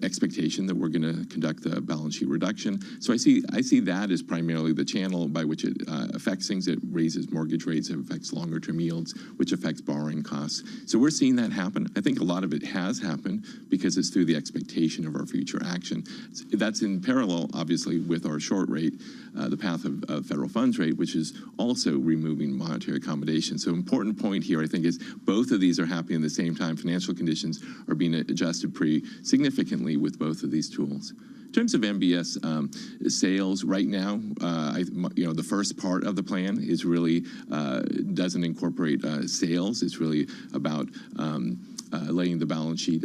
expectation that we're going to conduct the balance sheet reduction. So I see that as primarily the channel by which it affects things. It raises mortgage rates, it affects longer-term yields, which affects borrowing costs. So we're seeing that happen. I think a lot of it has happened because it's through the expectation of our future action. That's in parallel, obviously, with our short rate, the path of federal funds rate, which is also removing monetary accommodation. So important point here, I think, is both of these are happening at the same time. Financial conditions are being adjusted pretty significantly with both of these tools. In terms of MBS sales, right now, the first part of the plan is really doesn't incorporate sales. It's really about letting the balance sheet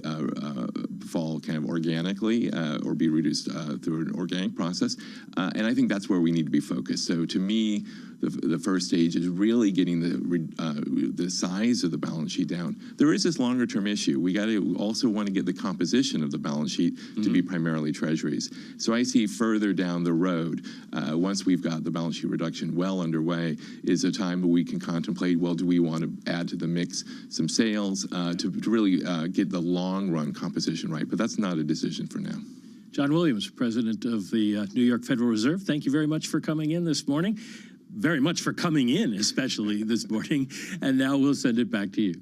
fall kind of organically or be reduced through an organic process. And I think that's where we need to be focused. So to me, the first stage is really getting the size of the balance sheet down. There is this longer term issue. We got to also want to get the composition of the balance sheet to be primarily treasuries. So I see further down the road, once we've got the balance sheet reduction well underway, is a time where we can contemplate, well, do we want to add to the mix some sales to really get the long run composition right? But that's not a decision for now. John Williams, president of the New York Federal Reserve, thank you very much for coming in this morning. Very much for coming in, especially this morning. And now we'll send it back to you.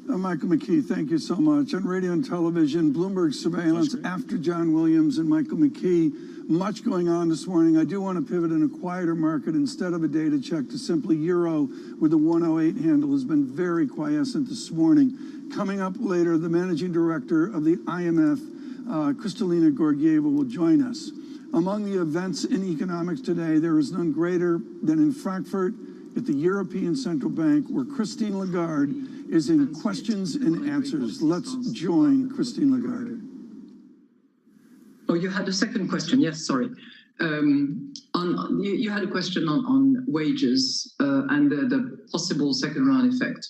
Michael McKee, thank you so much. On radio and television, Bloomberg surveillance after John Williams and Michael McKee. Much going on this morning. I do want to pivot in a quieter market instead of a data check to simply Euro with the 108 handle has been very quiescent this morning. Coming up later, the managing director of the IMF, Kristalina Georgieva, will join us. Among the events in economics today, there is none greater than in Frankfurt at the European Central Bank, where Christine Lagarde is in questions and answers. Let's join Christine Lagarde. Oh, you had a second question. Yes, sorry. You had a question on wages and the possible second round effect.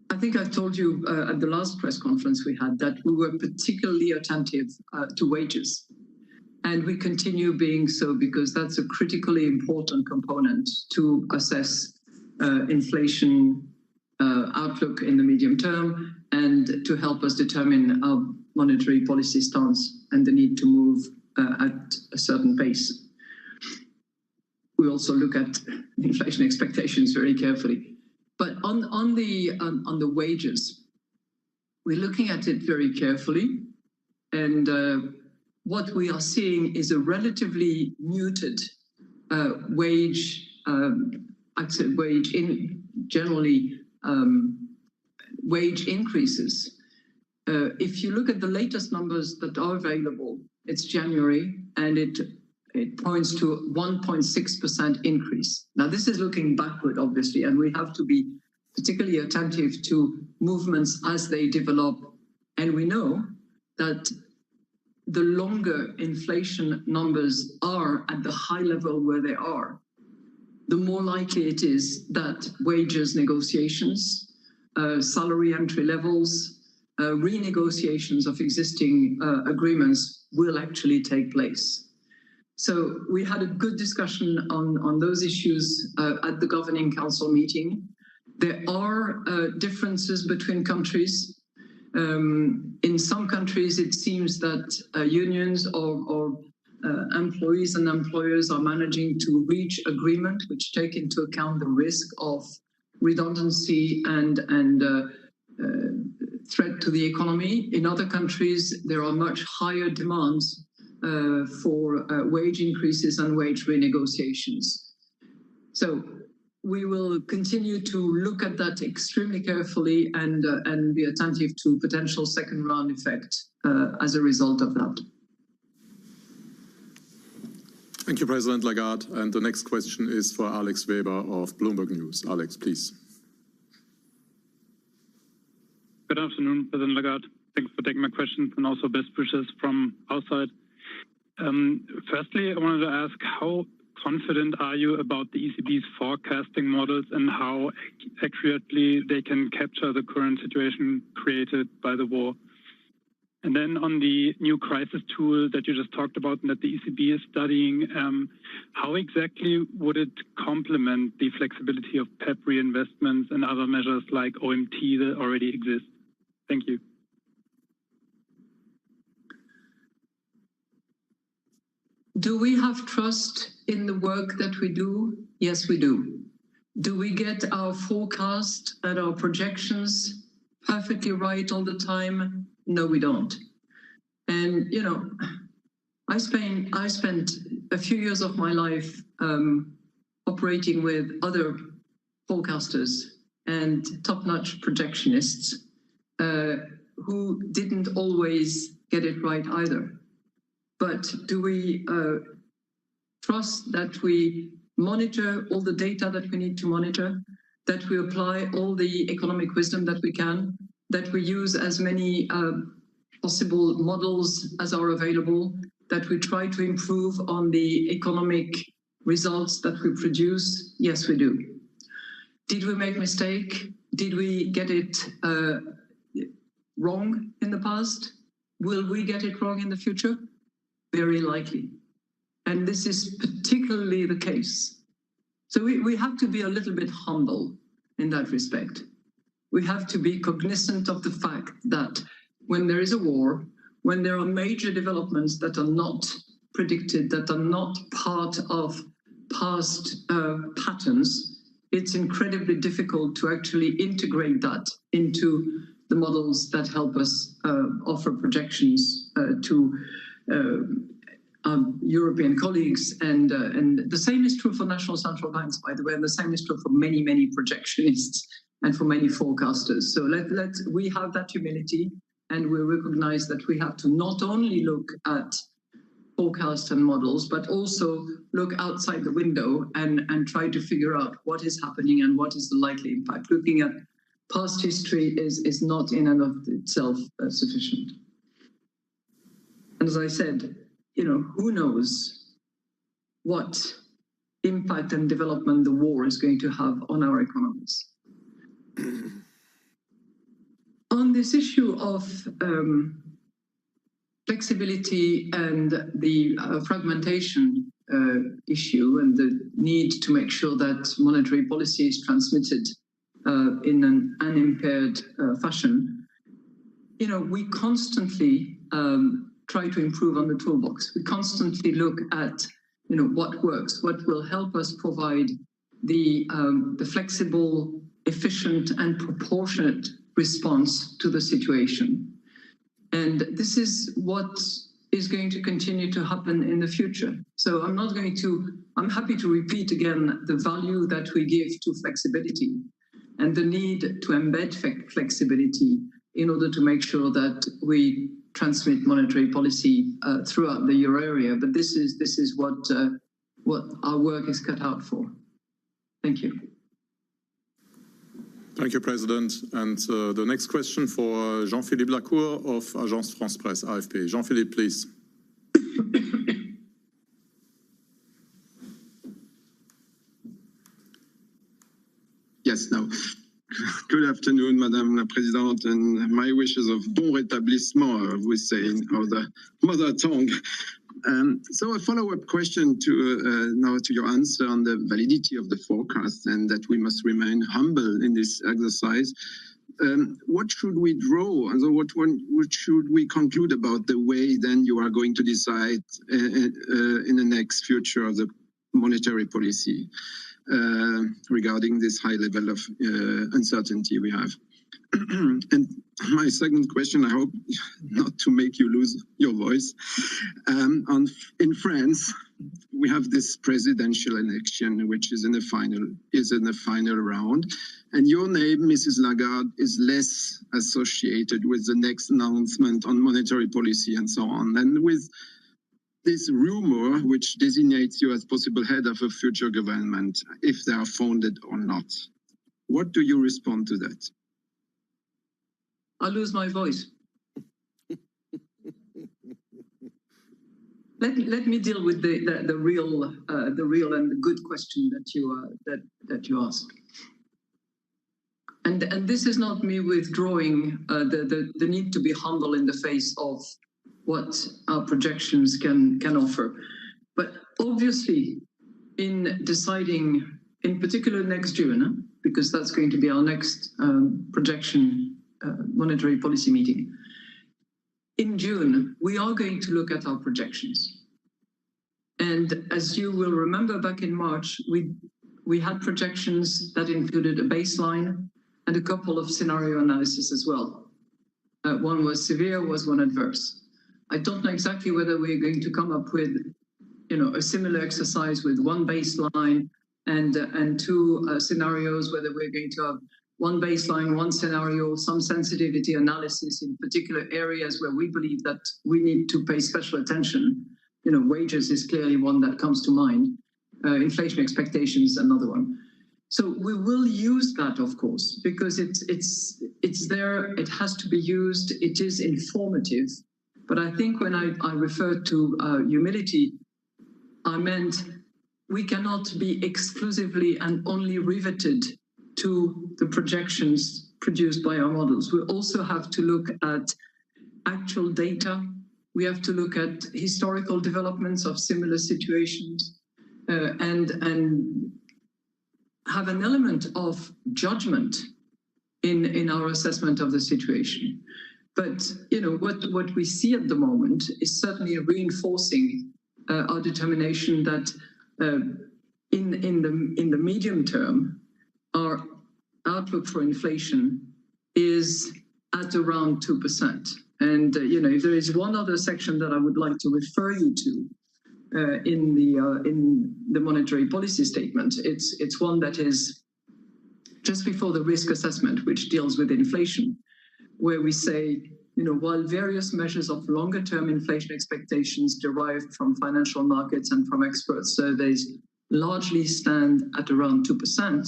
I think I've told you at the last press conference we had that we were particularly attentive to wages. And we continue being so because that's a critically important component to assess inflation outlook in the medium term and to help us determine our monetary policy stance and the need to move at a certain pace. We also look at inflation expectations very carefully. But on the wages, we're looking at it very carefully, and what we are seeing is a relatively muted wage increases. If you look at the latest numbers that are available, it's January, and it points to 1.6% increase. Now, this is looking backward, obviously, and we have to be particularly attentive to movements as they develop. And we know that the longer inflation numbers are at the high level where they are, the more likely it is that wages negotiations, salary entry levels, renegotiations of existing agreements will actually take place. So we had a good discussion on those issues at the Governing Council meeting. There are differences between countries. In some countries, it seems that unions or employees and employers are managing to reach agreement, which take into account the risk of redundancy and threat to the economy. In other countries, there are much higher demands for wage increases and wage renegotiations. So we will continue to look at that extremely carefully and be attentive to potential second round effect as a result of that. Thank you, President Lagarde. And the next question is for Alex Weber of Bloomberg News. Alex, please. Good afternoon, President Lagarde. Thanks for taking my questions and also best wishes from our side. Firstly, I wanted to ask, how confident are you about the ECB's forecasting models and how accurately they can capture the current situation created by the war? And then on the new crisis tool that you just talked about and that the ECB is studying, how exactly would it complement the flexibility of PEP reinvestments and other measures like OMT that already exist? Thank you. Do we have trust in the work that we do? Yes, we do. Do we get our forecast and our projections perfectly right all the time? No, we don't. And, you know, I spent a few years of my life operating with other forecasters and top-notch projectionists who didn't always get it right either. But do we trust that we monitor all the data that we need to monitor, that we apply all the economic wisdom that we can, that we use as many possible models as are available, that we try to improve on the economic results that we produce? Yes, we do. Did we make a mistake? Did we get it wrong in the past? Will we get it wrong in the future? Very likely. And this is particularly the case. So we have to be a little bit humble in that respect. We have to be cognizant of the fact that when there is a war, when there are major developments that are not predicted, that are not part of past patterns, it's incredibly difficult to actually integrate that into the models that help us offer projections to our European colleagues. And the same is true for national central banks, by the way, and the same is true for many, many projectionists and for many forecasters. So we have that humility, and we recognize that we have to not only look at forecasts and models, but also look outside the window and try to figure out what is happening and what is the likely impact. Looking at past history is not in and of itself sufficient. And as I said, you know, who knows what impact and development the war is going to have on our economies. On this issue of flexibility and the fragmentation issue and the need to make sure that monetary policy is transmitted in an unimpaired fashion, you know, we constantly try to improve on the toolbox. We constantly look at, you know, what works, what will help us provide the flexible, efficient, and proportionate response to the situation. And this is what is going to continue to happen in the future. So I'm happy to repeat again the value that we give to flexibility and the need to embed flexibility in order to make sure that we transmit monetary policy throughout the euro area. But this is what our work is cut out for. Thank you. Thank you, President. And the next question for Jean-Philippe Lacour of Agence France-Presse, AFP. Jean-Philippe, please. Yes, now. Good afternoon, Madame la Présidente, and my wishes of bon rétablissement, we say in our mother tongue. So a follow-up question to now to your answer on the validity of the forecast and that we must remain humble in this exercise. What should we draw, and so what should we conclude about the way then you are going to decide in the next future of the monetary policy regarding this high level of uncertainty we have? And my second question, I hope not to make you lose your voice. In France, we have this presidential election, which is in the final round. And your name, Mrs. Lagarde, is less associated with the next announcement on monetary policy and so on. And with this rumor, which designates you as possible head of a future government, if they are founded or not. What do you respond to that? I lose my voice. Let me deal with the real and the good question that you asked. And this is not me withdrawing the need to be humble in the face of what our projections can offer. But obviously, in deciding, in particular next June, because that's going to be our next projection monetary policy meeting. In June, we are going to look at our projections. And as you will remember, back in March, we had projections that included a baseline and a couple of scenario analysis as well. One was severe, was one adverse. I don't know exactly whether we're going to come up with, a similar exercise with one baseline and two scenarios, whether we're going to have one baseline, one scenario, some sensitivity analysis in particular areas where we believe that we need to pay special attention. Wages is clearly one that comes to mind. Inflation expectations, another one. So we will use that, of course, because it's there, it has to be used, it is informative. But I think when I referred to humility, I meant we cannot be exclusively and only riveted to the projections produced by our models. We also have to look at actual data. We have to look at historical developments of similar situations and have an element of judgment in our assessment of the situation. But what we see at the moment is certainly reinforcing our determination that in the medium term, our outlook for inflation is at around 2%. And if there is one other section that I would like to refer you to in the monetary policy statement, it's one that is just before the risk assessment, which deals with inflation, where we say, while various measures of longer-term inflation expectations derived from financial markets and from expert surveys largely stand at around 2%,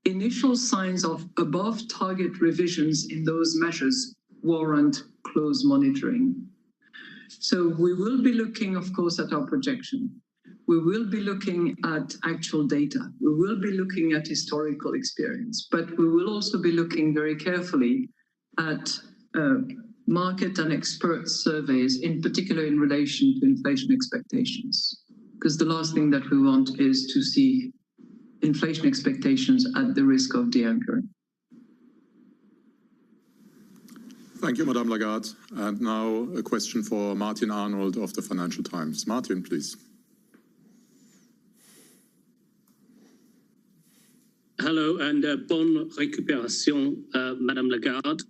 initial signs of above-target revisions in those measures warrant close monitoring. So we will be looking, of course, at our projection. We will be looking at actual data. We will be looking at historical experience, but we will also be looking very carefully at market and expert surveys, in particular in relation to inflation expectations. Because the last thing that we want is to see inflation expectations at the risk of de-anchoring. Thank you, Madame Lagarde. And now a question for Martin Arnold of the Financial Times. Martin, please. Hello, and bonne récupération, Madame Lagarde,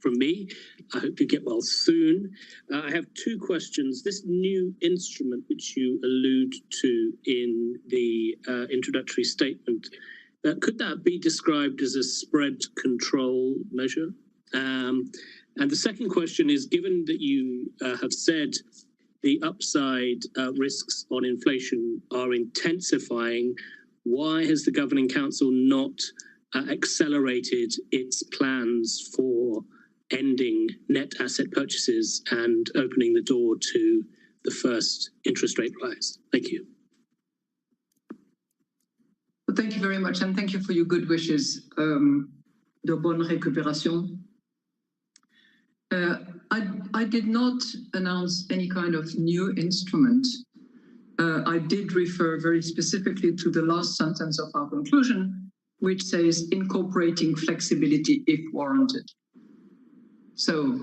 from me. I hope you get well soon. I have two questions. This new instrument, which you allude to in the introductory statement, could that be described as a spread control measure? And the second question is, given that you have said the upside risks on inflation are intensifying, why has the Governing Council not accelerated its plans for ending net asset purchases and opening the door to the first interest rate rise? Thank you. Well, thank you very much, and thank you for your good wishes. De bonne récupération. I did not announce any kind of new instrument. I did refer very specifically to the last sentence of our conclusion, which says incorporating flexibility if warranted. So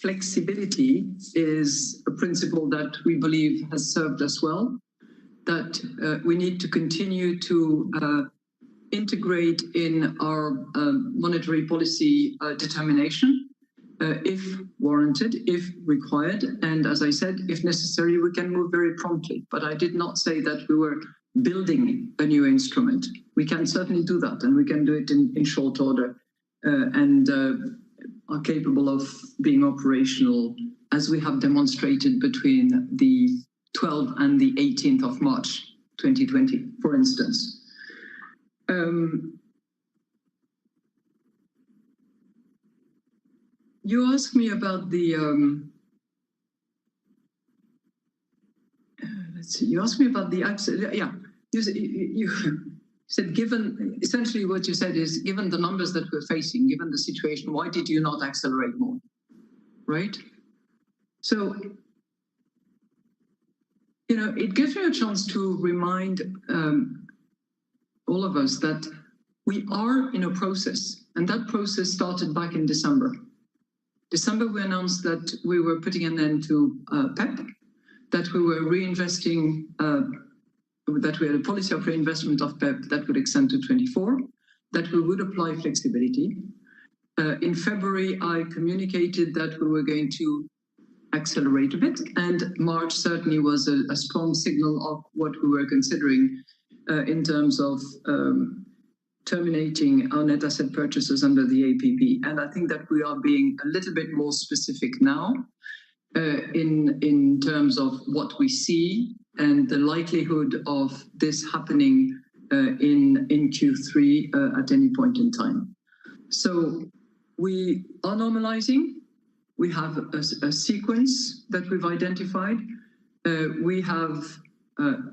flexibility is a principle that we believe has served us well, that we need to continue to integrate in our monetary policy determination if warranted, if required, and as I said, if necessary, we can move very promptly. But I did not say that we were building a new instrument. We can certainly do that, and we can do it in short order, and are capable of being operational, as we have demonstrated between the 12th and the 18th of March 2020, for instance. You asked me about the let's see. You asked me about the yeah. You said, given essentially what you said is, given the numbers that we're facing, given the situation, why did you not accelerate more? Right? So, you know, it gives me a chance to remind all of us that we are in a process, and that process started back in December. December, we announced that we were putting an end to PEP, that we were reinvesting, that we had a policy of reinvestment of PEP that would extend to 24, that we would apply flexibility. In February, I communicated that we were going to accelerate a bit, and March certainly was a strong signal of what we were considering in terms of terminating our net asset purchases under the APP. And I think that we are being a little bit more specific now in terms of what we see and the likelihood of this happening in Q3 at any point in time. So we are normalizing. We have a sequence that we've identified. We have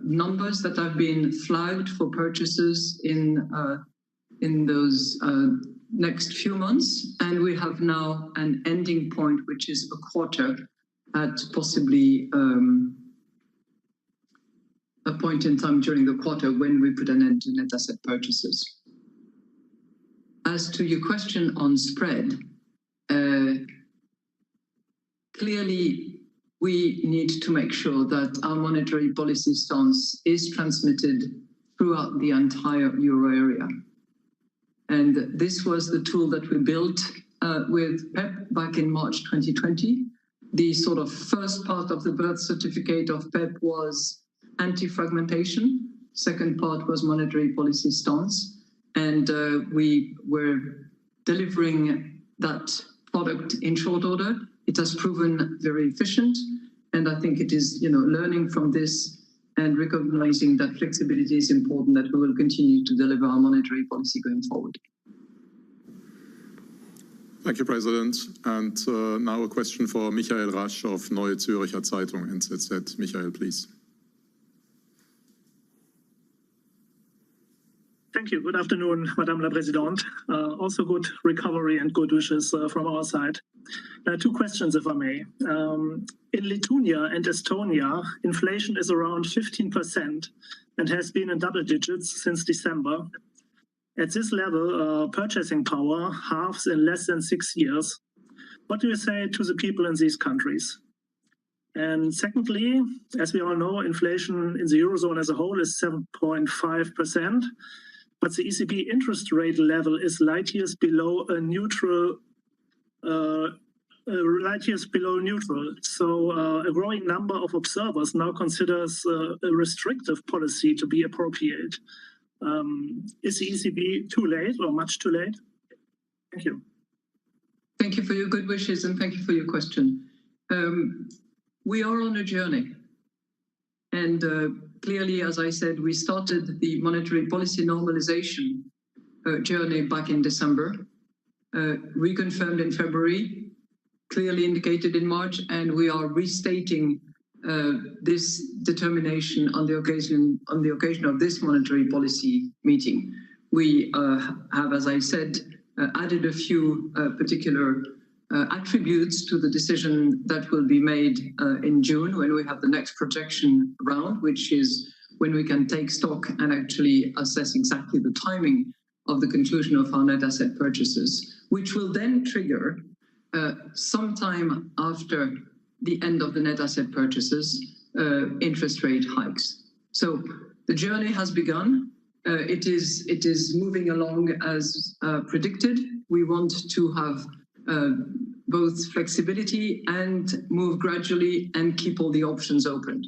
numbers that have been flagged for purchases in those next few months, and we have now an ending point, which is a quarter at possibly a point in time during the quarter when we put an end to net asset purchases. As to your question on spread, clearly we need to make sure that our monetary policy stance is transmitted throughout the entire euro area. And this was the tool that we built with PEP back in March 2020. The sort of first part of the birth certificate of PEP was anti-fragmentation. Second part was monetary policy stance. And we were delivering that product in short order. It has proven very efficient. And I think it is, you know, learning from this and recognizing that flexibility is important, that we will continue to deliver our monetary policy going forward. Thank you, President. And now a question for Michael Rasch of Neue Zürcher Zeitung, NZZ. Michael, please. Thank you. Good afternoon, Madame la Présidente. Also good recovery and good wishes from our side. Two questions, if I may. In Lithuania and Estonia, inflation is around 15% and has been in double digits since December. At this level, purchasing power halves in less than 6 years. What do you say to the people in these countries? And secondly, as we all know, inflation in the Eurozone as a whole is 7.5%. But the ECB interest rate level is light years below a neutral. So a growing number of observers now considers a restrictive policy to be appropriate. Is the ECB too late or much too late? Thank you. Thank you for your good wishes and thank you for your question. We are on a journey. And clearly, as I said, we started the monetary policy normalization journey back in December, reconfirmed in February, clearly indicated in March, and we are restating this determination on the occasion of this monetary policy meeting. We have, as I said, added a few particular attributes to the decision that will be made in June when we have the next projection round, which is when we can take stock and actually assess exactly the timing of the conclusion of our net asset purchases, which will then trigger sometime after the end of the net asset purchases, interest rate hikes. So the journey has begun. it is moving along as predicted. We want to have both flexibility and move gradually and keep all the options open.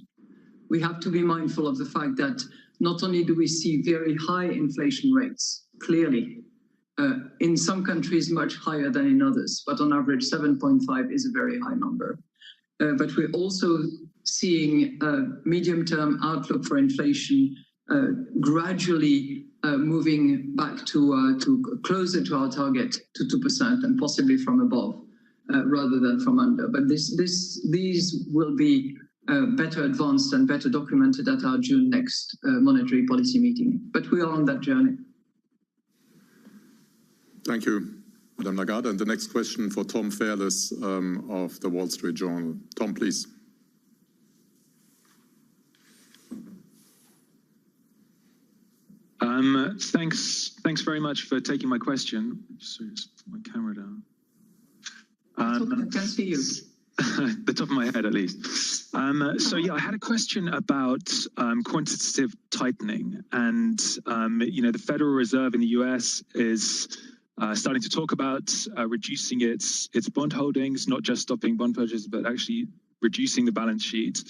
We have to be mindful of the fact that not only do we see very high inflation rates, clearly, in some countries much higher than in others, but on average 7.5 is a very high number. But we're also seeing a medium-term outlook for inflation gradually moving back to closer to our target, to 2%, and possibly from above rather than from under. But these will be better advanced and better documented at our June next monetary policy meeting. But we are on that journey. Thank you, Madame Lagarde. And the next question for Tom Fairless of the Wall Street Journal. Tom, please. Thanks very much for taking my question. Just put my camera down. I can see you. The top of my head, at least. So yeah, I had a question about quantitative tightening, and the Federal Reserve in the U.S. is starting to talk about reducing its bond holdings, not just stopping bond purchases, but actually reducing the balance sheet.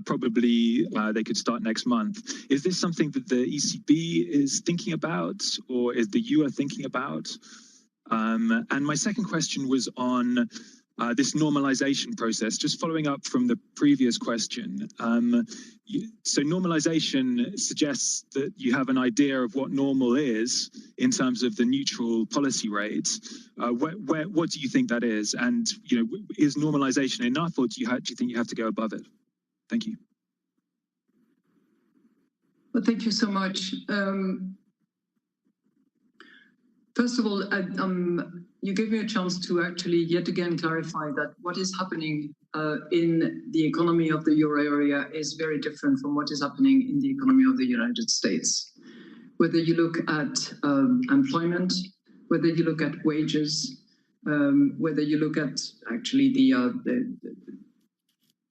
Probably they could start next month. Is this something that the ECB is thinking about, or is the EU thinking about? And my second question was on this normalization process, just following up from the previous question. So normalization suggests that you have an idea of what normal is in terms of the neutral policy rate. What do you think that is? And is normalization enough, or do you think you have to go above it? Thank you. Well, thank you so much. First of all, you gave me a chance to actually yet again clarify that what is happening in the economy of the euro area is very different from what is happening in the economy of the United States. Whether you look at employment, whether you look at wages, whether you look at actually the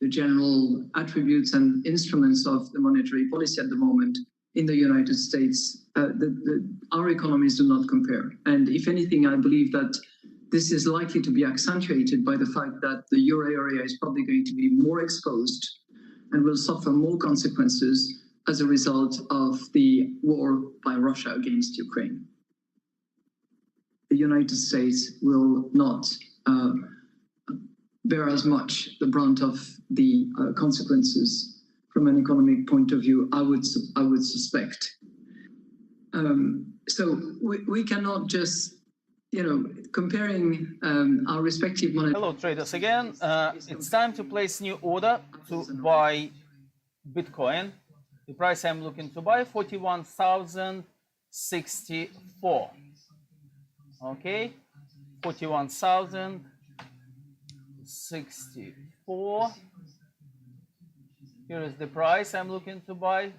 general attributes and instruments of the monetary policy at the moment in the United States, our economies do not compare. And if anything, I believe that this is likely to be accentuated by the fact that the euro area is probably going to be more exposed and will suffer more consequences as a result of the war by Russia against Ukraine. The United States will not bear as much the brunt of the consequences from an economic point of view, I would suspect. So we cannot just, comparing our respective money. Hello, traders again. It's time to place new order to buy Bitcoin. The price I'm looking to buy, 41,064. Okay, 41,064. Here is the price I'm looking to buy.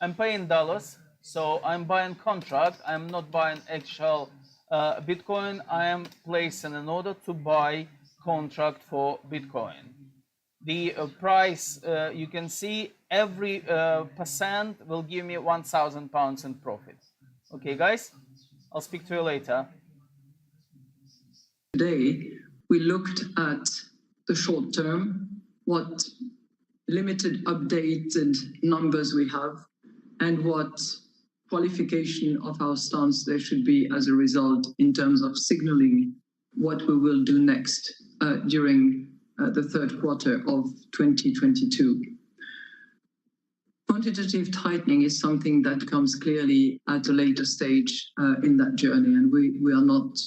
I'm paying dollars, so I'm buying contract. I'm not buying actual Bitcoin. I am placing an order to buy contract for Bitcoin. The price, you can see every percent will give me £1,000 in profit. Okay, guys, I'll speak to you later. Today, we looked at the short term, what limited updated numbers we have, and what qualification of our stance there should be as a result in terms of signaling what we will do next during the third quarter of 2022. Quantitative tightening is something that comes clearly at a later stage in that journey, and we are not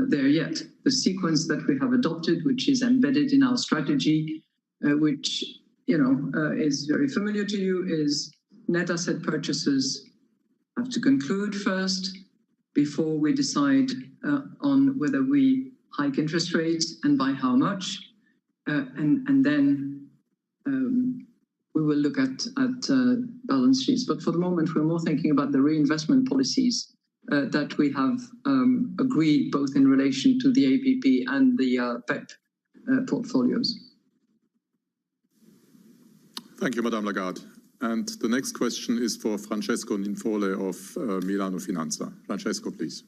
there yet. The sequence that we have adopted, which is embedded in our strategy, which is very familiar to you, is net asset purchases have to conclude first before we decide on whether we hike interest rates and by how much, and then we will look at balance sheets. But for the moment, we're more thinking about the reinvestment policies that we have agreed both in relation to the APP and the PEP portfolios. Thank you, Madame Lagarde. And the next question is for Francesco Ninfole of Milano Finanza. Francesco, please.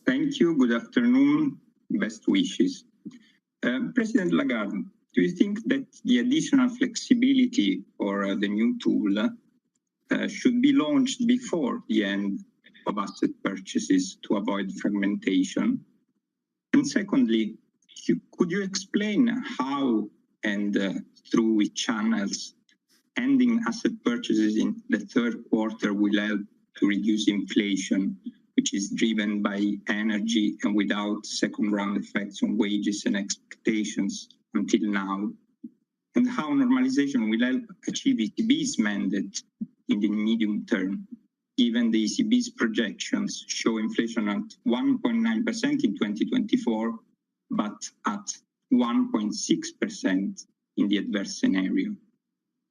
Thank you. Good afternoon. Best wishes. President Lagarde, do you think that the additional flexibility or the new tool should be launched before the end of asset purchases to avoid fragmentation? And secondly, could you explain how and through which channels ending asset purchases in the third quarter will help to reduce inflation, which is driven by energy and without second-round effects on wages and expectations until now, and how normalization will help achieve ECB's mandate in the medium term, given the ECB's projections show inflation at 1.9% in 2024, but at 1.6% in the adverse scenario.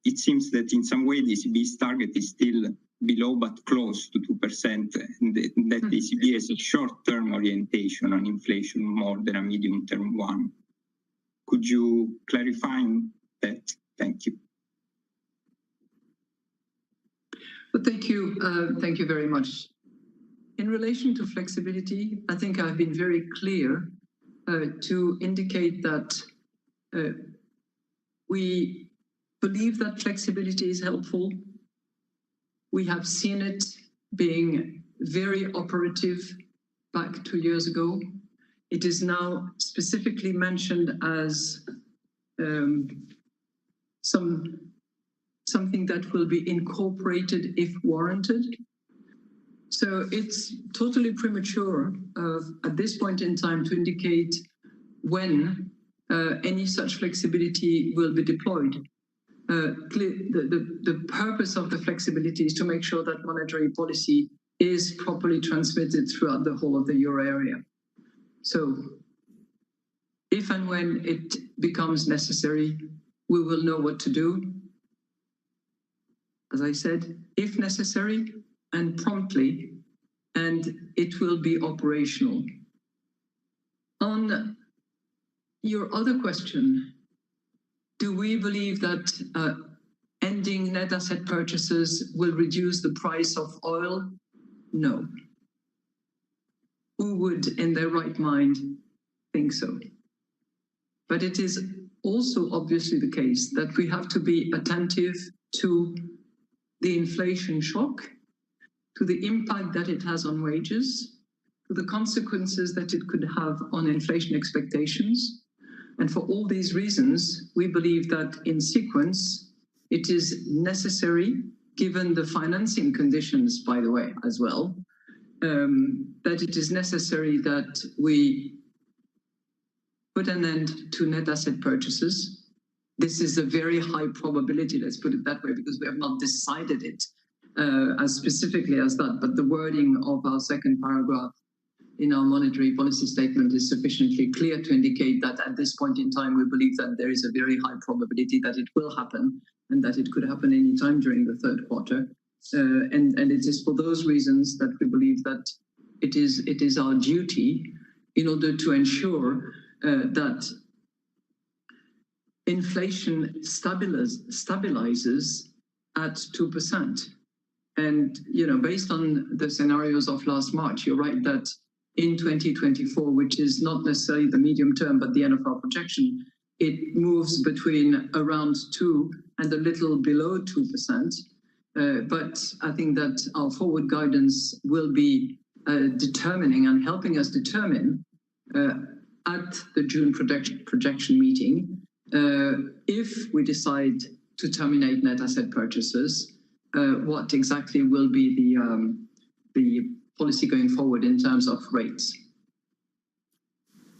It seems that in some way the ECB's target is still below but close to 2%, and that the ECB has a short-term orientation on inflation more than a medium-term one. Could you clarify that? Thank you. Well, thank you very much. In relation to flexibility, I think I've been very clear to indicate that we believe that flexibility is helpful. We have seen it being very operative back 2 years ago. It is now specifically mentioned as something that will be incorporated if warranted. So it's totally premature at this point in time to indicate when any such flexibility will be deployed. The purpose of the flexibility is to make sure that monetary policy is properly transmitted throughout the whole of the euro area. So if and when it becomes necessary, we will know what to do. As I said, if necessary and promptly, and it will be operational. On your other question, do we believe that ending net asset purchases will reduce the price of oil? No. Who would, in their right mind, think so? But it is also obviously the case that we have to be attentive to the inflation shock, to the impact that it has on wages, to the consequences that it could have on inflation expectations. And for all these reasons, we believe that in sequence, it is necessary, given the financing conditions, by the way, as well, that it is necessary that we put an end to net asset purchases. This is a very high probability, let's put it that way, because we have not decided it as specifically as that, but the wording of our second paragraph in our monetary policy statement is sufficiently clear to indicate that at this point in time, we believe that there is a very high probability that it will happen and that it could happen any time during the third quarter. And it is for those reasons that we believe that it is our duty in order to ensure that inflation stabilizes at 2%. And, based on the scenarios of last March, you're right that in 2024, which is not necessarily the medium term, but the end of our projection, it moves between around 2 and a little below 2%. But I think that our forward guidance will be determining and helping us determine at the June projection meeting if we decide to terminate net asset purchases, what exactly will be the policy going forward in terms of rates.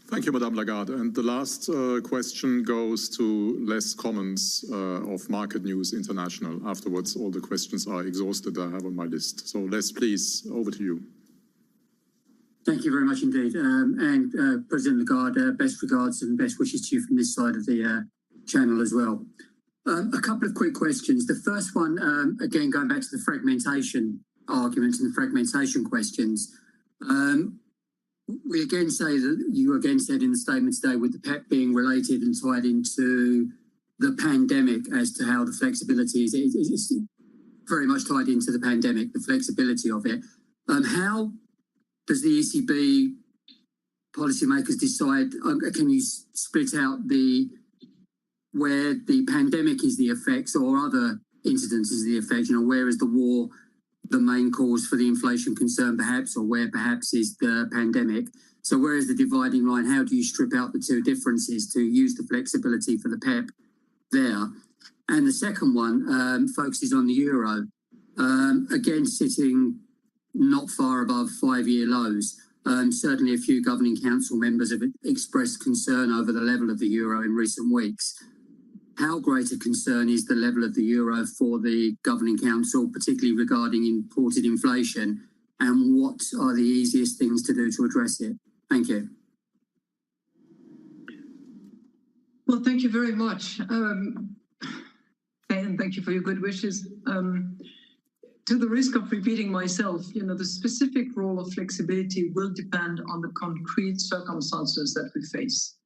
Thank you, Madame Lagarde. And the last question goes to Les Commons of Market News International. Afterwards, all the questions are exhausted I have on my list. So Les, please, over to you. Thank you very much indeed. And President Lagarde, best regards and best wishes to you from this side of the channel as well. A couple of quick questions. The first one, again, going back to the fragmentation arguments and the fragmentation questions. We again say that you again said in the statement today with the PEP being related and tied into the pandemic as to how the flexibility is very much tied into the pandemic, the flexibility of it. How does the ECB policymakers decide, can you split out where the pandemic is the effects or other incidents is the effect? Where is the war the main cause for the inflation concern perhaps, or where perhaps is the pandemic? So where is the dividing line? How do you strip out the two differences to use the flexibility for the PEP there? And the second one focuses on the euro, again sitting not far above 5-year lows. Certainly a few governing council members have expressed concern over the level of the euro in recent weeks. How great a concern is the level of the euro for the governing council, particularly regarding imported inflation, and what are the easiest things to do to address it? Thank you. Well, thank you very much. And thank you for your good wishes. To the risk of repeating myself, the specific role of flexibility will depend on the concrete circumstances that we face.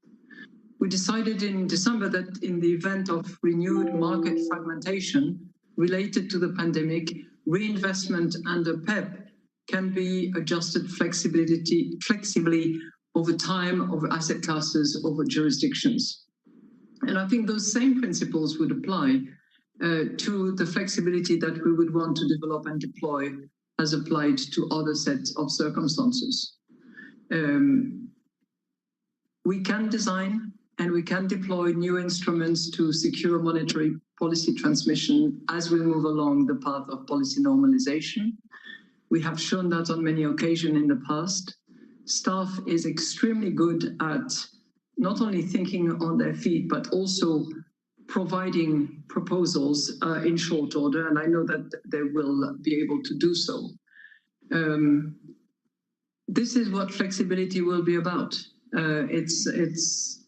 We decided in December that in the event of renewed market fragmentation related to the pandemic, reinvestment under PEP can be adjusted flexibly over time, over asset classes, over jurisdictions. And I think those same principles would apply to the flexibility that we would want to develop and deploy as applied to other sets of circumstances. We can design and we can deploy new instruments to secure monetary policy transmission as we move along the path of policy normalization. We have shown that on many occasions in the past. Staff is extremely good at not only thinking on their feet, but also providing proposals in short order, and I know that they will be able to do so. This is what flexibility will be about. It's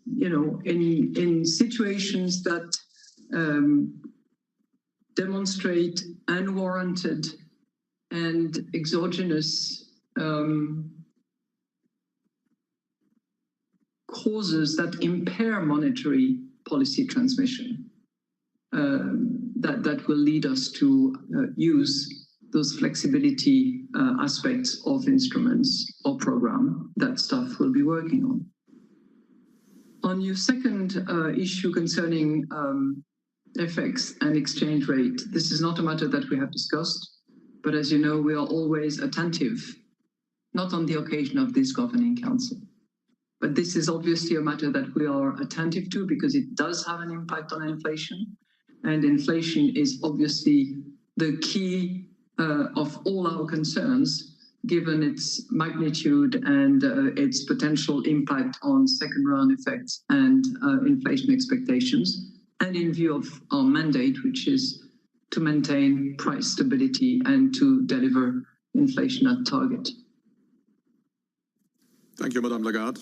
in situations that demonstrate unwarranted and exogenous causes that impair monetary policy transmission, that will lead us to use those flexibility aspects of instruments or program that staff will be working on. On your second issue concerning FX and exchange rate, this is not a matter that we have discussed, but as you know, we are always attentive, not on the occasion of this governing council. But this is obviously a matter that we are attentive to because it does have an impact on inflation. And inflation is obviously the key of all our concerns, given its magnitude and its potential impact on second round effects and inflation expectations, and in view of our mandate, which is to maintain price stability and to deliver inflation at target. Thank you, Madame Lagarde.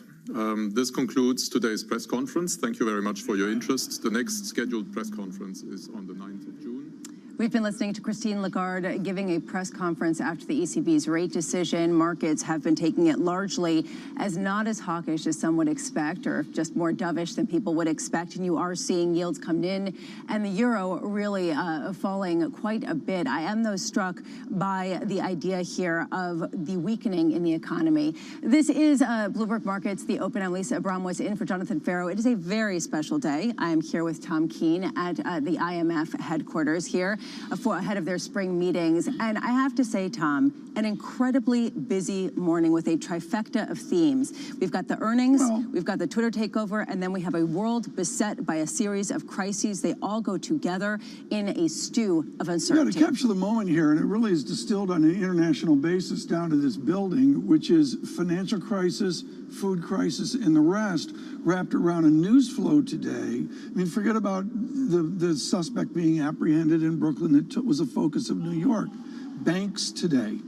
This concludes today's press conference. Thank you very much for your interest. The next scheduled press conference is on the 9th of June. We've been listening to Christine Lagarde giving a press conference after the ECB's rate decision. Markets have been taking it largely as not as hawkish as some would expect, or just more dovish than people would expect. And you are seeing yields come in and the euro really falling quite a bit. I am, though, struck by the idea here of the weakening in the economy. This is Bloomberg Markets, The Open. I'm Lisa Abramowitz in for Jonathan Farrow. It is a very special day. I am here with Tom Keene at the IMF headquarters here ahead of their spring meetings. And I have to say, Tom, an incredibly busy morning with a trifecta of themes. We've got the earnings, we've got the Twitter takeover, and then we have a world beset by a series of crises. They all go together in a stew of uncertainty. Yeah, to capture the moment here, and it really is distilled on an international basis down to this building, which is financial crisis, food crisis, and the rest, wrapped around a news flow today. I mean, forget about the suspect being apprehended in Brooklyn that was a focus of New York. Banks today.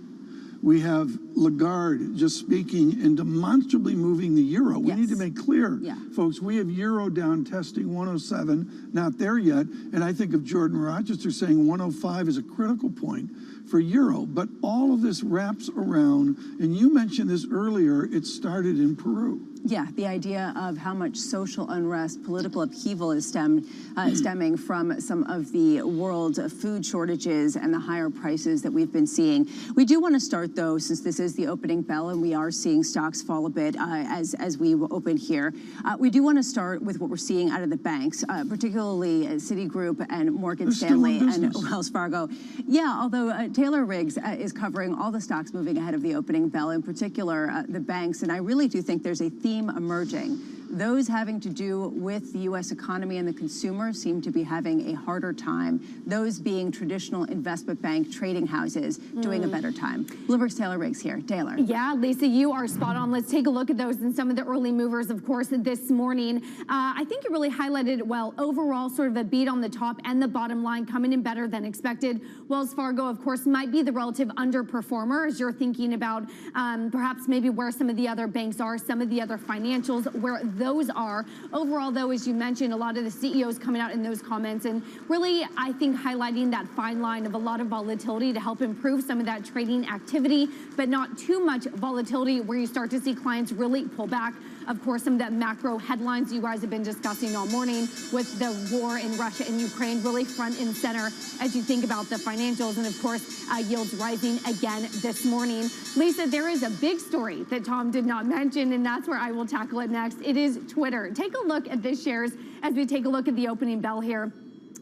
We have Lagarde just speaking and demonstrably moving the euro. We need to make clear, folks, we have euro down testing 107, not there yet. And I think of Jordan Rochester saying 105 is a critical point for euro. But all of this wraps around, and you mentioned this earlier, it started in Peru. Yeah, the idea of how much social unrest, political upheaval is stemming from some of the world food shortages and the higher prices that we've been seeing. We do want to start, though, since this is the opening bell and we are seeing stocks fall a bit as we open here. We do want to start with what we're seeing out of the banks, particularly Citigroup and Morgan Stanley and Wells Fargo. Yeah, although Taylor Riggs is covering all the stocks moving ahead of the opening bell, in particular the banks, and I really do think there's a theme emerging. Those having to do with the U.S. economy and the consumer seem to be having a harder time. Those being traditional investment bank trading houses doing a better time. Bloomberg's Taylor Riggs here. Taylor. Yeah, Lisa, you are spot on. Let's take a look at those and some of the early movers, of course, this morning. I think you really highlighted it well. Overall, sort of a beat on the top and the bottom line coming in better than expected. Wells Fargo, of course, might be the relative underperformer as you're thinking about perhaps maybe where some of the other banks are, some of the other financials, where those are. Overall, though, as you mentioned, a lot of the CEOs coming out in those comments and really, I think, highlighting that fine line of a lot of volatility to help improve some of that trading activity, but not too much volatility where you start to see clients really pull back. Of course, some of that macro headlines you guys have been discussing all morning with the war in Russia and Ukraine really front and center as you think about the financials and, of course, yields rising again this morning. Lisa, there is a big story that Tom did not mention, and that's where I will tackle it next. It is Twitter. Take a look at the shares as we take a look at the opening bell here.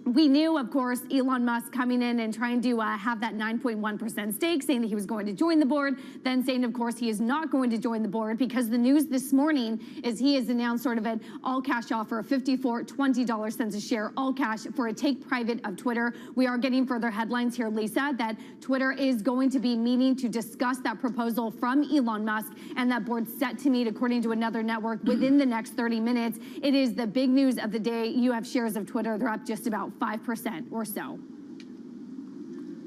We knew, of course, Elon Musk coming in and trying to have that 9.1% stake, saying that he was going to join the board, then saying, of course, he is not going to join the board because the news this morning is he has announced sort of an all-cash offer of $54.20 a share, all cash for a take private of Twitter. We are getting further headlines here, Lisa, that Twitter is going to be meeting to discuss that proposal from Elon Musk, and that board's set to meet, according to another network, within the next 30 minutes. It is the big news of the day. You have shares of Twitter. They're up just about 5% or so.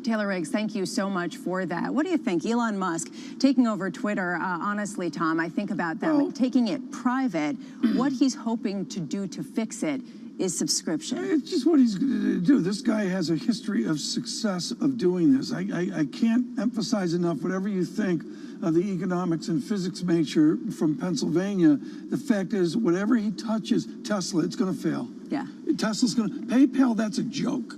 Taylor Riggs, thank you so much for that. What do you think? Elon Musk taking over Twitter, honestly, Tom, I think about them taking it private. What he's hoping to do to fix it is subscription. It's just what he's going to do. This guy has a history of success of doing this. I can't emphasize enough, whatever you think of the economics and physics major from Pennsylvania, the fact is whatever he touches, Tesla, it's going to fail. Yeah. Tesla's going to, PayPal, that's a joke.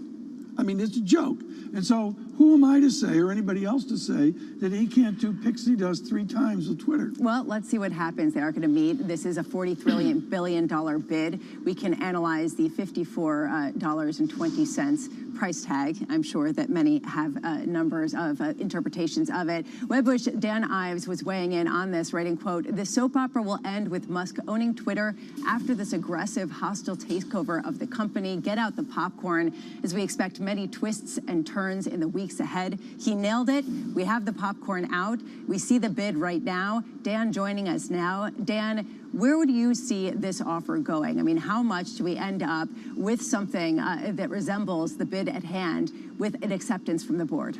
I mean, it's a joke. And so who am I to say, or anybody else to say, that he can't do pixie dust 3 times with Twitter? Well, let's see what happens. They are going to meet. This is a $43 billion bid. We can analyze the $54.20 price tag. I'm sure that many have numbers of interpretations of it. Wedbush Dan Ives was weighing in on this, writing, quote, "The soap opera will end with Musk owning Twitter after this aggressive, hostile takeover of the company. Get out the popcorn as we expect many twists and turns in the weeks ahead." He nailed it. We have the popcorn out. We see the bid right now. Dan joining us now. Dan, where would you see this offer going? I mean, how much do we end up with something that resembles the bid at hand with an acceptance from the board?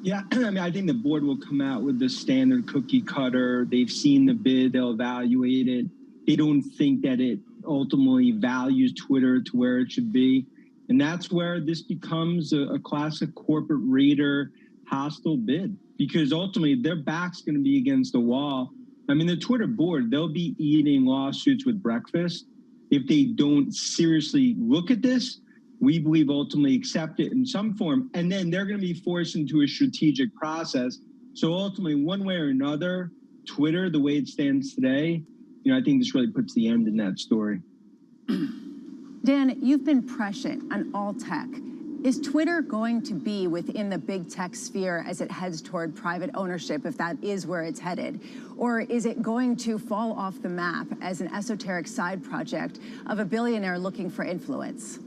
Yeah, I mean, I think the board will come out with the standard cookie cutter. They've seen the bid, they'll evaluate it. They don't think that it ultimately values Twitter to where it should be. And that's where this becomes a classic corporate raider hostile bid, because ultimately their back's going to be against the wall. I mean, the Twitter board, they'll be eating lawsuits with breakfast if they don't seriously look at this. We believe ultimately accept it in some form, and then they're going to be forced into a strategic process. So ultimately, one way or another, Twitter, the way it stands today, I think this really puts the end in that story. Dan, you've been prescient on all tech. Is Twitter going to be within the big tech sphere as it heads toward private ownership, if that is where it's headed? Or is it going to fall off the map as an esoteric side project of a billionaire looking for influence?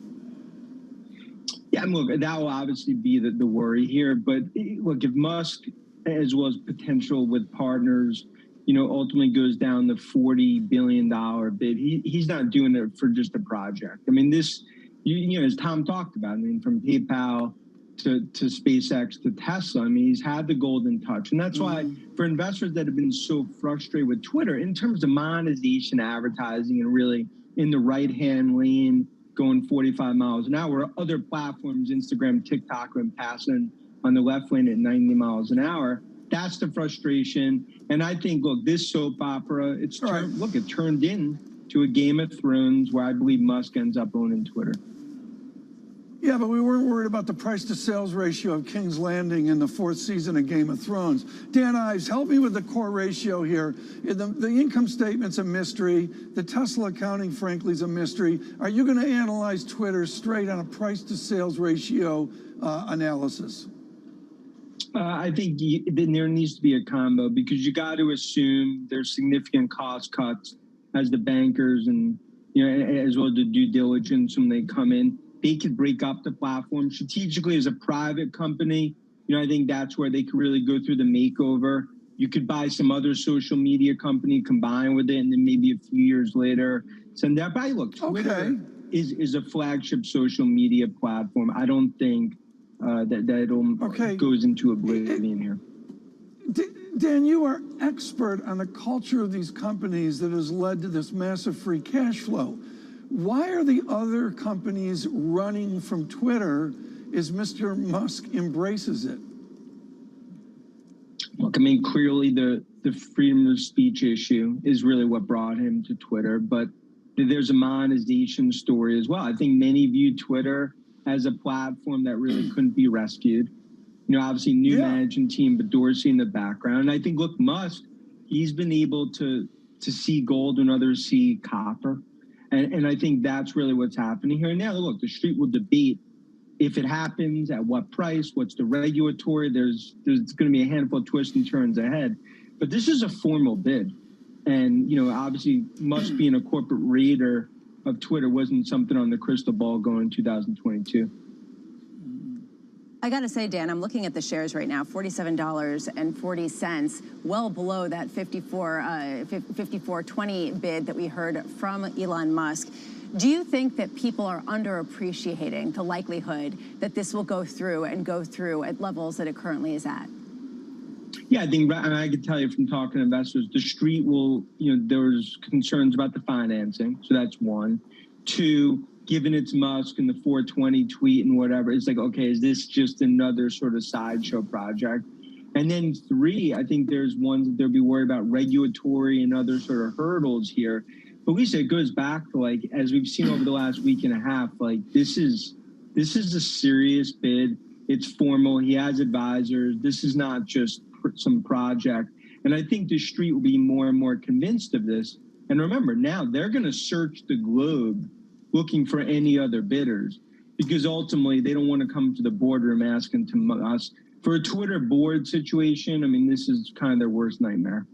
Yeah, look, that will obviously be the worry here. But look, if Musk, as well as potential with partners, ultimately goes down the $40 billion bid, he's not doing it for just a project. I mean, this, as Tom talked about, I mean, from PayPal to SpaceX to Tesla, I mean, he's had the golden touch. And that's why for investors that have been so frustrated with Twitter, in terms of monetization, advertising, and really in the right-hand lane, going 45 miles an hour, other platforms, Instagram, TikTok, and passing on the left lane at 90 miles an hour, That's the frustration. And I think, look, this soap opera, it turned into a Game of Thrones where I believe Musk ends up owning Twitter. Yeah, but we weren't worried about the price-to-sales ratio of King's Landing in the 4th season of Game of Thrones. Dan Ives, help me with the core ratio here. The income statement's a mystery. The Tesla accounting, frankly, is a mystery. Are you going to analyze Twitter straight on a price-to-sales ratio analysis? I think then there needs to be a combo, because you got to assume there's significant cost cuts as the bankers and, as well as the due diligence when they come in. They could break up the platform strategically as a private company. I think that's where they could really go through the makeover. You could buy some other social media company, combine with it, and then maybe a few years later send that by. Look, Twitter is a flagship social media platform. I don't think that goes into oblivion here. Dan, you are expert on the culture of these companies that has led to this massive free cash flow. Why are the other companies running from Twitter as Mr. Musk embraces it? Look, I mean, clearly the freedom of speech issue is really what brought him to Twitter, but there's a monetization story as well. I think many view Twitter as a platform that really couldn't be rescued. Obviously new management team, but Dorsey in the background. And I think, look, Musk, he's been able to see gold when others see copper. And I think that's really what's happening here. Now, look, the street will debate if it happens, at what price, what's the regulatory. There's going to be a handful of twists and turns ahead. But this is a formal bid. And, obviously Musk being a corporate raider of Twitter wasn't something on the crystal ball going in 2022. I got to say, Dan, I'm looking at the shares right now, $47.40, well below that 54.20 bid that we heard from Elon Musk. Do you think that people are underappreciating the likelihood that this will go through at levels that it currently is at? Yeah, I think, and I can tell you from talking to investors, the street will, there's concerns about the financing. So that's one. Two, given it's Musk and the 420 tweet and whatever, it's like, okay, is this just another sort of sideshow project? And then three, I think there's ones that they'll be worried about regulatory and other sort of hurdles here. But Lisa, it goes back to, like, as we've seen over the last week and a half, like, this is a serious bid. It's formal. He has advisors. This is not just some project. And I think the street will be more and more convinced of this. And remember, now they're going to search the globe looking for any other bidders, because ultimately they don't want to come to the boardroom asking to us. For a Twitter board situation, I mean, this is kind of their worst nightmare.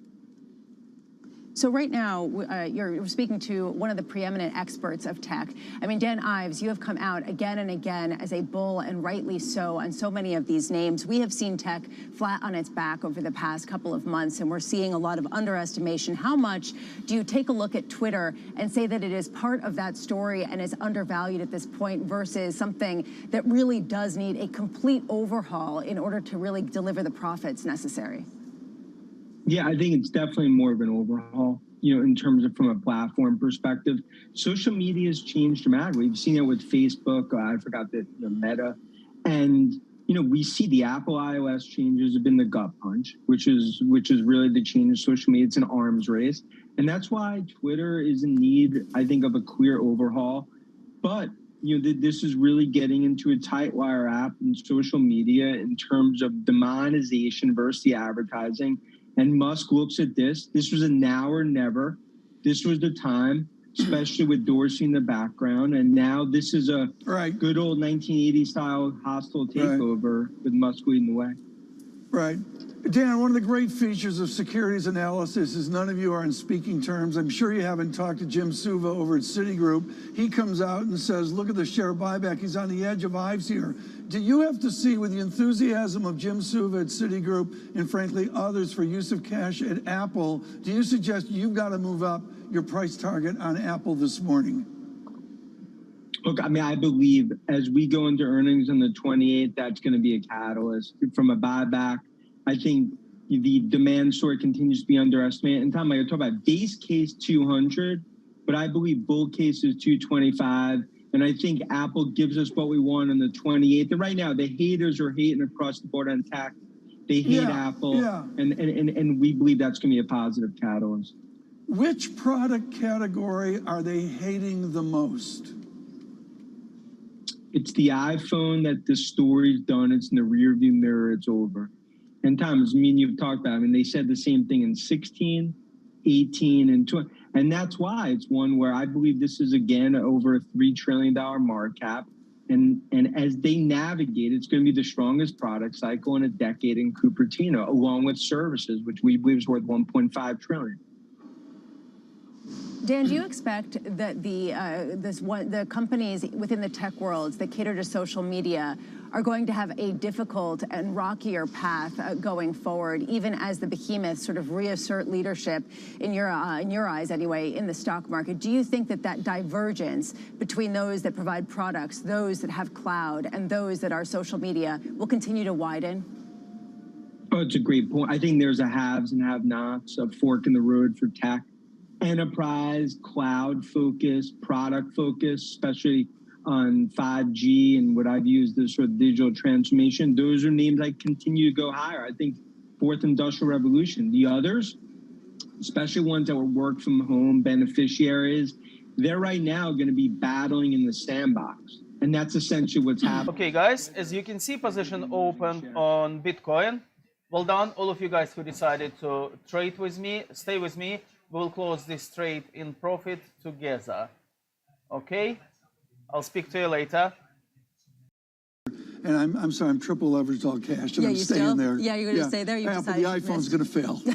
So right now, you're speaking to one of the preeminent experts of tech. I mean, Dan Ives, you have come out again and again as a bull, and rightly so, on so many of these names. We have seen tech flat on its back over the past couple of months, and we're seeing a lot of underestimation. How much do you take a look at Twitter and say that it is part of that story and is undervalued at this point versus something that really does need a complete overhaul in order to really deliver the profits necessary? Yeah, I think it's definitely more of an overhaul, in terms of from a platform perspective. Social media has changed dramatically. We've seen it with Facebook. I forgot that Meta. And, we see the Apple iOS changes have been the gut punch, which is really the change in social media. It's an arms race. And that's why Twitter is in need, I think, of a clear overhaul. But, this is really getting into a tight wire app in social media in terms of the monetization versus the advertising. And Musk looks at this. This was a now or never. This was the time, especially with Dorsey in the background. And now this is a good old 1980s style hostile takeover with Musk leading the way. Right. Dan, one of the great features of securities analysis is none of you are on speaking terms. I'm sure you haven't talked to Jim Suva over at Citigroup. He comes out and says, look at the share buyback. He's on the edge of Ives here. Do you have to see, with the enthusiasm of Jim Suva at Citigroup and frankly others for use of cash at Apple, do you suggest you've got to move up your price target on Apple this morning? Look, I mean, I believe as we go into earnings on the 28th, that's going to be a catalyst from a buyback. I think the demand story continues to be underestimated. And Tom, I talk about base case 200, but I believe bull case is 225. And I think Apple gives us what we want on the 28th. And right now, the haters are hating across the board on tech. They hate Apple, and we believe that's going to be a positive catalyst. Which product category are they hating the most? It's the iPhone that the story's done. It's in the rearview mirror. It's over. And Thomas, me and you've talked about it. I mean, they said the same thing in 16, 18, and 20. And that's why it's one where I believe this is, again, over a $3 trillion market cap. And as they navigate, it's going to be the strongest product cycle in a decade in Cupertino, along with services, which we believe is worth $1.5 trillion. Dan, do you expect that the companies within the tech worlds that cater to social media are going to have a difficult and rockier path going forward, even as the behemoths sort of reassert leadership in your eyes anyway in the stock market? Do you think that that divergence between those that provide products, those that have cloud, and those that are social media will continue to widen? Oh, it's a great point. I think there's a haves and have-nots, a fork in the road for tech. Enterprise, cloud focus, product focus, especially on 5G and what I've used as sort of digital transformation. Those are names that continue to go higher. I think fourth industrial revolution. The others, especially ones that were work from home beneficiaries, they're right now going to be battling in the sandbox. And that's essentially what's happening. Okay, guys, as you can see, position opened on Bitcoin. Well done, all of you guys who decided to trade with me, stay with me. We'll close this trade in profit together. Okay? I'll speak to you later. And I'm sorry, I'm triple leveraged all cash, and I'm staying there. Yeah, you're going to stay there? You but the iPhone's going to fail. the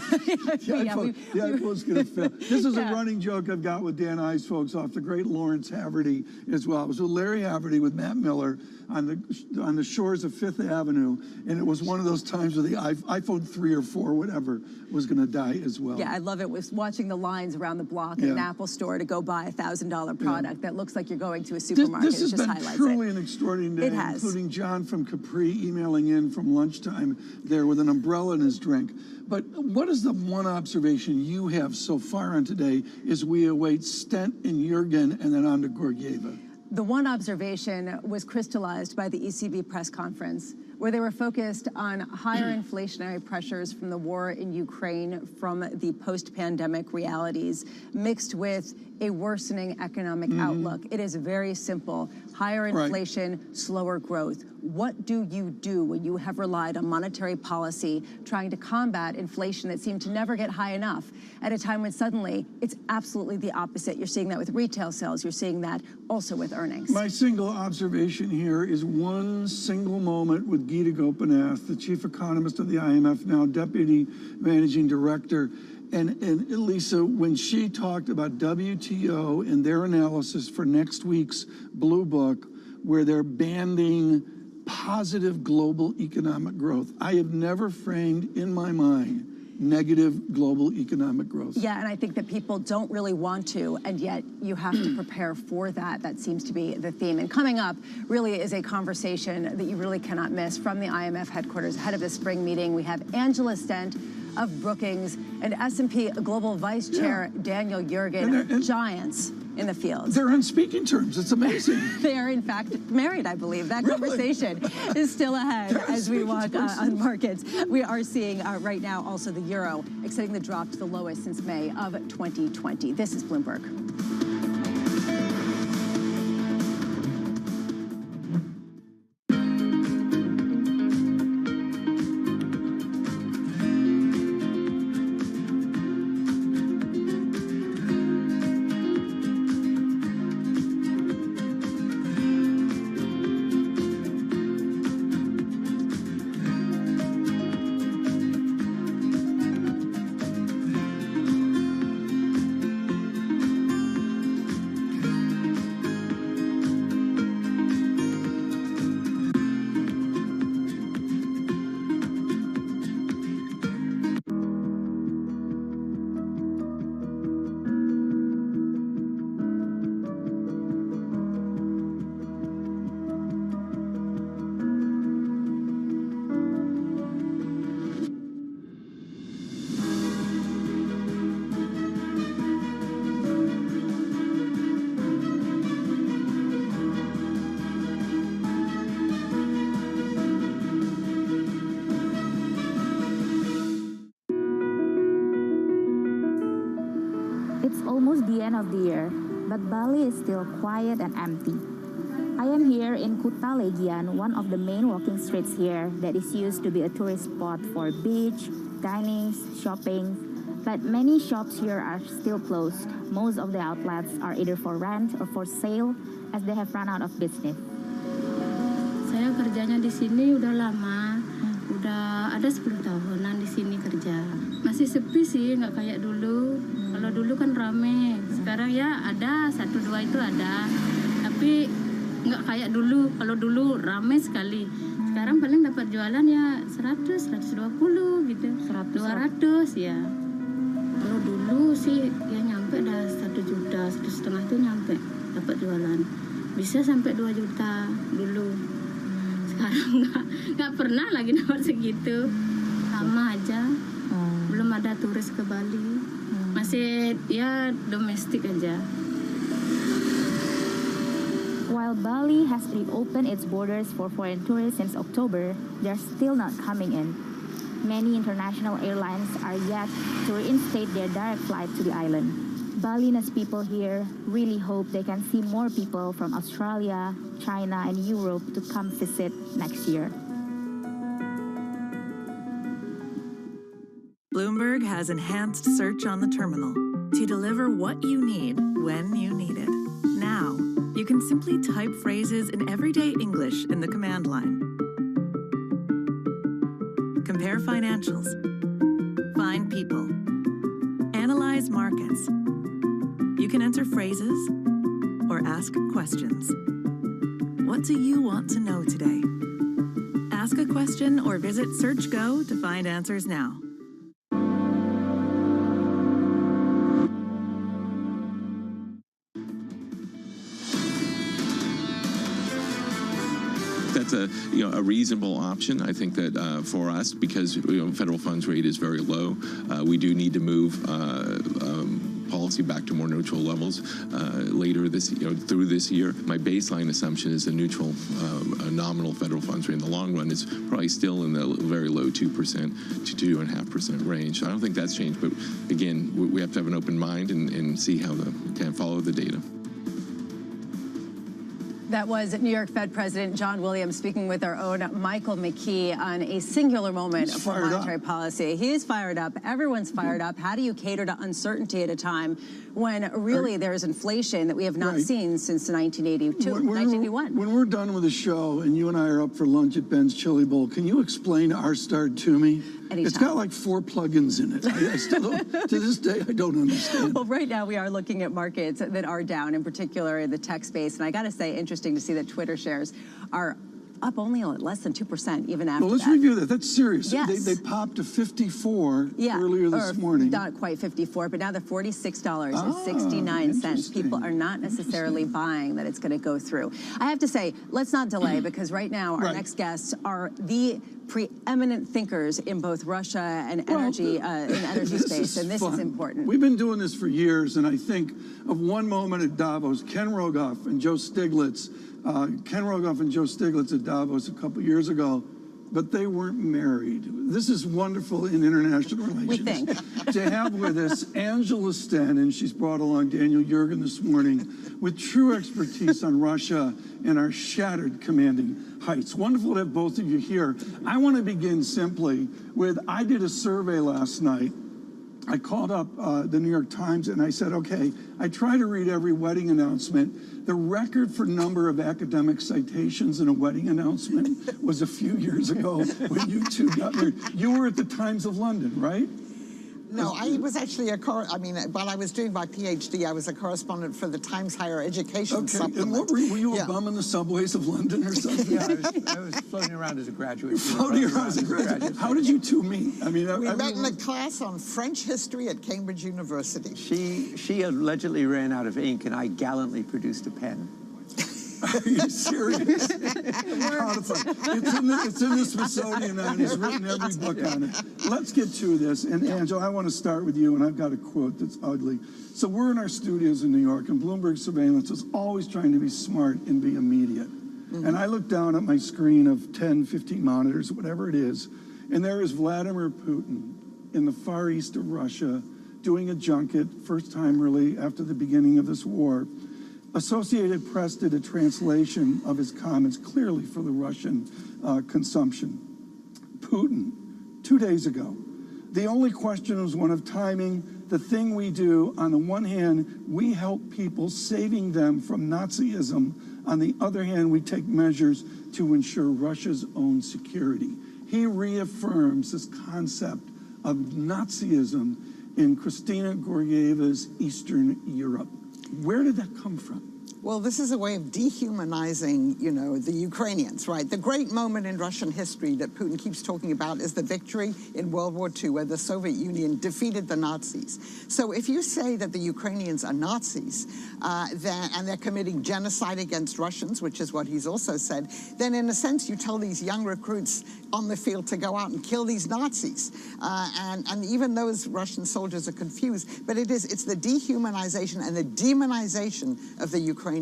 iPhone's going to fail. This is a running joke I've got with Dan Ives, folks, off the great Lawrence Haverty as well. I was with Larry Haverty with Matt Miller on the shores of Fifth Avenue, and it was one of those times where the iPhone 3 or 4, whatever, was going to die as well. Yeah, I love it. Was watching the lines around the block in an Apple store to go buy a $1,000 product that looks like you're going to a supermarket. This has been truly an extraordinary day, including John from Capri emailing in from lunchtime there with an umbrella in his drink. But what is the one observation you have so far on today as we await Stent and Jurgen and then on to Gorgieva? The one observation was crystallized by the ECB press conference, where they were focused on higher inflationary pressures from the war in Ukraine, from the post-pandemic realities, mixed with a worsening economic outlook. It is very simple. Higher inflation, slower growth. What do you do when you have relied on monetary policy trying to combat inflation that seemed to never get high enough at a time when suddenly it's absolutely the opposite? You're seeing that with retail sales. You're seeing that also with earnings. My single observation here is one single moment with Gita Gopinath, the chief economist of the IMF, now deputy managing director. And Lisa, when she talked about WTO and their analysis for next week's Blue Book, where they're banding positive global economic growth, I have never framed in my mind negative global economic growth. Yeah, and I think that people don't really want to, and yet you have to prepare for that. That seems to be the theme. And coming up really is a conversation that you really cannot miss from the IMF headquarters ahead of the spring meeting. We have Angela Stent of Brookings and S&P Global Vice Chair Daniel Jurgen, giants in the field. They're on speaking terms. It's amazing. They are, in fact, married, I believe. That conversation is still ahead as we walk on markets. We are seeing right now also the euro extending the drop to the lowest since May of 2020. This is Bloomberg. It's almost the end of the year, but Bali is still quiet and empty. I am here in Kuta Legian, one of the main walking streets here that is used to be a tourist spot for beach, dining, shopping, but many shops here are still closed. Most of the outlets are either for rent or for sale as they have run out of business. Saya kerjanya di sini udah lama, udah ada 10 tahunan di sini kerja. Masih sepi sih, nggak kayak dulu. Kalau dulu kan rame, sekarang ya ada 1-2 itu ada, tapi nggak kayak dulu. Kalau dulu rame sekali. Sekarang paling dapat jualan ya 100, 120 gitu. 200 ya. Kalau dulu sih ya nyampe dah 1 juta, 1,5 itu nyampe dapat jualan. Bisa sampai 2 juta dulu. Sekarang nggak pernah lagi dapat segitu. Sama aja. Belum ada turis ke Bali. Masih ya domestik aja. While Bali has reopened its borders for foreign tourists since October, they're still not coming in. Many international airlines are yet to reinstate their direct flight to the island. Balinese people here really hope they can see more people from Australia, China, and Europe to come visit next year. Bloomberg has enhanced search on the terminal to deliver what you need when you need it. Now, you can simply type phrases in everyday English in the command line. Compare financials, find people, analyze markets. You can enter phrases or ask questions. What do you want to know today? Ask a question or visit SearchGo to find answers now. That's a reasonable option. I think that for us, because federal funds rate is very low, we do need to move policy back to more neutral levels later this through this year. My baseline assumption is a neutral nominal federal funds rate in the long run is probably still in the very low 2% to 2.5% range. I don't think that's changed, but again, we have to have an open mind and see how follow the data. That was New York Fed President John Williams speaking with our own Michael McKee on a singular moment for monetary policy. He is fired up. Everyone's fired up. How do you cater to uncertainty at a time when really there's inflation that we have not seen since 1981? When we're done with the show and you and I are up for lunch at Ben's Chili Bowl, can you explain our start to me? Anytime. It's got like 4 plugins in it. I still don't, to this day, I don't understand. Well, right now we are looking at markets that are down, in particular in the tech space. And I got to say, interesting to see that Twitter shares are up only less than 2% even after that. Well, let's review that. That's serious. Yes. They popped to 54 earlier this morning. Not quite 54, but now they're $46.69. People are not necessarily buying that it's going to go through. I have to say, let's not delay, because right now our next guests are the preeminent thinkers in both Russia and energy, in the energy space, and this is important. We've been doing this for years, and I think of one moment at Davos, Ken Rogoff and Joe Stiglitz at Davos a couple years ago, but they weren't married. This is wonderful in international relations. We think. To have with us Angela Sten, and she's brought along Daniel Yergin this morning, with true expertise on Russia and our shattered commanding heights. Wonderful to have both of you here. I want to begin simply with, I did a survey last night. I called up the New York Times and I said, okay, I try to read every wedding announcement. The record for number of academic citations in a wedding announcement was a few years ago when you two got married. You were at the Times of London, right? No, I was actually while I was doing my PhD, I was a correspondent for the Times Higher Education Supplement. And what were you a bum in the subways of London or something? Yeah, I was floating around as a graduate. Floating around as a graduate. How did you two meet? I mean, we met in a class on French history at Cambridge University. She allegedly ran out of ink, and I gallantly produced a pen. Are you serious? It's in the Smithsonian now, and he's written every book on it. Let's get to this. And Angela, I want to start with you, and I've got a quote that's ugly. So we're in our studios in New York, and Bloomberg Surveillance is always trying to be smart and be immediate. And I look down at my screen of 10, 15 monitors, whatever it is, and there is Vladimir Putin in the far east of Russia doing a junket, first time really after the beginning of this war. Associated Press did a translation of his comments clearly for the Russian consumption. Putin, 2 days ago, the only question was one of timing. The thing we do, on the one hand, we help people, saving them from Nazism. On the other hand, we take measures to ensure Russia's own security. He reaffirms this concept of Nazism in Kristina Georgieva's Eastern Europe. Where did that come from? Well, this is a way of dehumanizing, you know, the Ukrainians, right? The great moment in Russian history that Putin keeps talking about is the victory in World War II, where the Soviet Union defeated the Nazis. So if you say that the Ukrainians are Nazis, and they're committing genocide against Russians, which is what he's also said, then in a sense you tell these young recruits on the field to go out and kill these Nazis. And even those Russian soldiers are confused, but it's the dehumanization and the demonization of the Ukrainians.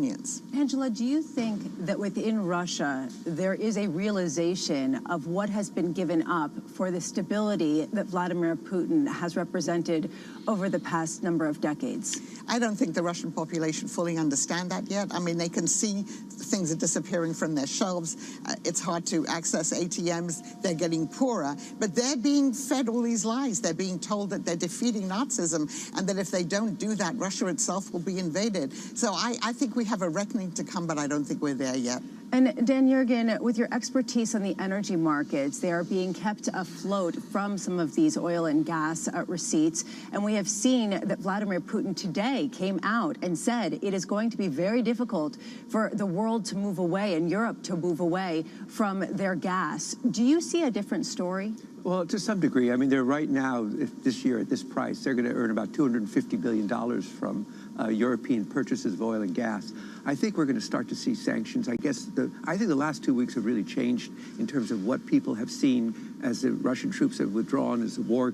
Angela, do you think that within Russia there is a realization of what has been given up for the stability that Vladimir Putin has represented over the past number of decades? I don't think the Russian population fully understand that yet. I mean, they can see things are disappearing from their shelves. It's hard to access ATMs. They're getting poorer. But they're being fed all these lies. They're being told that they're defeating Nazism and that if they don't do that, Russia itself will be invaded. So I think we have a reckoning to come, but I don't think we're there yet. And Dan Yergin, with your expertise on the energy markets, they are being kept afloat from some of these oil and gas receipts. And we have seen that Vladimir Putin today came out and said it is going to be very difficult for the world to move away and Europe to move away from their gas. Do you see a different story? Well, to some degree. I mean, they're right now, this year at this price, they're going to earn about $250 billion from European purchases of oil and gas. I think we're going to start to see sanctions. I think the last 2 weeks have really changed in terms of what people have seen as the Russian troops have withdrawn, as the war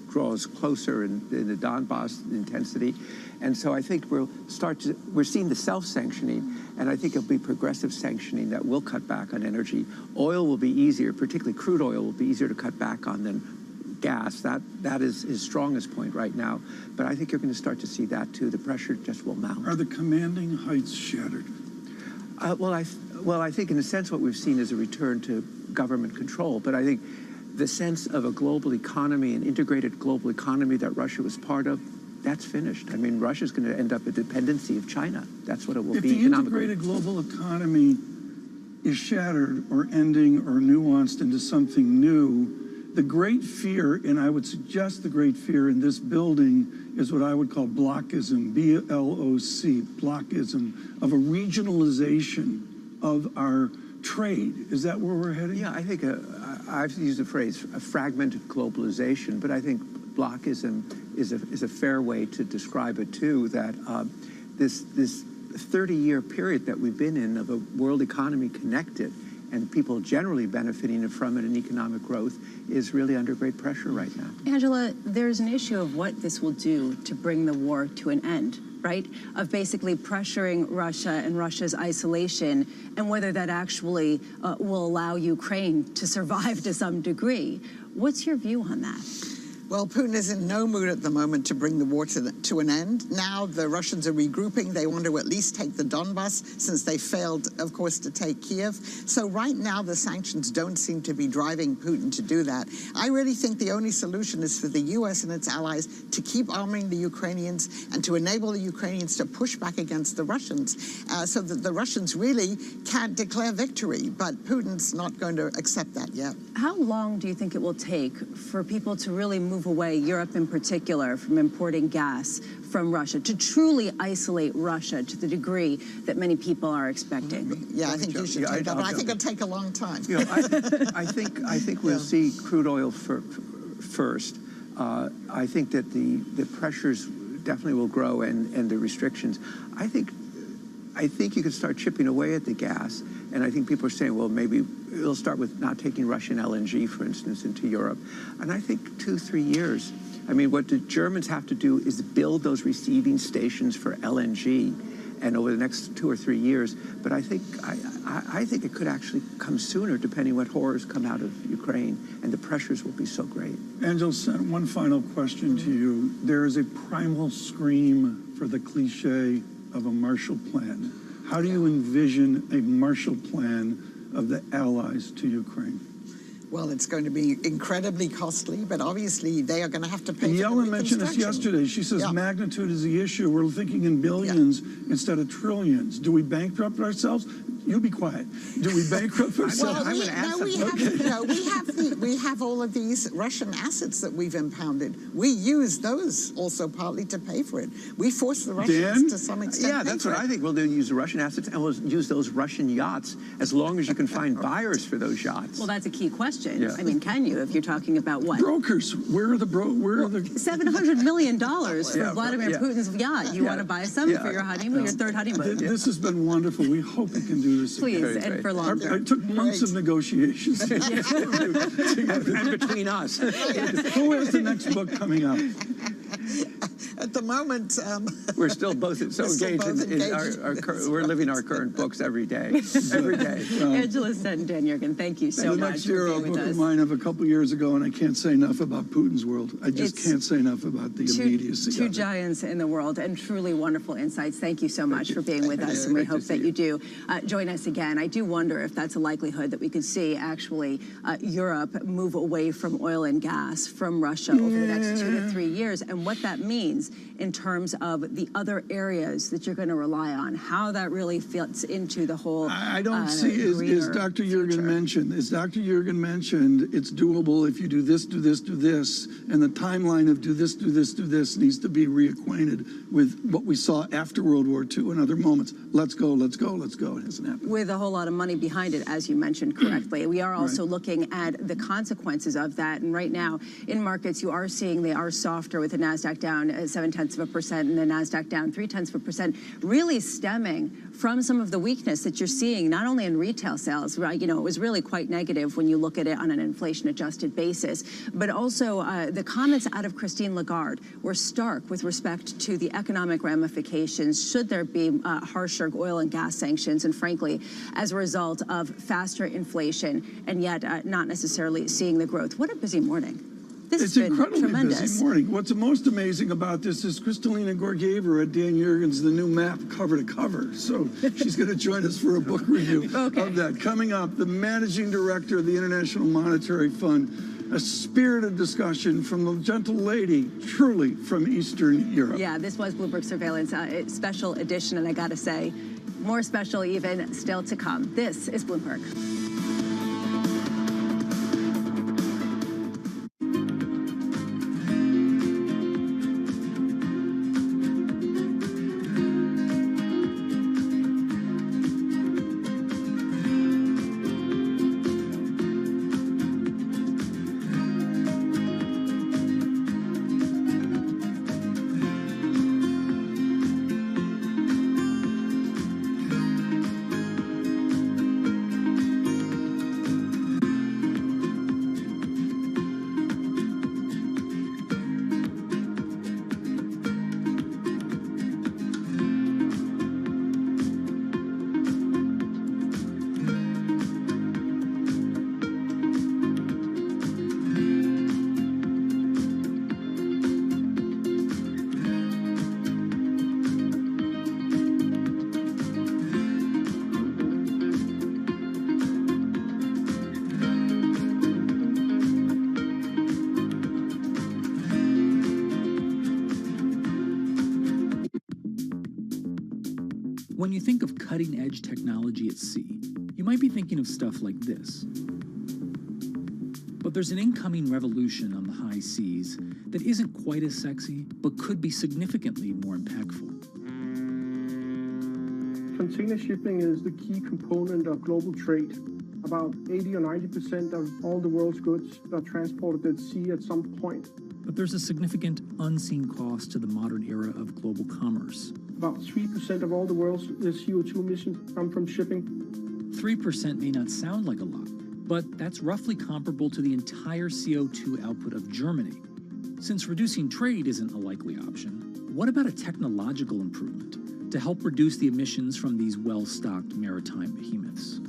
draws closer in the Donbass intensity. And so I think we're seeing the self-sanctioning, and I think it'll be progressive sanctioning that will cut back on energy. Oil will be easier, particularly crude oil will be easier to cut back on than gas. That is his strongest point right now. But I think you're going to start to see that too. The pressure just will mount. Are the commanding heights shattered? Well, I think in a sense what we've seen is a return to government control. But I think the sense of a global economy, an integrated global economy that Russia was part of, that's finished. I mean, Russia's going to end up a dependency of China. That's what it will be economically. If the integrated global economy is shattered or ending or nuanced into something new, the great fear, and I would suggest the great fear in this building, is what I would call blockism, B-L-O-C, blockism, of a regionalization of our trade. Is that where we're heading? Yeah, I think I've used the phrase a fragmented globalization, but I think blockism is a fair way to describe it too, that this 30-year period that we've been in of a world economy connected and people generally benefiting from it in economic growth is really under great pressure right now. Angela, there's an issue of what this will do to bring the war to an end, right? Of basically pressuring Russia and Russia's isolation, and whether that actually will allow Ukraine to survive to some degree. What's your view on that? Well, Putin is in no mood at the moment to bring the war to an end. Now the Russians are regrouping. They want to at least take the Donbass, since they failed, of course, to take Kiev. So right now the sanctions don't seem to be driving Putin to do that. I really think the only solution is for the U.S. and its allies to keep arming the Ukrainians and to enable the Ukrainians to push back against the Russians, so that the Russians really can't declare victory. But Putin's not going to accept that yet. How long do you think it will take for people to really move away, Europe in particular, from importing gas from Russia, to truly isolate Russia to the degree that many people are expecting? Yeah, I think you should take that, but I think it'll take a long time. You know, I think we'll see crude oil first. I think that the pressures definitely will grow and the restrictions. I think you can start chipping away at the gas, and I think people are saying, well, maybe it'll start with not taking Russian LNG, for instance, into Europe. And I think 2-3 years. I mean, what the Germans have to do is build those receiving stations for LNG and over the next 2 or 3 years. But I think it could actually come sooner, depending what horrors come out of Ukraine, and the pressures will be so great. Angela, one final question to you. There is a primal scream for the cliche of a Marshall Plan. How do you envision a Marshall Plan of the allies to Ukraine? Well, it's going to be incredibly costly, but obviously they are going to have to pay. And for Yellen the mentioned this yesterday. She says magnitude is the issue. We're thinking in billions instead of trillions. Do we bankrupt ourselves? You be quiet. Do we bankrupt ourselves? Well, we have all of these Russian assets that we've impounded. We use those also partly to pay for it. We force the Russians to some extent. Yeah, that's what I think. We'll do, use the Russian assets, and we'll use those Russian yachts as long as you can find buyers for those yachts. Well, that's a key question. Yeah. I mean, can you, if you're talking about what? Brokers. Where are the $700 million for Vladimir Putin's yacht. You want to buy some for your honeymoon, your third honeymoon? This has been wonderful. We hope we can do this Please, again. and for longer. I took months of negotiations. And between us. Who has the next book coming up? At the moment, we're still both so engaged in we're living our current books every day. Every day. Angela and Dan Jurgen, thank you so much. The next year, a book of mine of a couple years ago, and I can't say enough about Putin's world. I just can't say enough about the immediacy. Two giants in the world, and truly wonderful insights. Thank you so much for being with us, and we hope that you do join us again. I do wonder if that's a likelihood that we could see actually Europe move away from oil and gas from Russia over the next 2 to 3 years, and what that means in terms of the other areas that you're going to rely on, how that really fits into the whole. I don't see, as Dr. Jurgen mentioned, it's doable if you do this, do this, do this, and the timeline of do this, do this, do this needs to be reacquainted with what we saw after World War II and other moments. Let's go, let's go, let's go. It hasn't happened. With a whole lot of money behind it, as you mentioned correctly. We are also looking at the consequences of that, and right now in markets you are seeing they are softer, with the NASDAQ down 0.7% and the NASDAQ down 0.3%, really stemming from some of the weakness that you're seeing, not only in retail sales, right? You know, it was really quite negative when you look at it on an inflation-adjusted basis, but also the comments out of Christine Lagarde were stark with respect to the economic ramifications should there be harsher oil and gas sanctions, and frankly, as a result of faster inflation, and yet not necessarily seeing the growth. What a busy morning. It's incredibly busy morning. What's most amazing about this is Kristalina Georgieva at Dan Jurgen's The New Map cover to cover. So she's going to join us for a book review of that. Coming up, the managing director of the International Monetary Fund, a spirited discussion from the gentle lady, truly from Eastern Europe. Yeah, this was Bloomberg Surveillance special edition, and I got to say, more special even still to come. This is Bloomberg. When you think of cutting-edge technology at sea, you might be thinking of stuff like this. But there's an incoming revolution on the high seas that isn't quite as sexy, but could be significantly more impactful. Container shipping is the key component of global trade. About 80 or 90% of all the world's goods are transported at sea at some point. But there's a significant unseen cost to the modern era of global commerce. About 3% of all the world's CO2 emissions come from shipping. 3% may not sound like a lot, but that's roughly comparable to the entire CO2 output of Germany. Since reducing trade isn't a likely option, what about a technological improvement to help reduce the emissions from these well-stocked maritime behemoths.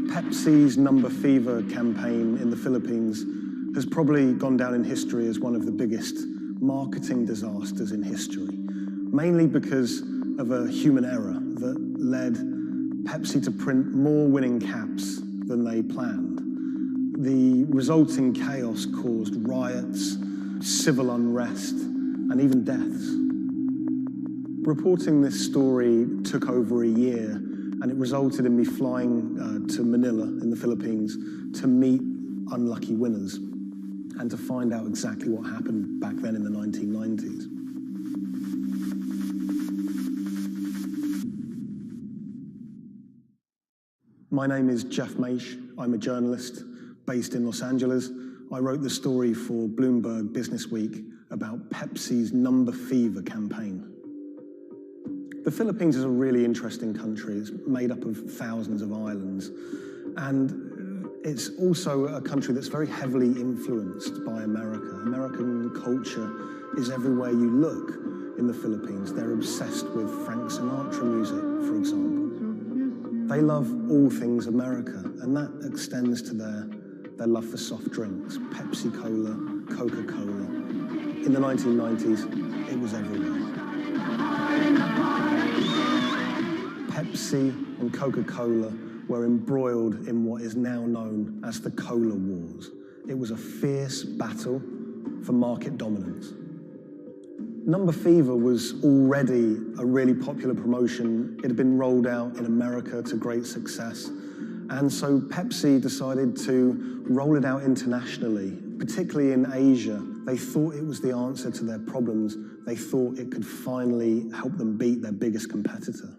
Pepsi's Number Fever campaign in the Philippines has probably gone down in history as one of the biggest marketing disasters in history, mainly because of a human error that led Pepsi to print more winning caps than they planned. The resulting chaos caused riots, civil unrest, and even deaths. Reporting this story took over a year, and it resulted in me flying to Manila in the Philippines to meet unlucky winners and to find out exactly what happened back then in the 1990s. My name is Jeff Maish. I'm a journalist based in Los Angeles. I wrote the story for Bloomberg Businessweek about Pepsi's Number Fever campaign. The Philippines is a really interesting country. It's made up of thousands of islands. And it's also a country that's very heavily influenced by America. American culture is everywhere you look in the Philippines. They're obsessed with Frank Sinatra music, for example. They love all things America, and that extends to their love for soft drinks, Pepsi Cola, Coca-Cola. In the 1990s, it was everywhere. Pepsi and Coca-Cola were embroiled in what is now known as the Cola Wars. It was a fierce battle for market dominance. Number Fever was already a really popular promotion. It had been rolled out in America to great success. And so Pepsi decided to roll it out internationally, particularly in Asia. They thought it was the answer to their problems. They thought it could finally help them beat their biggest competitor.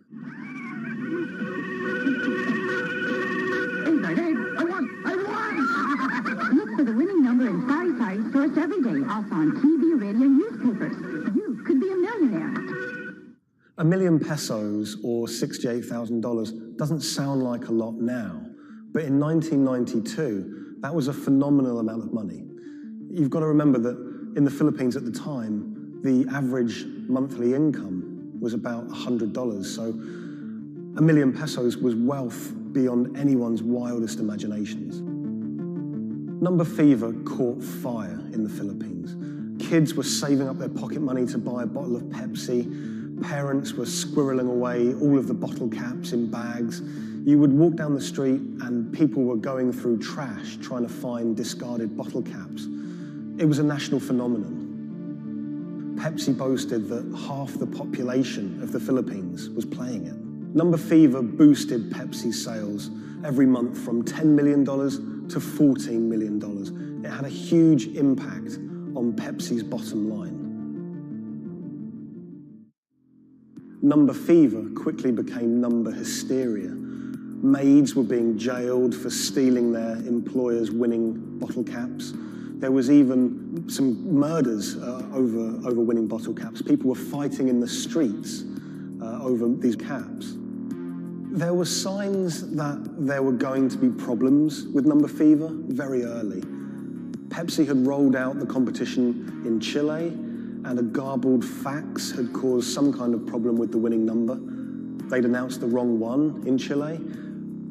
Look for the winning number in sari-sari stores every day, also on TV, radio, newspapers. You could be a millionaire. $1 million pesos, or $68,000, doesn't sound like a lot now, but in 1992, that was a phenomenal amount of money. You've got to remember that in the Philippines at the time, the average monthly income was about $100, so $1 million pesos was wealth beyond anyone's wildest imaginations. Number Fever caught fire in the Philippines. Kids were saving up their pocket money to buy a bottle of Pepsi. Parents were squirreling away all of the bottle caps in bags. You would walk down the street and people were going through trash trying to find discarded bottle caps. It was a national phenomenon. Pepsi boasted that half the population of the Philippines was playing it. Number Fever boosted Pepsi's sales every month from $10 million to $14 million. It had a huge impact on Pepsi's bottom line. Number Fever quickly became number hysteria. Maids were being jailed for stealing their employer's winning bottle caps. There was even some murders over winning bottle caps. People were fighting in the streets over these caps. There were signs that there were going to be problems with Number Fever very early. Pepsi had rolled out the competition in Chile, and a garbled fax had caused some kind of problem with the winning number. They'd announced the wrong one in Chile,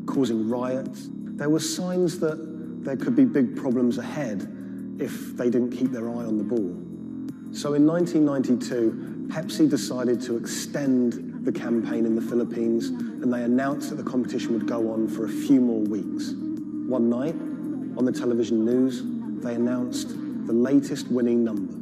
causing riots. there were signs that there could be big problems ahead if they didn't keep their eye on the ball. So in 1992, Pepsi decided to extend the campaign in the Philippines, and they announced that the competition would go on for a few more weeks. One night, on the television news, they announced the latest winning number,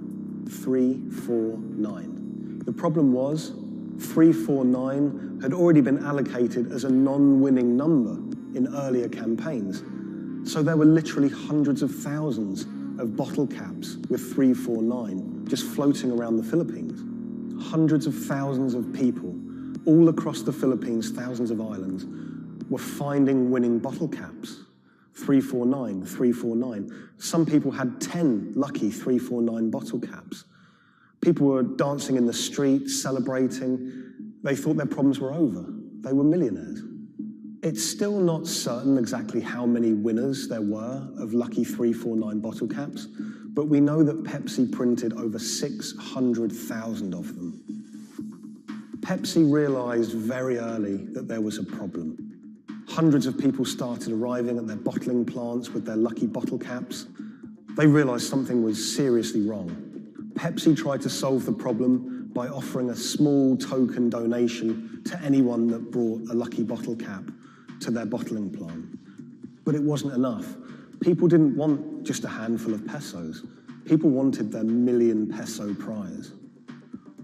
349. The problem was, 349 had already been allocated as a non-winning number in earlier campaigns. So there were literally hundreds of thousands of bottle caps with 349 just floating around the Philippines. Hundreds of thousands of people all across the Philippines, thousands of islands, were finding winning bottle caps. 349, 349. Some people had 10 lucky 349 bottle caps. People were dancing in the street, celebrating. They thought their problems were over. They were millionaires. It's still not certain exactly how many winners there were of lucky 349 bottle caps, but we know that Pepsi printed over 600,000 of them. Pepsi realized very early that there was a problem. Hundreds of people started arriving at their bottling plants with their lucky bottle caps. They realized something was seriously wrong. Pepsi tried to solve the problem by offering a small token donation to anyone that brought a lucky bottle cap to their bottling plant. But it wasn't enough. People didn't want just a handful of pesos. People wanted their million-peso prize.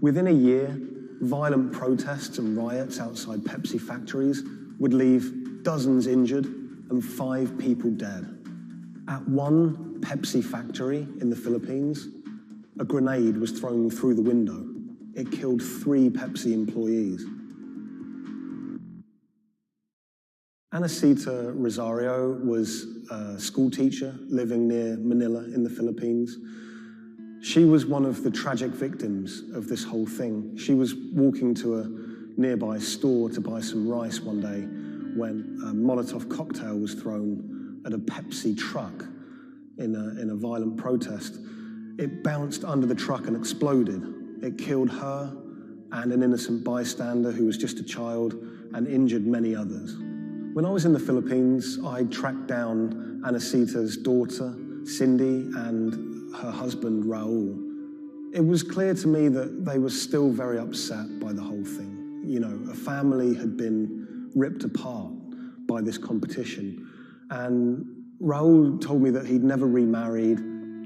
Within a year, violent protests and riots outside Pepsi factories would leave dozens injured and 5 people dead. At one Pepsi factory in the Philippines, a grenade was thrown through the window. It killed 3 Pepsi employees. Anacita Rosario was a school teacher living near Manila in the Philippines. She was one of the tragic victims of this whole thing. She was walking to a nearby store to buy some rice one day when a Molotov cocktail was thrown at a Pepsi truck in a violent protest. It bounced under the truck and exploded. It killed her and an innocent bystander who was just a child and injured many others. When I was in the Philippines, I tracked down Anacita's daughter, Cindy, and her husband, Raul. It was clear to me that they were still very upset by the whole thing. You know, a family had been ripped apart by this competition. And Raul told me that he'd never remarried.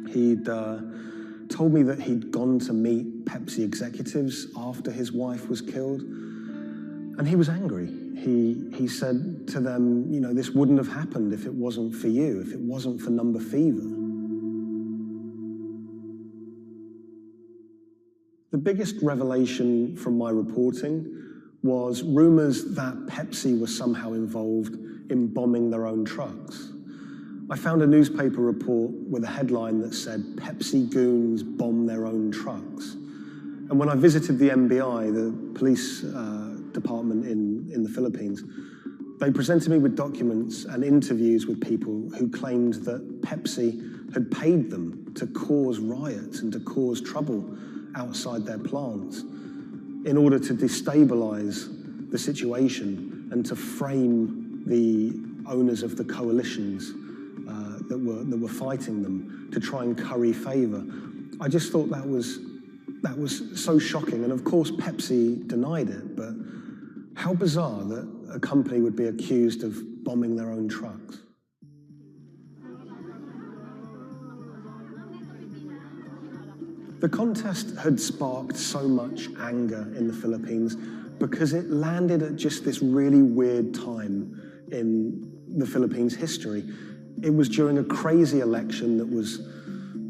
He'd told me that he'd gone to meet Pepsi executives after his wife was killed. And he was angry. He said to them, you know, this wouldn't have happened if it wasn't for you, if it wasn't for number fever. The biggest revelation from my reporting was rumors that Pepsi was somehow involved in bombing their own trucks. I found a newspaper report with a headline that said, Pepsi goons bomb their own trucks. And when I visited the MBI, the police department in the Philippines, they presented me with documents and interviews with people who claimed that Pepsi had paid them to cause riots and to cause trouble outside their plants in order to destabilize the situation and to frame the owners of the coalitions that were fighting them, to try and curry favor. I just thought that was so shocking. And of course, Pepsi denied it, but how bizarre that a company would be accused of bombing their own trucks. The contest had sparked so much anger in the Philippines because it landed at just this really weird time in the Philippines' history. It was during a crazy election that was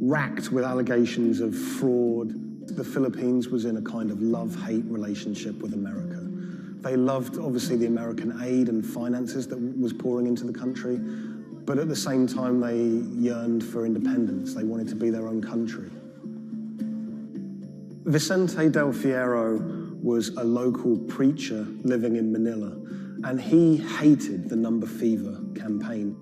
racked with allegations of fraud. The Philippines was in a kind of love-hate relationship with America. They loved, obviously, the American aid and finances that was pouring into the country, but at the same time, they yearned for independence. They wanted to be their own country. Vicente Del Fierro was a local preacher living in Manila, and he hated the Number Fever campaign.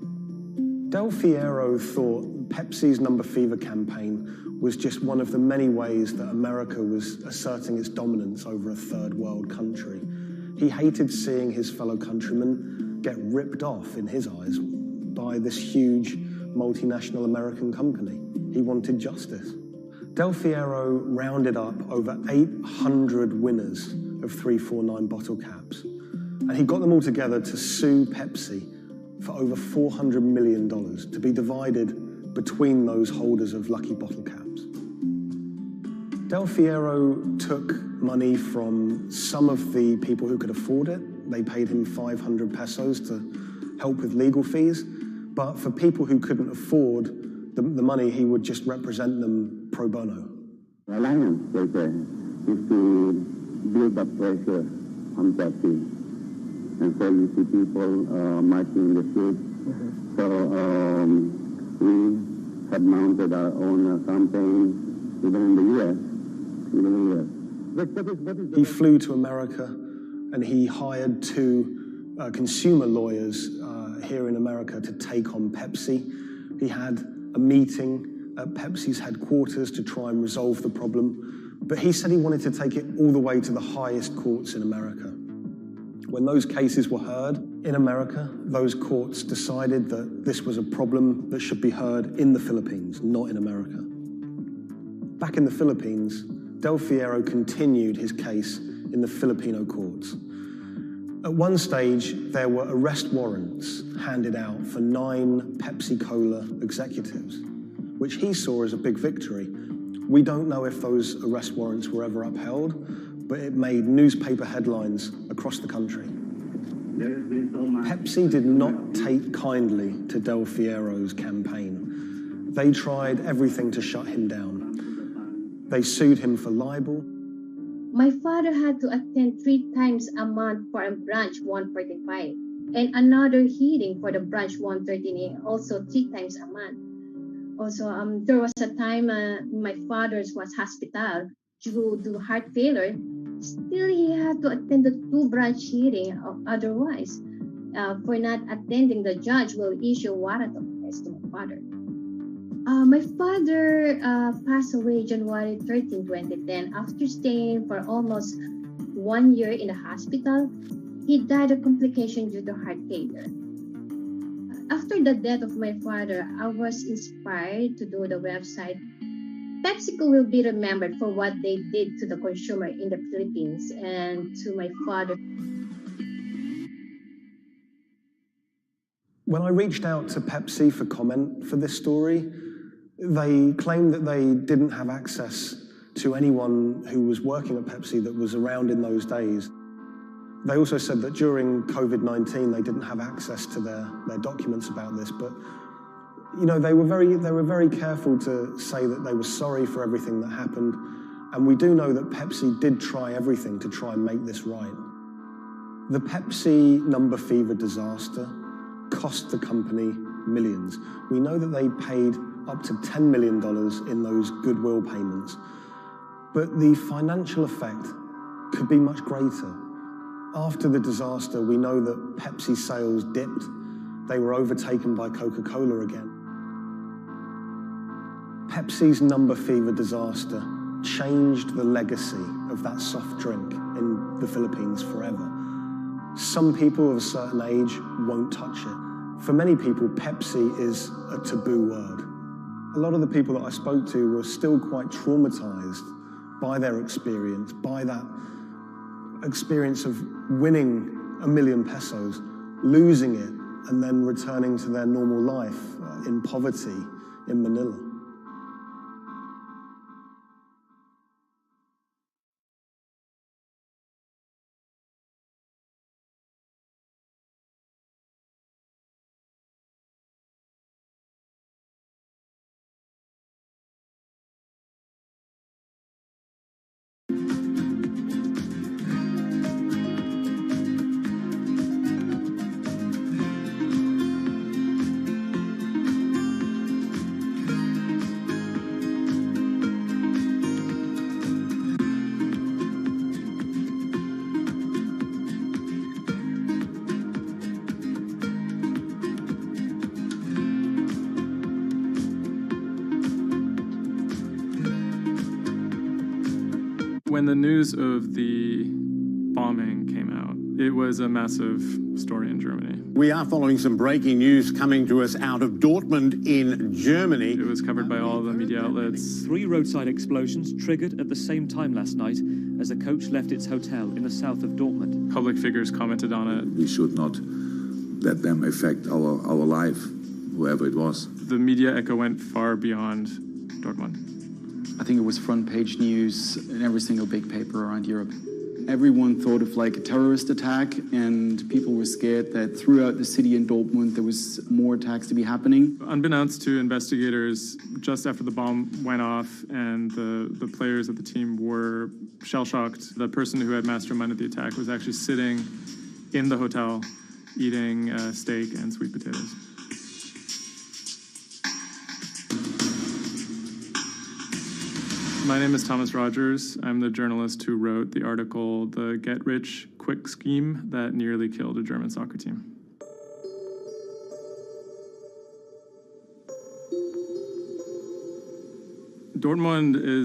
Del Fierro thought Pepsi's Number Fever campaign was just one of the many ways that America was asserting its dominance over a third world country. He hated seeing his fellow countrymen get ripped off, in his eyes, by this huge multinational American company. He wanted justice. Del Fiero rounded up over 800 winners of 349 bottle caps, and he got them all together to sue Pepsi for over $400 million to be divided between those holders of lucky bottle caps. Del Fiero took money from some of the people who could afford it. They paid him 500 pesos to help with legal fees, but for people who couldn't afford the money, he would just represent them pro bono. The alliance is to build up pressure on Pepsi. And so you see people marching in the streets. So we have mounted our own campaign, even in the U.S. He flew to America and he hired two consumer lawyers here in America to take on Pepsi. He had a meeting at Pepsi's headquarters to try and resolve the problem, but he said he wanted to take it all the way to the highest courts in America. When those cases were heard in America, those courts decided that this was a problem that should be heard in the Philippines, not in America. Back in the Philippines, Del Fiero continued his case in the Filipino courts. At one stage, there were arrest warrants handed out for 9 Pepsi-Cola executives, which he saw as a big victory. We don't know if those arrest warrants were ever upheld, but it made newspaper headlines across the country. Pepsi did not take kindly to Del Fiero's campaign. They tried everything to shut him down. They sued him for libel. My father had to attend 3 times a month for a branch 145 and another hearing for the branch 113A, also 3 times a month. Also, there was a time my father was hospital due to heart failure. Still, he had to attend the 2 branch hearing. Otherwise, for not attending, the judge will issue a warrant of arrest to my father. My father passed away January 13, 2010. After staying for almost 1 year in the hospital, he died of complications due to heart failure. After the death of my father, I was inspired to do the website. PepsiCo will be remembered for what they did to the consumer in the Philippines and to my father. When I reached out to Pepsi for comment for this story, they claimed that they didn't have access to anyone who was working at Pepsi that was around in those days. They also said that during COVID-19, they didn't have access to their documents about this, but you know, they were very careful to say that they were sorry for everything that happened, and we do know that Pepsi did try everything to try and make this right. The Pepsi number fever disaster cost the company millions. We know that they paid up to $10 million in those goodwill payments, but the financial effect could be much greater. After the disaster, we know that Pepsi sales dipped. They were overtaken by Coca-Cola again. Pepsi's number fever disaster changed the legacy of that soft drink in the Philippines forever. Some people of a certain age won't touch it. For many people, Pepsi is a taboo word. A lot of the people that I spoke to were still quite traumatized by their experience, by that experience of winning $1 million pesos, losing it, and then returning to their normal life in poverty in Manila. When the news of the bombing came out, it was a massive story in Germany. We are following some breaking news coming to us out of Dortmund in Germany. It was covered by all the media outlets. 3 roadside explosions triggered at the same time last night as a coach left its hotel in the south of Dortmund. Public figures commented on it. We should not let them affect our life, whoever it was. The media echo went far beyond Dortmund. I think it was front page news in every single big paper around Europe. Everyone thought of like a terrorist attack, and people were scared that throughout the city in Dortmund there was more attacks to be happening. Unbeknownst to investigators, just after the bomb went off and the players of the team were shell-shocked, the person who had masterminded the attack was actually sitting in the hotel eating steak and sweet potatoes. My name is Thomas Rogers. I'm the journalist who wrote the article, The Get-Rich-Quick Scheme That Nearly Killed a German Soccer Team. Dortmund is